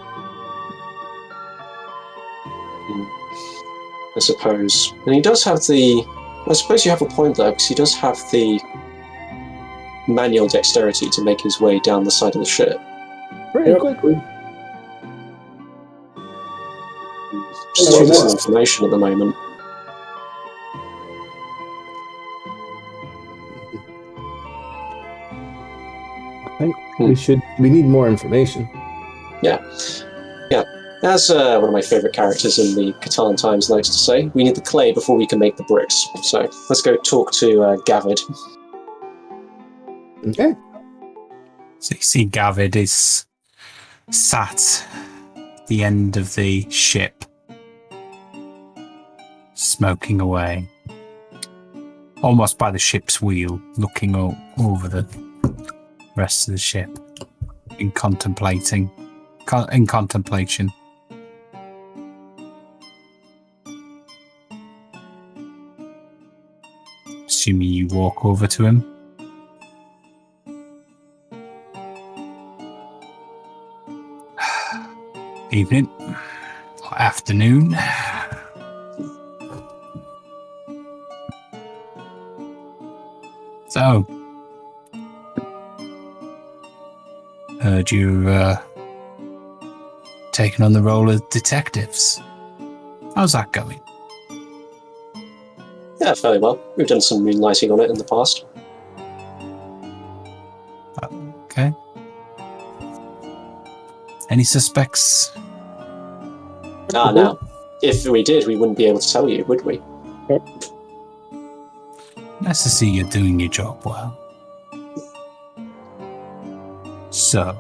I suppose. And he does have the... I suppose you have a point there, because he does have the manual dexterity to make his way down the side of the ship. Pretty Yep. quickly. Just Well, chasing that's- information at the moment. I think we need more information. As one of my favourite characters in the Catan Times likes to say, we need the clay before we can make the bricks. So let's go talk to Gavid. Okay. So you see Gavid is sat at the end of the ship, smoking away, almost by the ship's wheel, looking over the rest of the ship in contemplation. Assuming you walk over to him. Evening. Or afternoon. So, heard you taking on the role of detectives. How's that going? Yeah, fairly well. We've done some moonlighting on it in the past. Okay. Any suspects? No. If we did, we wouldn't be able to tell you, would we? Nice to see you're doing your job well. So,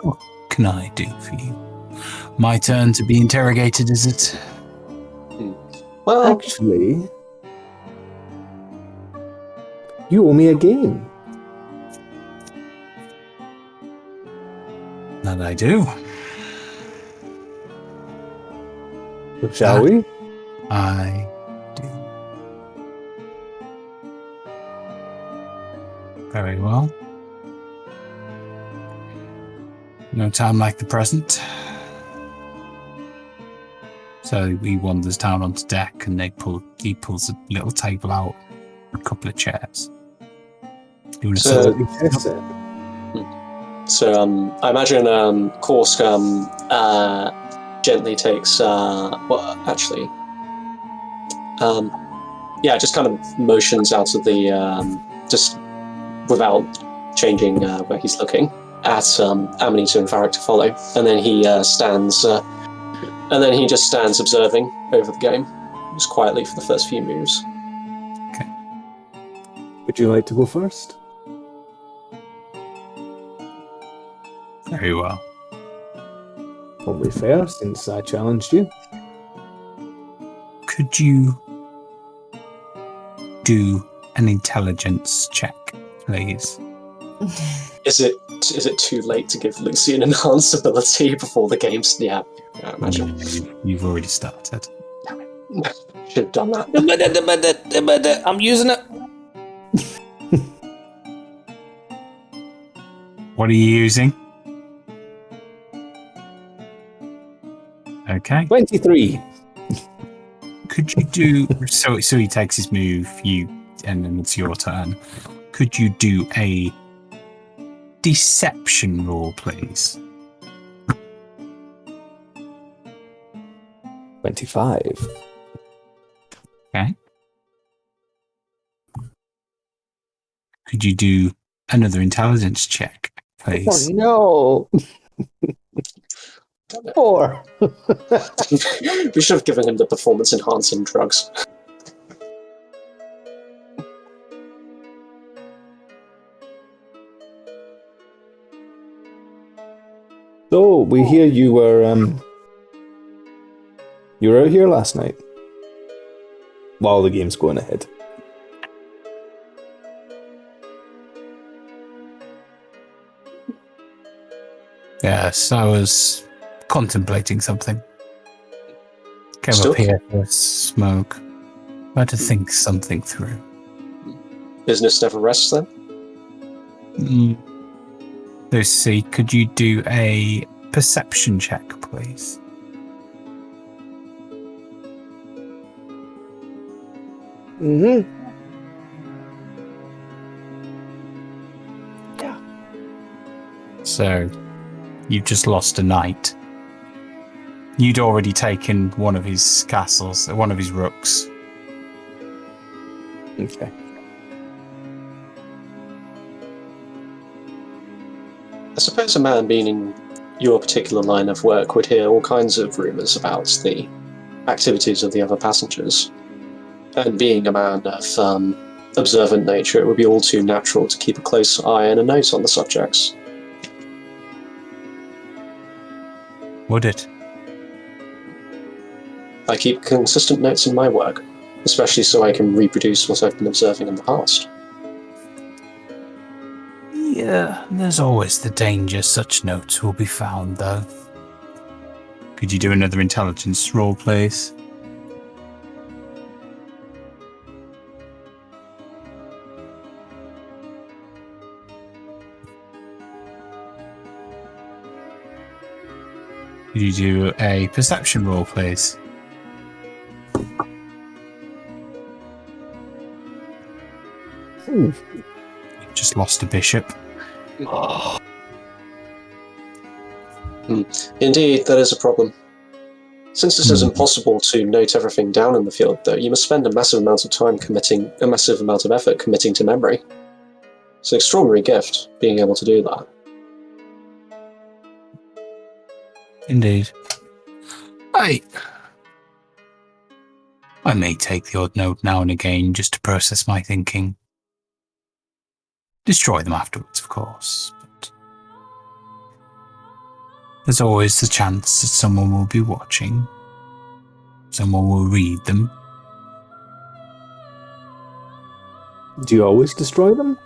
what can I do for you? My turn to be interrogated, is it? Well, Actually, you owe me a game. That I do. Shall we? I do. Very well. No time like the present. So he wanders down onto deck and he pulls a little table out, a couple of chairs. You want to So- sit up? So I imagine Korsk gently takes just kind of motions out of the just without changing where he's looking at Amanita and Varric to follow, and then he stands observing over the game just quietly for the first few moves. Would you like to go first? Very well. Only fair, since I challenged you. Could you do an intelligence check, please? Is it too late to give Lucy an enhanced ability before the game's... Yeah, I imagine. You've already started. Should have done that. I'm using it. What are you using? Okay. 23. Could you do so he takes his move, and then it's your turn. Could you do a deception roll, please? 25. Okay. Could you do another intelligence check, please? Oh no! 4. We should have given him the performance-enhancing drugs. So, we hear you were out here last night. While the game's going ahead. Yes, I was contemplating something. Came Still? up here for a smoke. I had to think something through. business never rests then? Let's see, could you do a perception check, please? Mm-hmm. So, you've just lost a knight. You'd already taken one of his castles, one of his rooks. Okay. I suppose a man being in your particular line of work would hear all kinds of rumours about the activities of the other passengers. And being a man of observant nature, it would be all too natural to keep a close eye and a nose on the subjects. Would it? I keep consistent notes in my work, especially so I can reproduce what I've been observing in the past. Yeah, there's always the danger such notes will be found, though. Could you do another intelligence roll, please? Could you do a perception roll, please? Just lost a bishop. Indeed, that is a problem. Since it is impossible to note everything down in the field, though, you must spend a massive amount of time committing, a massive amount of effort committing to memory. It's an extraordinary gift, being able to do that. Indeed. I may take the odd note now and again just to process my thinking. Destroy them afterwards, of course, but there's always the chance that someone will be watching. Someone will read them. Do you always destroy them?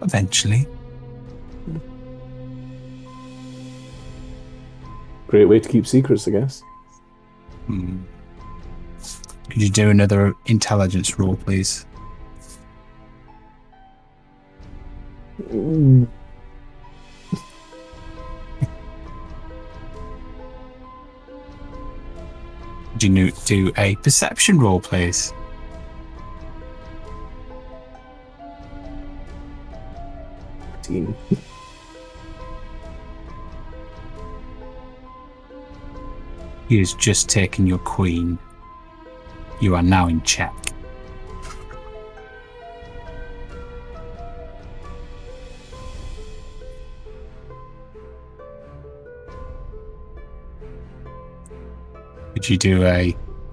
Eventually. Great way to keep secrets, I guess. Could you do another intelligence roll, please? Could you do a perception roll, please? Team. He has just taken your queen. You are now in check. Could you do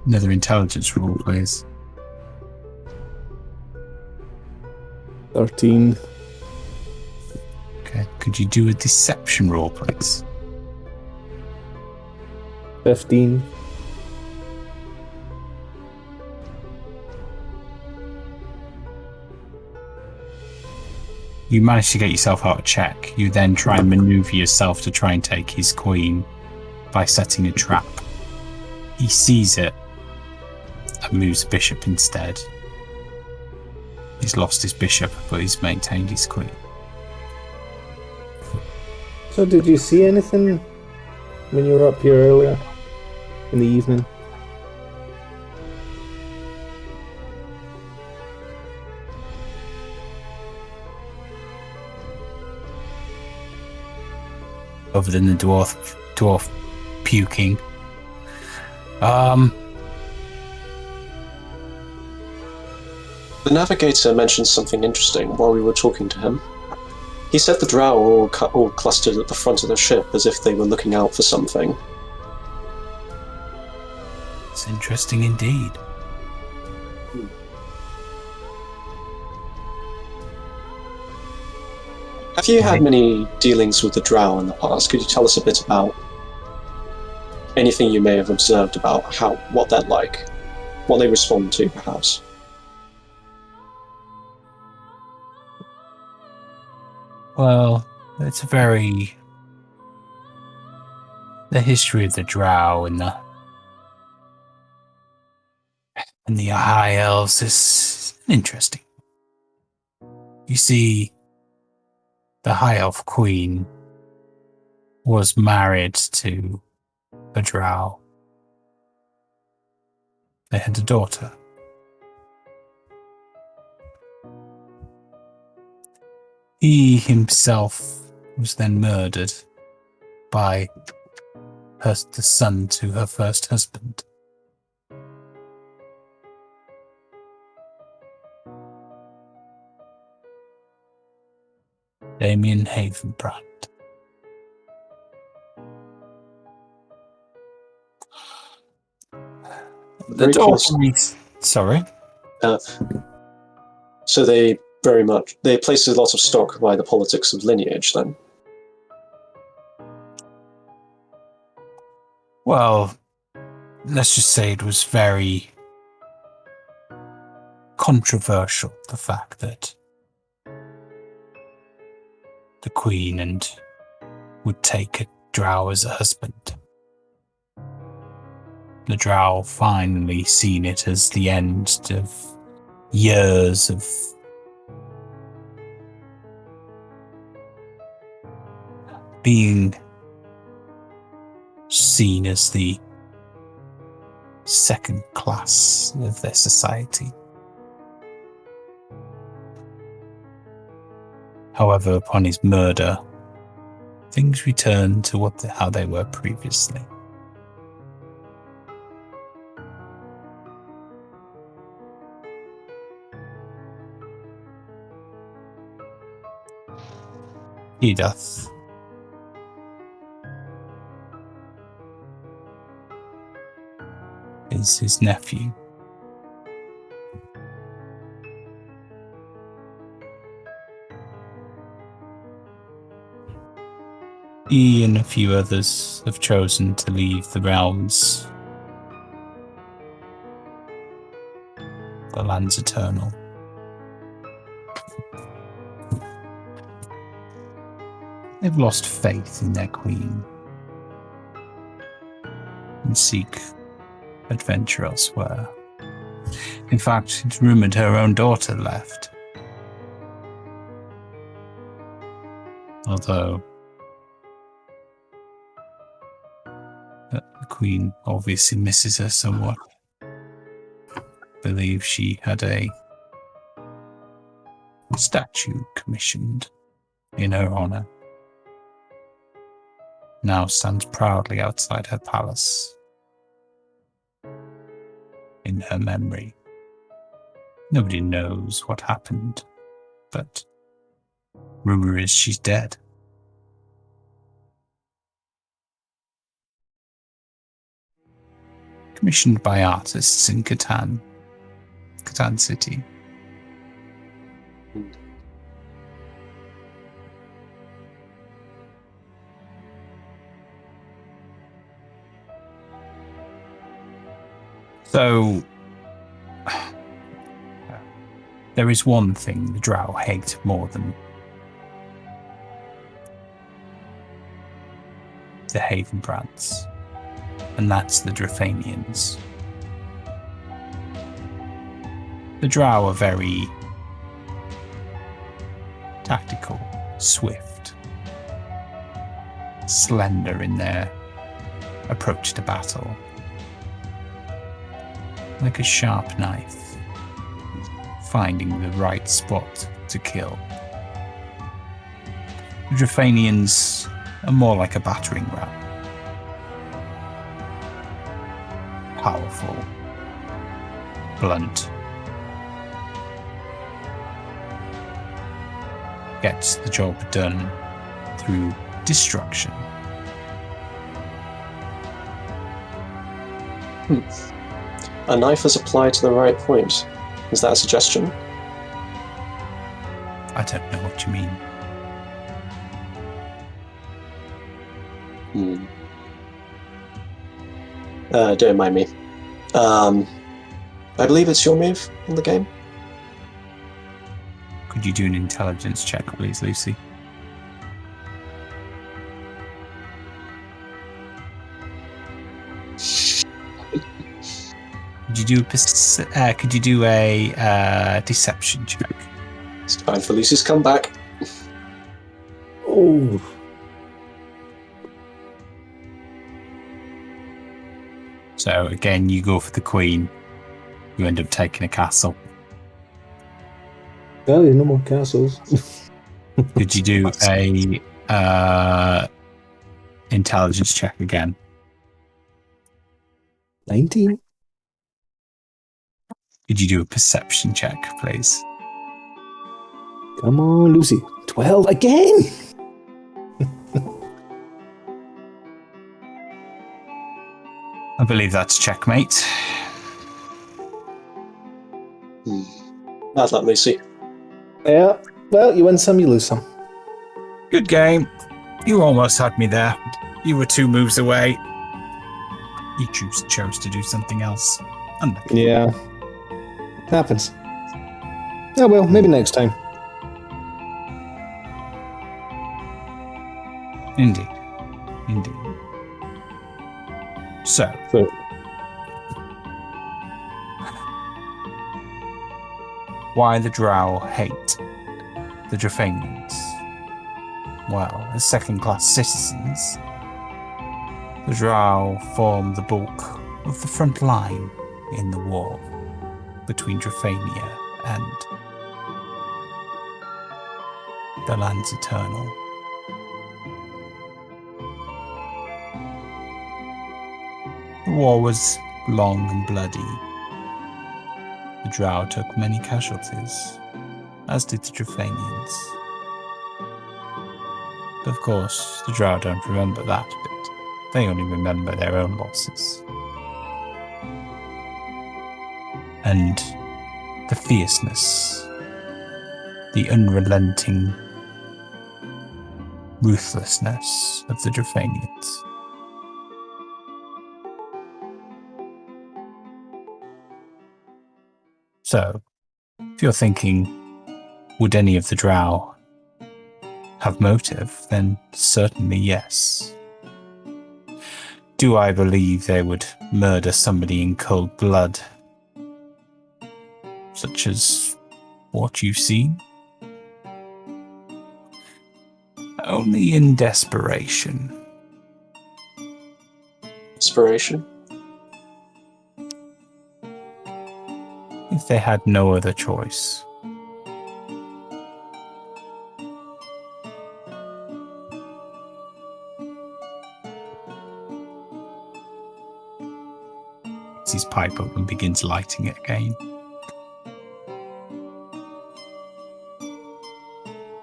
another intelligence roll, please? 13. Okay. Could you do a deception roll, please? 15. You manage to get yourself out of check. You then try and maneuver yourself to try and take his queen by setting a trap. He sees it and moves bishop instead. He's lost his bishop, but he's maintained his queen. So did you see anything when you were up here earlier in the evening? Other than the dwarf puking. The navigator mentioned something interesting while we were talking to him. He said the drow were all clustered at the front of the ship as if they were looking out for something. It's interesting indeed. Have you had many dealings with the drow in the past? Could you tell us a bit about anything you may have observed about what they're like, what they respond to, perhaps? Well, it's the history of the drow and And the High Elves is interesting. You see, the High Elf Queen was married to a drow. They had a daughter. He himself was then murdered by the son to her first husband. Damien Havenbrand. The Very daughter close. Sorry? So they place a lot of stock by the politics of lineage then. Well, let's just say it was very controversial, the fact that the Queen would take a drow as a husband. The drow finally seen it as the end of years of being seen as the second class of their society. However, upon his murder, things returned to how they were previously. Edith is his nephew. He and a few others have chosen to leave the realms. The lands eternal. They've lost faith in their queen and seek adventure elsewhere. In fact, it's rumoured her own daughter left. Although the Queen obviously misses her somewhat. I believe she had a statue commissioned in her honour. Now stands proudly outside her palace. In her memory. Nobody knows what happened, but rumour is she's dead. Commissioned by artists in Catan City. So, there is one thing the drow hate more than the Havenbrands, and that's the Drafanians. The drow are very tactical, swift, slender in their approach to battle. Like a sharp knife, finding the right spot to kill. The Drafanians are more like a battering ram. Powerful, blunt, gets the job done through destruction. A knife is applied to the right point. Is that a suggestion? I don't know what you mean. Don't mind me. I believe it's your move in the game. Could you do an intelligence check, please, Lucy? Could you do a deception check? It's time for Lucy's comeback. Oh. So again, you go for the queen. You end up taking a castle. Well, there's no more castles. Could you do a intelligence check again? 19? Could you do a perception check, please? Come on, Lucy. 12 again? I believe that's checkmate. Bad luck, Lucy. Yeah. Well, you win some, you lose some. Good game. You almost had me there. You were 2 moves away. You chose to do something else. Unlucky. Yeah. Happens. Oh well, maybe next time. Indeed. So, why the Drow hate the Drafanians? Well, as second-class citizens, the Drow form the bulk of the front line in the war between Drafania and the Lands Eternal. The war was long and bloody. The Drow took many casualties, as did the Drafanians. But of course, the Drow don't remember that bit. They only remember their own losses. And the fierceness, the unrelenting ruthlessness of the Drafanians. So, if you're thinking, would any of the Drow have motive, then certainly yes. Do I believe they would murder somebody in cold blood, such as what you've seen? Only in desperation. Inspiration? If they had no other choice. His pipe up and begins lighting it again.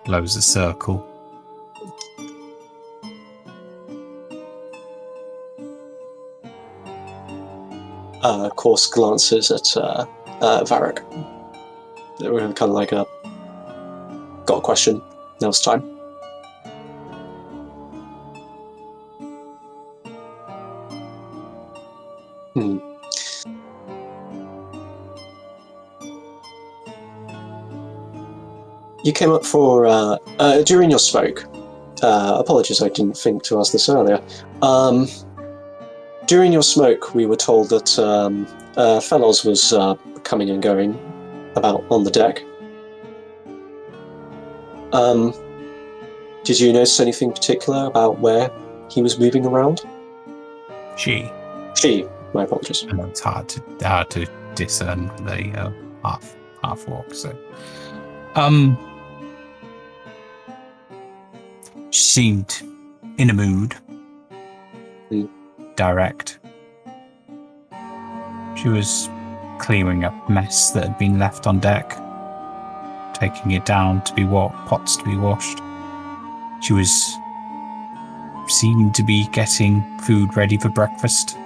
Blows a circle. Course glances at Varric. We're kind of like got a question. Now's time. You came up for during your smoke. Apologies, I didn't think to ask this earlier. During your smoke, we were told that Feloz was coming and going about on the deck. Did you notice anything particular about where he was moving around? She. My apologies. And it's hard to discern the half walk. So, she seemed in a mood. Direct. She was clearing up mess that had been left on deck, taking it down to be pots to be washed. She seemed to be getting food ready for breakfast.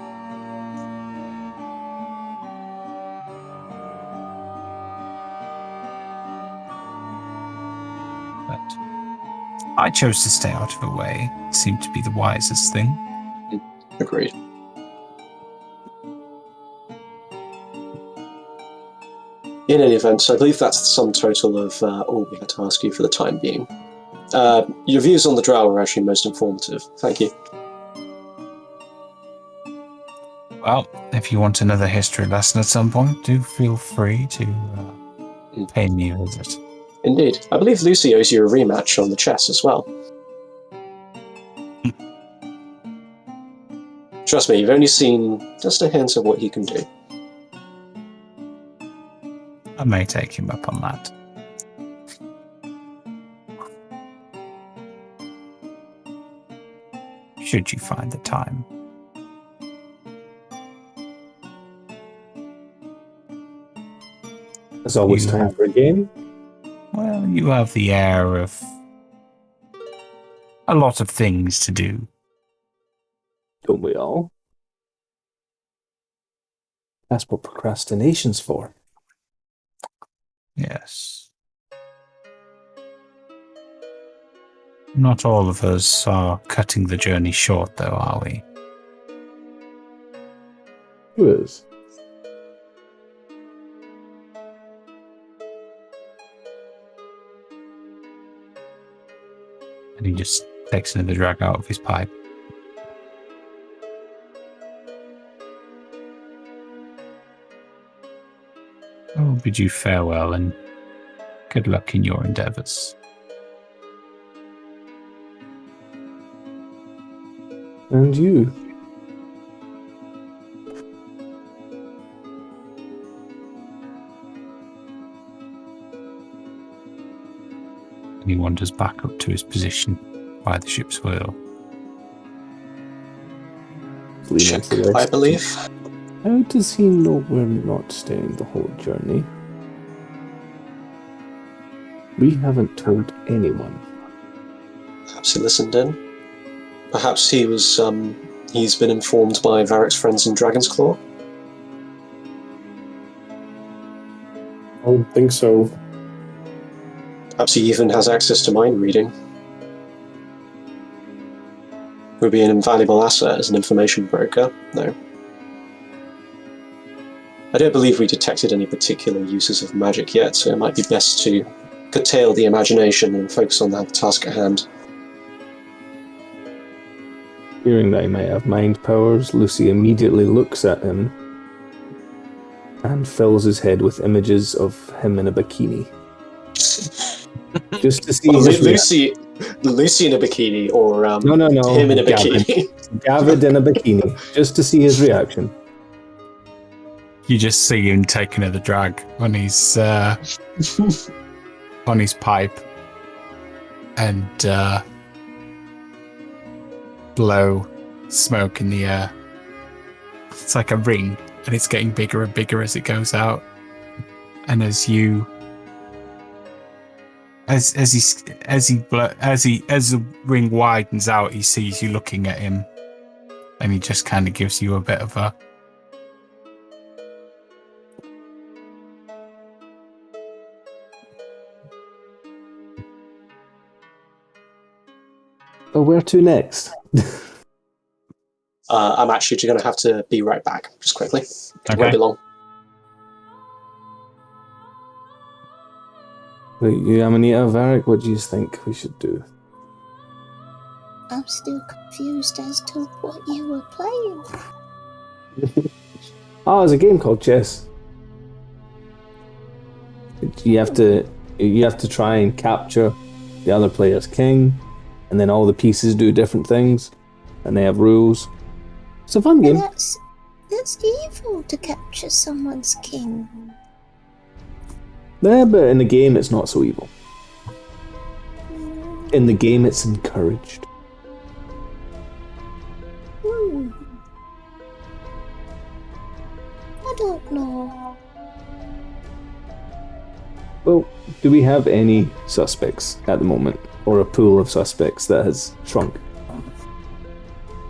But I chose to stay out of her way. It seemed to be the wisest thing. Agreed. In any event, I believe that's the sum total of all we had to ask you for the time being. Your views on the Drow are actually most informative. Thank you. Well, if you want another history lesson at some point, do feel free to pay me a visit. Indeed. I believe Lucy owes you a rematch on the chess as well. Trust me, you've only seen just a hint of what he can do. I may take him up on that. Should you find the time. There's always time for a game. Well, you have the air of a lot of things to do. Don't we all? That's what procrastination's for. Yes. Not all of us are cutting the journey short, though, are we? Who is? And he just takes another drag out of his pipe. I will bid you farewell and good luck in your endeavours. And you. And he wanders back up to his position by the ship's wheel. Check, I believe. How does he know we're not staying the whole journey? We haven't told anyone. Perhaps he listened in. Perhaps he was, he's been informed by Varric's friends in Dragon's Claw. I don't think so. Perhaps he even has access to mind reading. Would be an invaluable asset as an information broker. No. I don't believe we detected any particular uses of magic yet, so it might be best to curtail the imagination and focus on the task at hand. Hearing that he might have mind powers, Lucy immediately looks at him and fills his head with images of him in a bikini. Just to see Well, his Lucy in a bikini, or No. him in a Gavin. bikini. Gavid in a bikini, just to see his reaction. You just see him take another drag on his on his pipe and blow smoke in the air. It's like a ring, and it's getting bigger and bigger as it goes out. And as the ring widens out, he sees you looking at him, and he just kind of gives you a bit of a. Oh, where to next? I'm actually going to have to be right back, just quickly. It Okay. won't be long. Wait, you, Amanita, Varric, what do you think we should do? I'm still confused as to what you were playing. Oh, it's a game called chess. You have to try and capture the other player's king, and then all the pieces do different things, and they have rules. It's a fun game. That's evil to capture someone's king. Yeah, but in the game it's not so evil. In the game it's encouraged. I don't know. Well, do we have any suspects at the moment? Or a pool of suspects that has shrunk?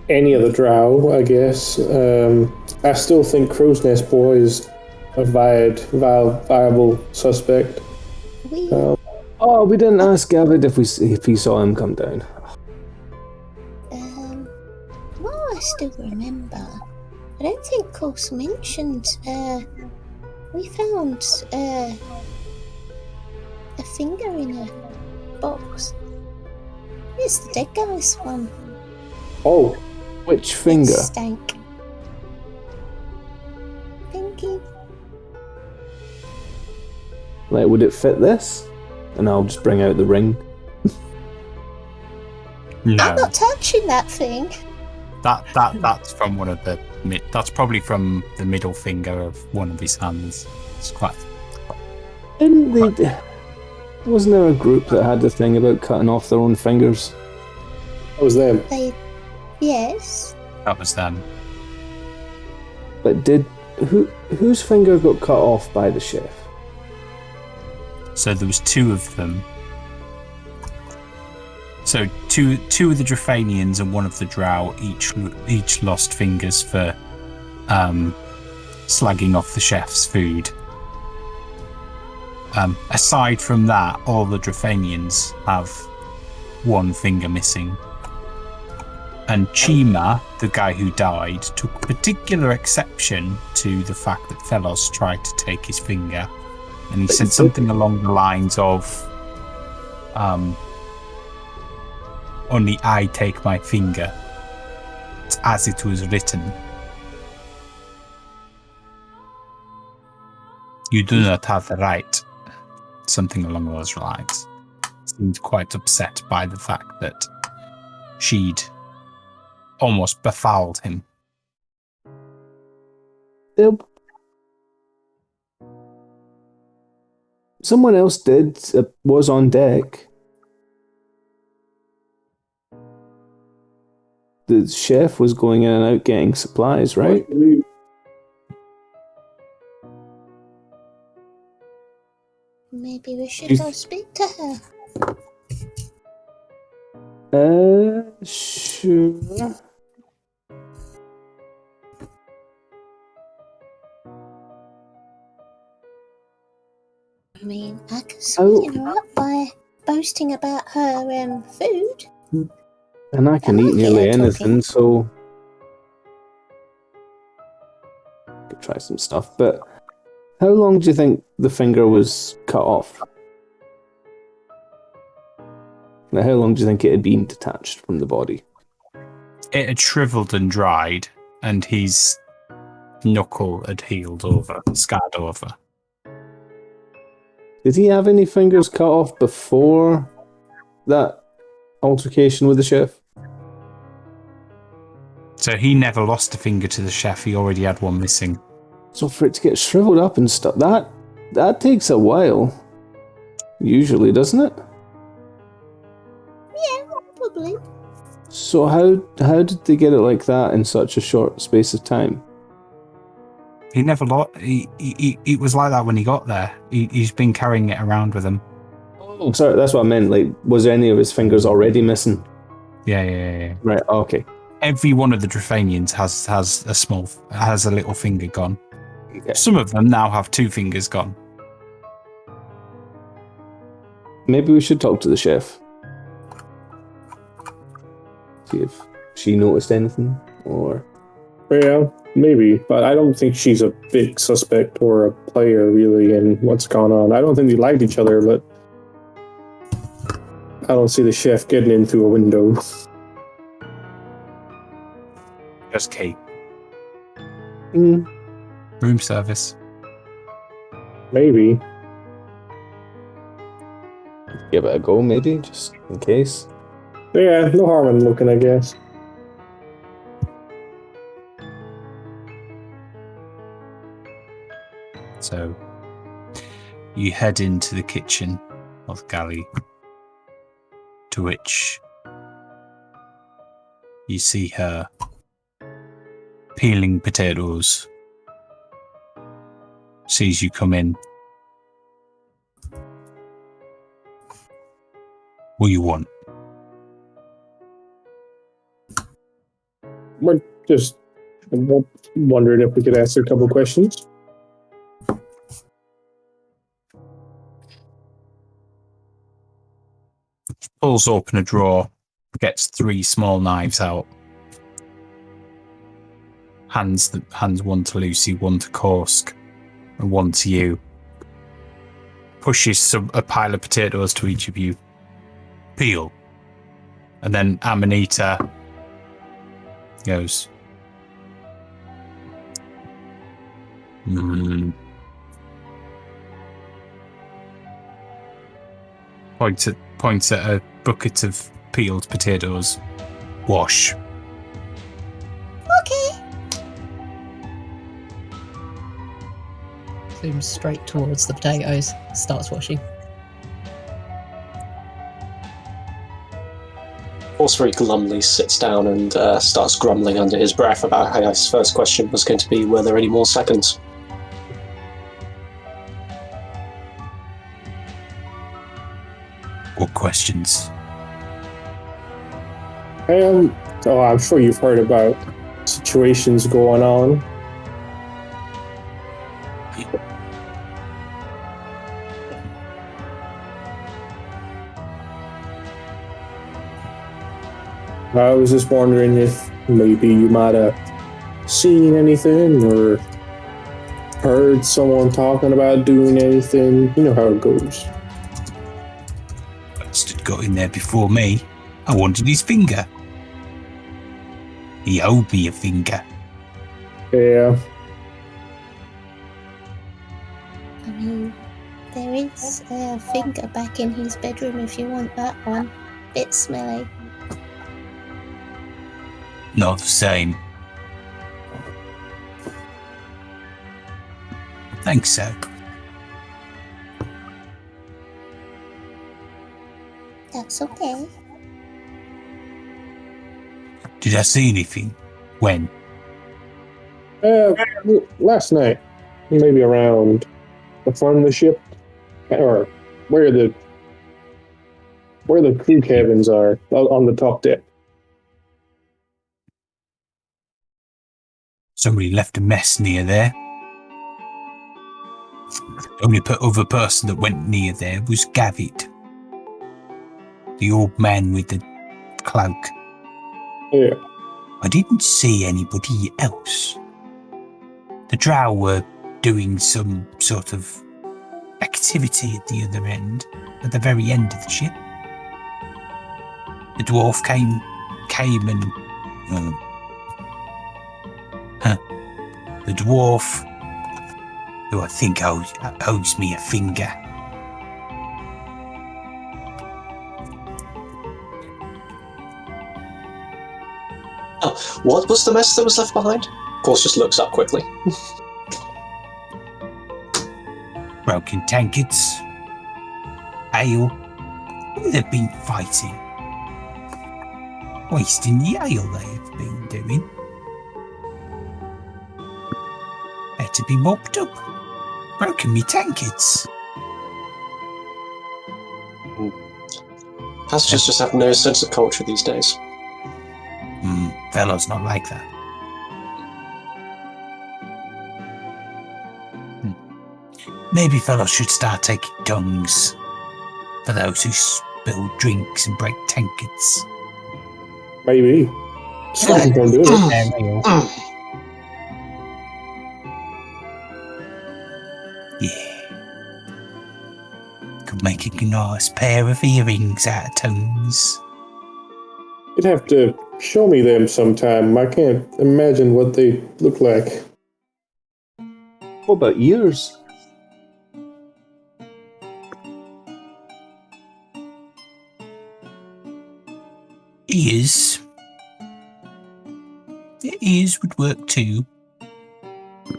Any of the drow, I guess. I still think Crow's Nest Boy is a viable suspect. Oh, we didn't ask Gavid if he saw him come down. Well, I still remember. I don't think Course mentioned, we found, a finger in a box. It's the dead guy's one. Oh, which finger? It stank. Like, would it fit this? And I'll just bring out the ring. I'm No, not touching that thing. that's from one of the. That's probably from the middle finger of one of his hands. It's quite. Didn't they? Wasn't there a group that had the thing about cutting off their own fingers? That was them. Yes. That was them. But whose finger got cut off by the chef? So there was two of them. So two of the Drafanians and one of the Drow each lost fingers for slagging off the chef's food. Aside from that, all the Drafanians have one finger missing. And Chima, the guy who died, took particular exception to the fact that Feloz tried to take his finger. And he said something along the lines of, only I take my finger. It's as it was written. You do not have the right. Something along those lines. Seemed quite upset by the fact that she'd almost befouled him. Yep. Someone else did. Was on deck. The chef was going in and out getting supplies, right? Maybe we should go speak to her. Sure. I mean, I can sweeten her up by boasting about her food. And I can I eat like nearly it, anything, so could try some stuff. But how long do you think the finger was cut off? Now, how long do you think it had been detached from the body? It had shriveled and dried, and his knuckle had healed over, scarred over. Did he have any fingers cut off before that altercation with the chef? So he never lost a finger to the chef, he already had one missing. So for it to get shriveled up and stuff, that takes a while. Usually, doesn't it? Yeah, probably. So how did they get it like that in such a short space of time? He never lost. It was like that when he got there. He's been carrying it around with him. Oh, sorry, that's what I meant. Like, was any of his fingers already missing? Yeah. Right. Okay. Every one of the Drafanians has a little finger gone. Okay. Some of them now have two fingers gone. Maybe we should talk to the chef. See if she noticed anything, or... Yeah, maybe, but I don't think she's a big suspect or a player really in what's gone on. I don't think they liked each other, but I don't see the chef getting in through a window. Just Kate. Mm, Room service. Maybe. give it a go, maybe, just in case. Yeah, no harm in looking, I guess. So you head into the kitchen of the galley, to which you see her peeling potatoes. Sees you come in. What do you want? We're just wondering if we could ask a couple questions. Pulls open a drawer, gets 3 small knives out. Hands one to Lucy, one to Korsk, and one to you. Pushes a pile of potatoes to each of you. Peel. And then Amanita goes, Points at a bucket of peeled potatoes. Wash. Okay. Zooms straight towards the potatoes. Starts washing. Horse very glumly sits down and starts grumbling under his breath about how his first question was going to be, were there any more seconds? What questions? I'm sure you've heard about situations going on. I was just wondering if maybe you might have seen anything or heard someone talking about doing anything. You know how it goes. Bastard got in there before me. I wanted his finger. He owed me a finger. Yeah. I mean, there is a finger back in his bedroom if you want that one. Bit smelly. Not the same. I think so. That's okay. Did I see anything? When? Last night, maybe around the front of the ship, or where the crew cabins are on the top deck. Somebody left a mess near there. The only other person that went near there was Gavit. The old man with the cloak. Yeah. I didn't see anybody else. The drow were doing some sort of activity at the other end, at the very end of the ship. The dwarf came and... The dwarf, who I think owes me a finger. Oh, what was the mess that was left behind? Of course, just looks up quickly. Broken tankards, ale. They've been fighting. Wasting the ale they have been doing. Had to be mopped up. Broken me tankards. Passengers just have no sense of culture these days. Felo's not like that. Maybe Felo should start taking tongues for those who spill drinks and break tankards. Maybe. Someone can do it. Yeah. Could make a nice pair of earrings out of tongues. You'd have to show me them sometime. I can't imagine what they look like. What about yours? Ears. The ears would work too.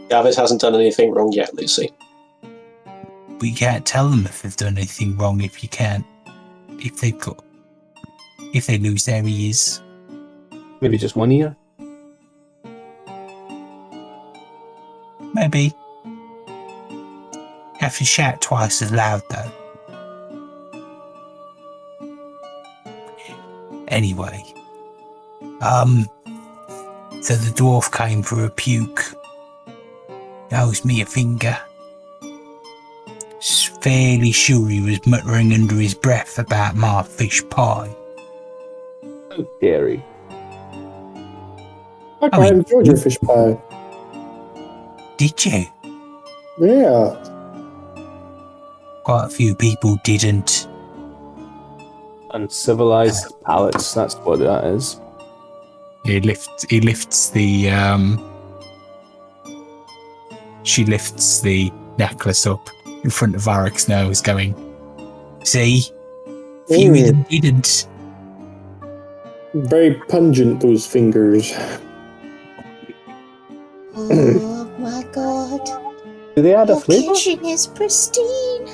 Gavit hasn't done anything wrong yet, Lucy. We can't tell them if they've done anything wrong if they lose their ears. Maybe just one ear? Maybe. Have to shout twice as loud though. Anyway. So the dwarf came for a puke. Owes me a finger. Fairly sure he was muttering under his breath about my fish pie. How dare he? I quite enjoyed your fish pie. Did you? Yeah. Quite a few people didn't. Uncivilized palates, that's what that is. He lifts the she lifts the necklace up in front of Varric's nose, going, "See? Few of them didn't. Very pungent, those fingers. Oh my god. Do they add a Your flavour? kitchen is pristine.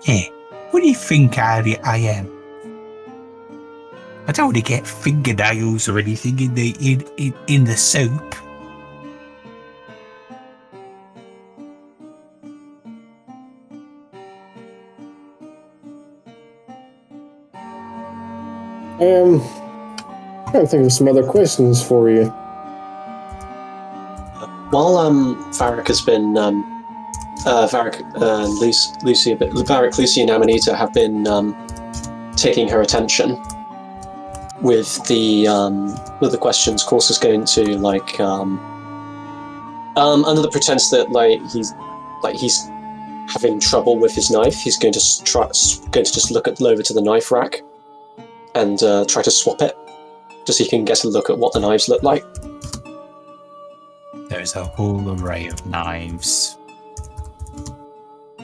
Yeah. What do you think I am? I don't want to get fingernails or anything in the soup. I'm trying to think of some other questions for you. While Varric has been Varric, Lucy and Amanita have been taking her attention with the questions. Course is going to under the pretense that he's having trouble with his knife. He's going to just look over to the knife rack and try to swap it, just so he can get a look at what the knives look like. There's a whole array of knives,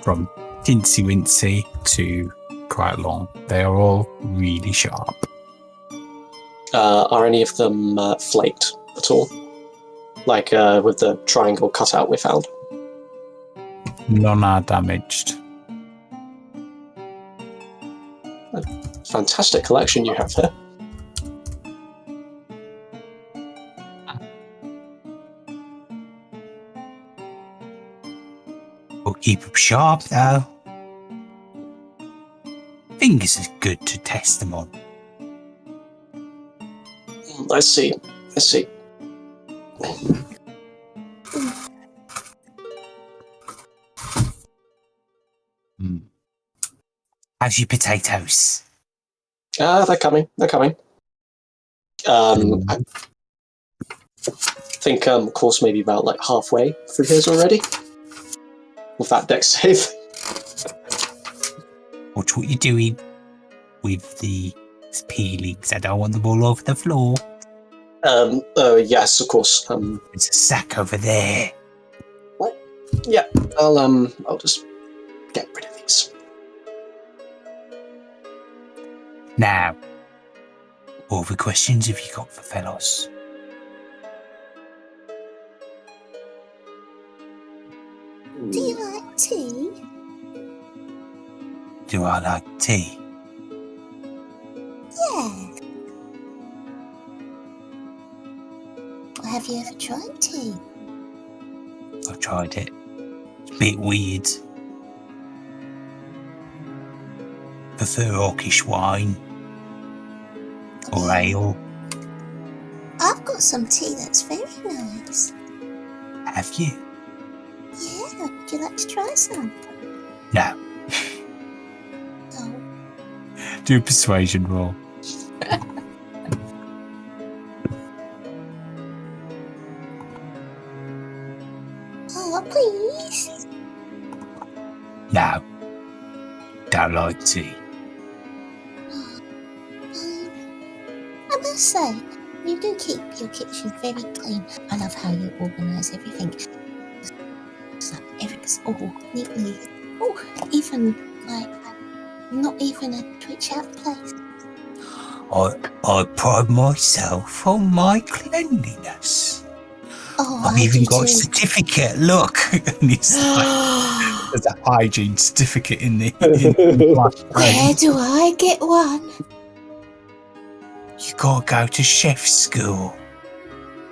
from teensy wincy to quite long. They are all really sharp. Are any of them flaked at all? Like with the triangle cutout we found? None are damaged. Fantastic collection you have here. We'll keep them sharp, though. Fingers are good to test them on. I see. How's your potatoes? They're coming. I think course maybe about halfway through his already. With that dex save. Watch what you're doing with the peelings. I don't want them all over the floor. Yes, of course. There's a sack over there. Yeah, I'll just get rid of these. Now, what other questions have you got for Feloz? Do you like tea? Do I like tea? Yeah. Have you ever tried tea? I've tried it. It's a bit weird. Prefer orcish wine or ale. I've got some tea that's very nice. Have you? Yeah, would you like to try some? No. Oh. Do a persuasion roll. Oh, please. No. Don't like tea. I must say, you do keep your kitchen very clean. I love how you organise everything. So everything's all neatly. Oh, even not even a twitch out place. I pride myself on my cleanliness. Oh, I've I even do got a too. certificate. Look, and it's there's a hygiene certificate in the. Where do I get one? You gotta go to chef school.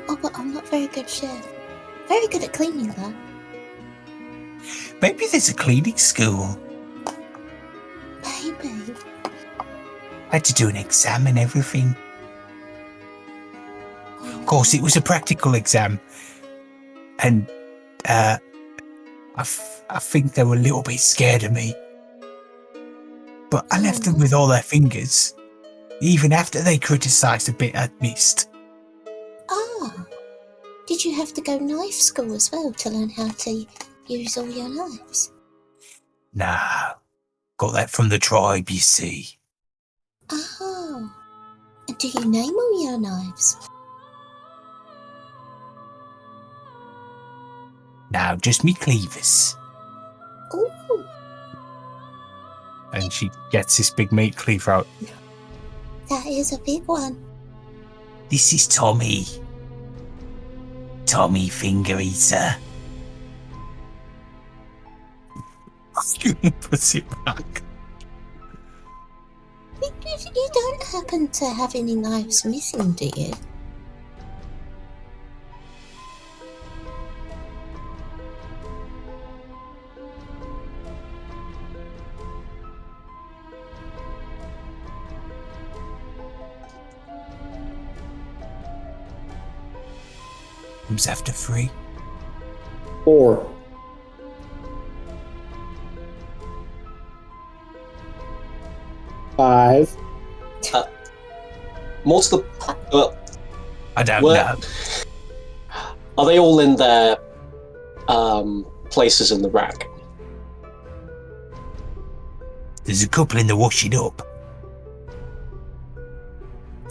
Oh, but I'm not very good chef. Very good at cleaning though. Maybe there's a cleaning school. Maybe. I had to do an exam and everything. Of course, it was a practical exam, and I think they were a little bit scared of me. But I left them with all their fingers, even after they criticised a bit I'd missed. Ah. Did you have to go knife school as well to learn how to use all your knives? Nah, got that from the tribe, you see. Oh. And do you name all your knives? Now, just me cleavers. Ooh, And she gets this big meat cleaver out. that is a big one. This is Tommy. Tommy Finger Eater. Puts it back. You don't happen to have any knives missing, do you? Who's after 3? 4. Five. More to the... Well, I don't Well- know. are they all in their places in the rack? There's a couple in the washing up.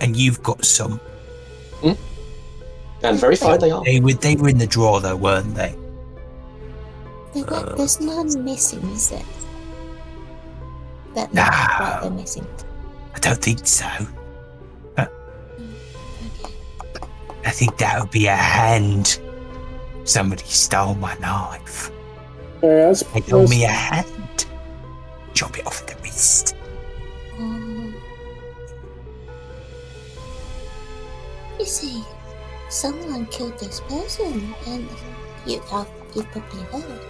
And you've got some. And very fine they are. They were in the drawer though, weren't they? There's none missing, is there? That No. look like they're missing. I don't think so. Okay. I think that would be a hand. Somebody stole my knife. That's, They owe me a hand. Chop it off at the wrist. You see, someone killed this person, and you've probably heard.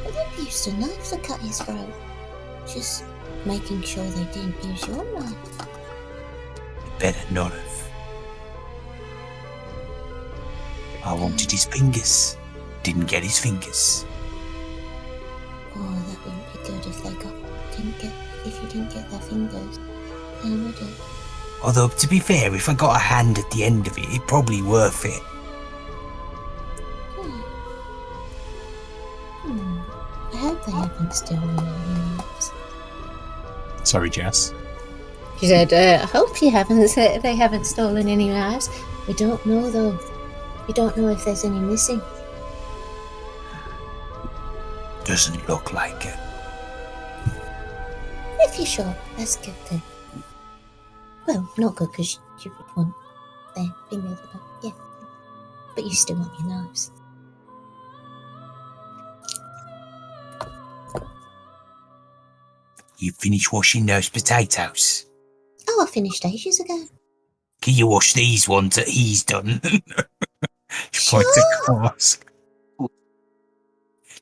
And they used a knife to cut his throat. Just making sure they didn't use your knife. Better not have. I wanted his fingers. Didn't get his fingers. Oh, that wouldn't be good if you didn't get their fingers. How would it? Although, to be fair, if I got a hand at the end of it, it'd probably worth it. I hope they haven't stolen your knives. Sorry, Jess. She said, I hope they haven't stolen any knives. We don't know though. We don't know if there's any missing. Doesn't look like it. If you're sure, that's good then. Well, not good because you would want their fingers, but yeah. But you still want your knives. You finished washing those potatoes? Oh, I finished ages ago. Can you wash these ones that he's done? She points across.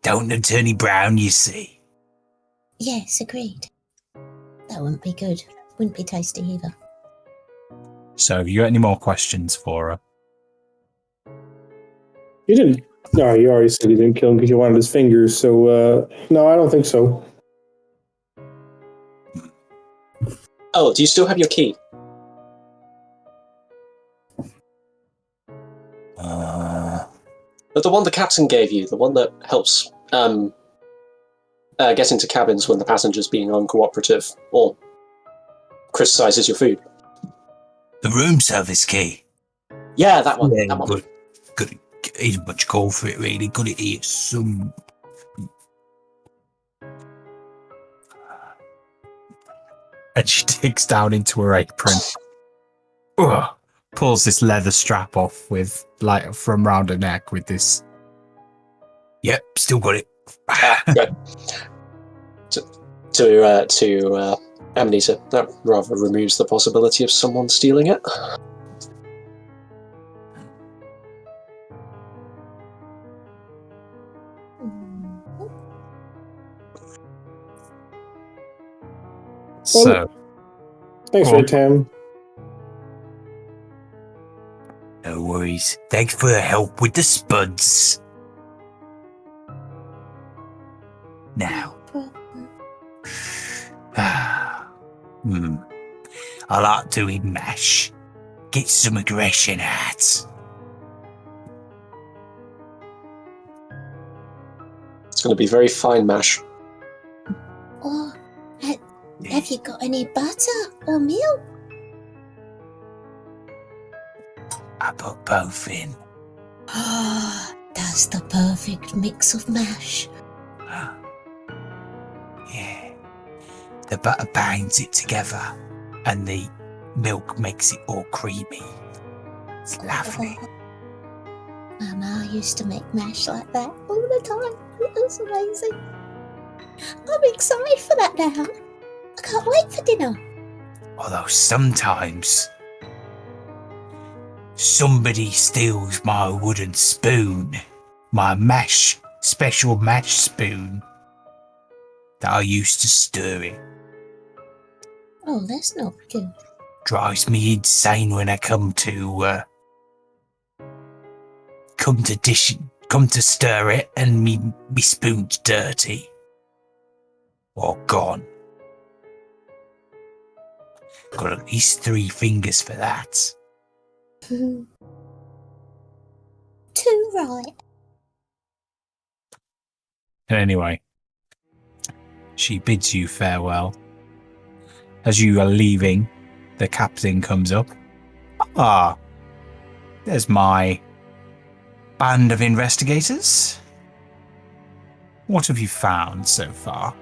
Don't want them turning brown, you see. Yes, agreed. That wouldn't be good. Wouldn't be tasty either. So, have you got any more questions for her? You didn't. No, you already said you didn't kill him because you wanted his fingers. So, no, I don't think so. Oh, do you still have your key? The one the captain gave you, the one that helps get into cabins when the passenger's being uncooperative or criticises your food. The room service key. Yeah, that one. Yeah, that one. good. Ain't much call for it, really. Got it here. Some. And she digs down into her apron. Ugh. Pulls this leather strap off with, like, from round her neck with this. Yep, still got it. Good. To Amnesia, that rather removes the possibility of someone stealing it. So, Thanks for your time. No worries. Thanks for the help with the spuds. Now. I like doing mash. Get some aggression out. It's going to be very fine mash. Oh, have you got any butter or milk? I put both in. Ah, that's the perfect mix of mash. The butter binds it together, and the milk makes it all creamy. It's lovely. Mama used to make mash like that all the time. It was amazing. I'm excited for that now. I can't wait for dinner. Although sometimes somebody steals my wooden spoon, my special mash spoon that I used to stir it. Oh, that's not good. Drives me insane when I come to stir it and me spoon's dirty or gone. Got at least 3 fingers for that. Too right. And anyway, she bids you farewell. As you are leaving, the captain comes up. Ah, there's my band of investigators. What have you found so far?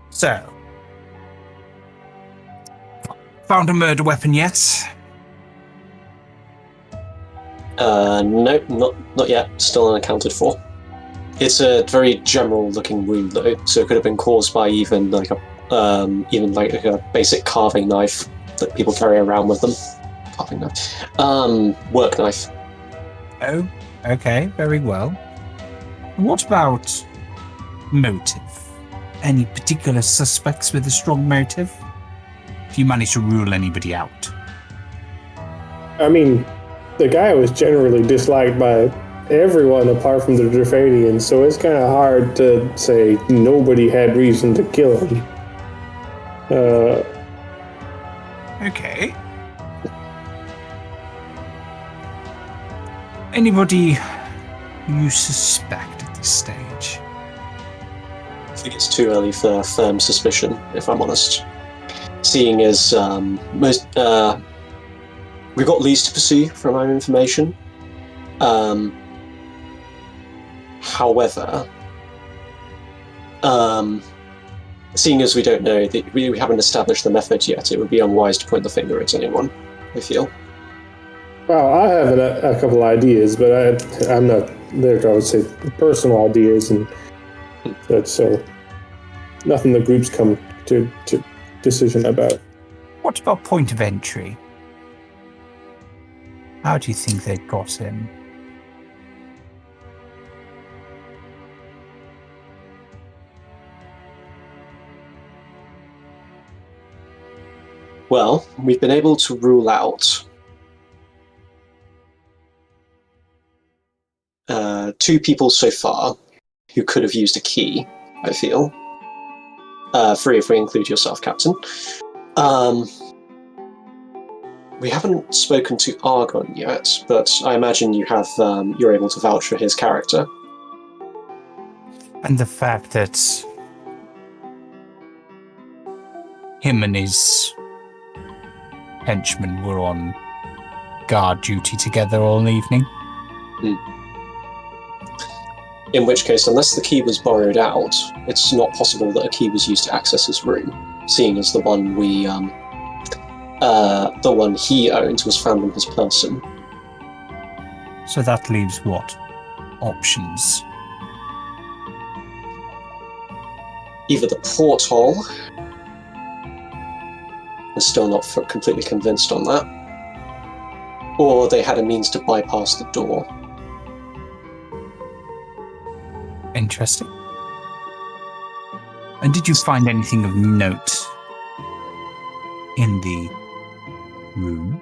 So, found a murder weapon yet? Nope, not yet. Still unaccounted for. It's a very general-looking wound, though, so it could have been caused by even like a basic carving knife that people carry around with them. Carving knife, work knife. Oh, okay, very well. What about motive? Any particular suspects with a strong motive? Have you managed to rule anybody out? I mean, the guy was generally disliked by everyone apart from the Drefadians, so it's kind of hard to say nobody had reason to kill him. Okay. Anybody you suspect at this stage? I think it's too early for firm suspicion, if I'm honest. Seeing as we've got leads to pursue from our information. However, seeing as we don't know, we haven't established the method yet, it would be unwise to point the finger at anyone, I feel. Well, I have a couple ideas, but I'm not there to, I would say, personal ideas, and that's so nothing the groups come to decision about. What about point of entry? How do you think they got in? Well, we've been able to rule out 2 people so far who could have used a key, I feel. 3 if we include yourself, Captain. We haven't spoken to Argon yet, but I imagine you're able to vouch for his character. And the fact that him and his henchmen were on guard duty together all evening. In which case, unless the key was borrowed out, it's not possible that a key was used to access his room, seeing as the one the one he owned was found on his person. So that leaves what? Options? Either the porthole, I'm still not completely convinced on that, or they had a means to bypass the door. Interesting. And did you find anything of note in the room?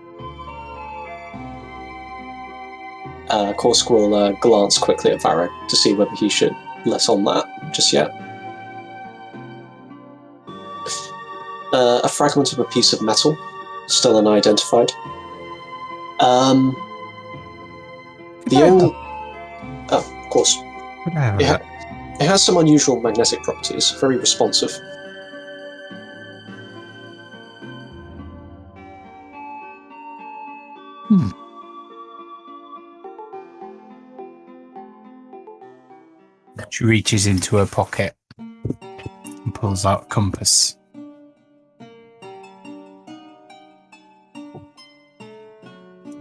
Corsk will glance quickly at Varro to see whether he should let on that just yet. A fragment of a piece of metal, still unidentified. The only... Oh, of course. It has some unusual magnetic properties, very responsive. She reaches into her pocket and pulls out a compass.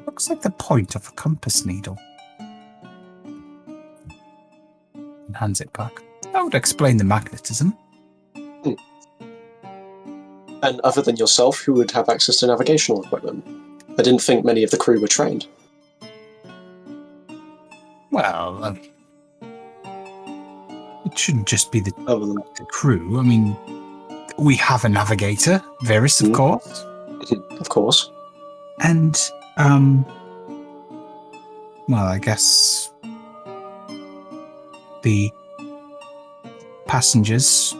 Looks like the point of a compass needle. And hands it back. That would explain the magnetism. And other than yourself, who would have access to navigational equipment? I didn't think many of the crew were trained. Well, it shouldn't just be the Other than crew. I mean, we have a navigator, Varys, of course. of course. And, well, I guess the passengers,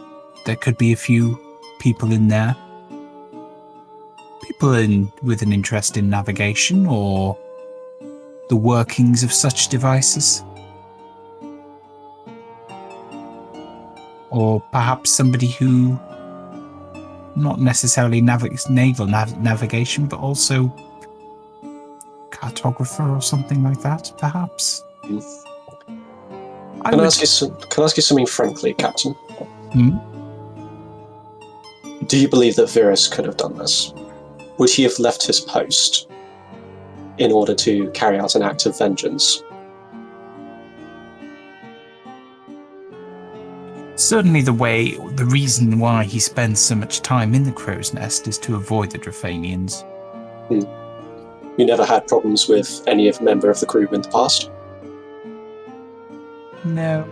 there could be a few people in there. People with an interest in navigation or the workings of such devices. Or perhaps somebody who, not necessarily naval navigation, but also cartographer or something like that, perhaps. Can I ask you something frankly, Captain? Do you believe that Varys could have done this? Would he have left his post in order to carry out an act of vengeance? Certainly the reason why he spends so much time in the crow's nest is to avoid the Drafanians. You never had problems with any member of the crew in the past? No.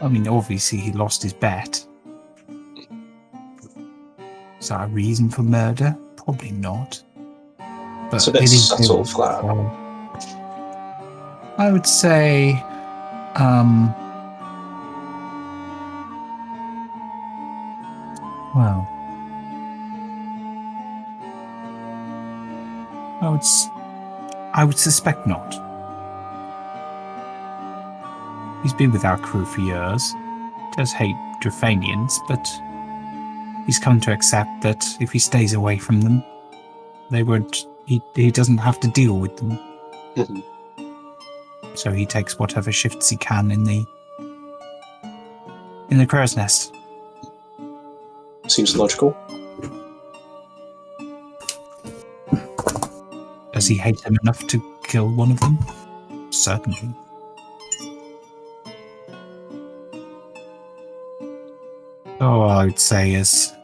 I mean, obviously he lost his bet. Is that a reason for murder? Probably not. But It's a bit subtle, flat. I would say, well, I would suspect not. He's been with our crew for years. Does hate Drafanians, but he's come to accept that if he stays away from them, he doesn't have to deal with them. So he takes whatever shifts he can in the crow's nest. Seems logical. Does he hate them enough to kill one of them? Certainly. All I would say is,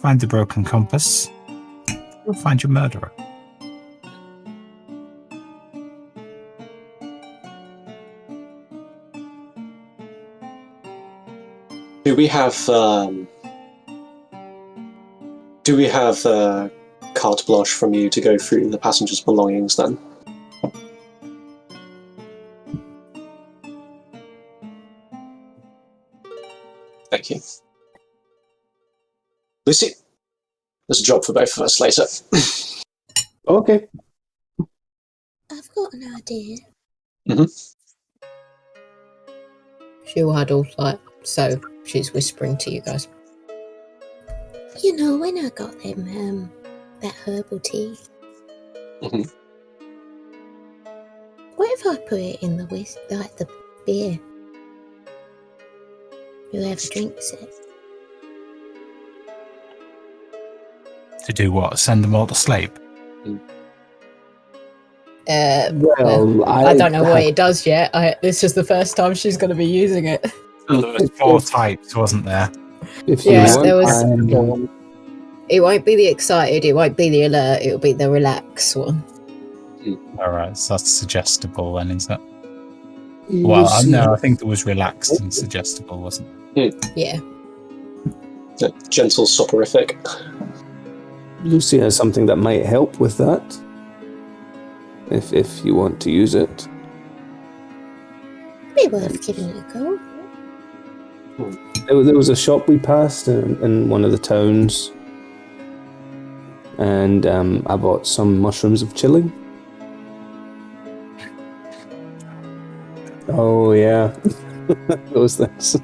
find the broken compass, you'll find your murderer. Do we have carte blanche from you to go through the passengers' belongings then? Thank you. Lucy, there's a job for both of us later. Okay. I've got an idea. She'll huddle, so she's whispering to you guys. You know, when I got them, that herbal tea. What if I put it in the the beer? Whoever drinks it. To do what? Send them all to sleep? Well, I don't know what it does yet. This is the first time she's going to be using it. There was 4 types, wasn't there? If you Yes, want, there was. It won't be the excited, it won't be the alert, it'll be the relax one. Alright, so that's suggestible then, is that? Well, no, I think there was relaxed and suggestible, wasn't it? Yeah. Gentle soporific. Lucy has something that might help with that. If you want to use it. Be worth giving it a go. There was a shop we passed in one of the towns, and I bought some mushrooms of chilling. Oh yeah, those things.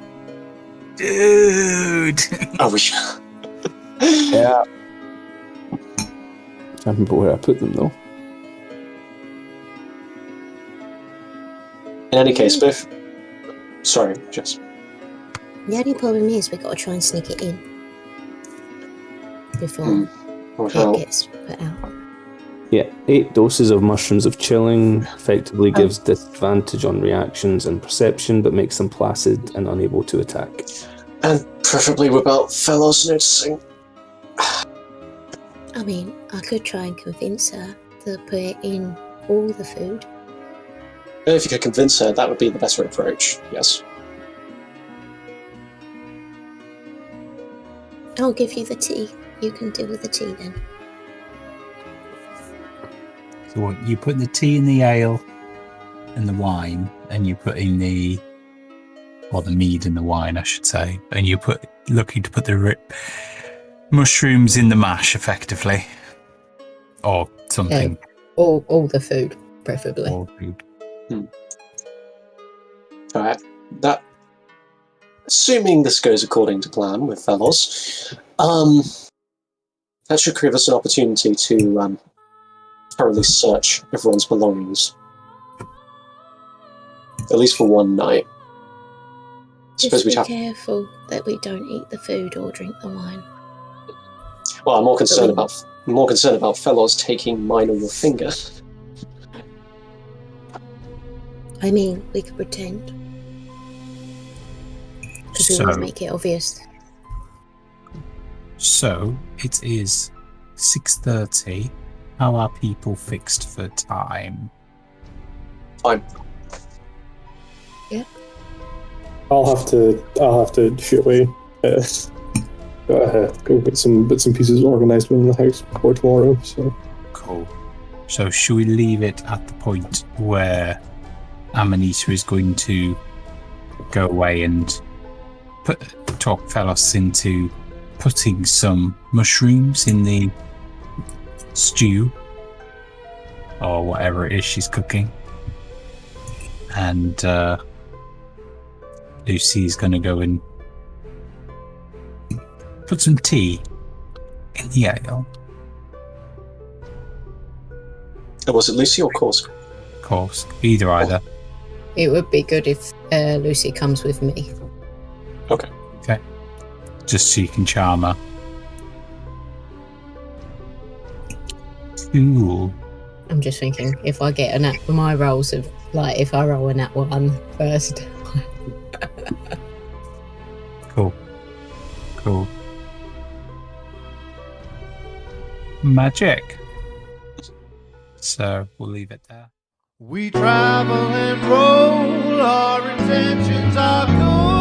Dude! I wish. Yeah. I can't remember where I put them though. In any case, both. Sorry, Jess. The only problem is we've got to try and sneak it in before Well, it gets put out. Yeah, 8 doses of mushrooms of chilling effectively gives disadvantage on reactions and perception, but makes them placid and unable to attack. and preferably without Feloz noticing. I mean, I could try and convince her to put it in all the food. If you could convince her, that would be the better approach, yes. I'll give you the tea. You can deal with the tea then. So what, you put the tea in the ale and the wine, and you put in the mead and the wine, I should say, and you looking to put the mushrooms in the mash, effectively, or something. All the food, preferably. All food. Alright, that... Assuming this goes according to plan with Feloz, that should give us an opportunity to thoroughly search everyone's belongings. At least for one night. Just be careful that we don't eat the food or drink the wine. Well, I'm more concerned about Feloz taking mine or your finger. I mean, we could pretend. Because we want to make it obvious. So, it is 6:30. How are people fixed for time? Fine. Yeah. I'll have to shoot away. Go get some bits and pieces organized in the house before tomorrow. So Cool. So, should we leave it at the point where Amanita is going to go away and talk Feloz into putting some mushrooms in the stew or whatever it is she's cooking, and Lucy's going to go and put some tea in the ale. Was it Lucy or Korsk? Of course, either. It would be good if Lucy comes with me. Okay. Just so you can charm her. Cool. I'm just thinking, if I get my rolls of, like, if I roll a nat 1 first. Cool. Magic. So we'll leave it there. We travel and roll, our intentions are good.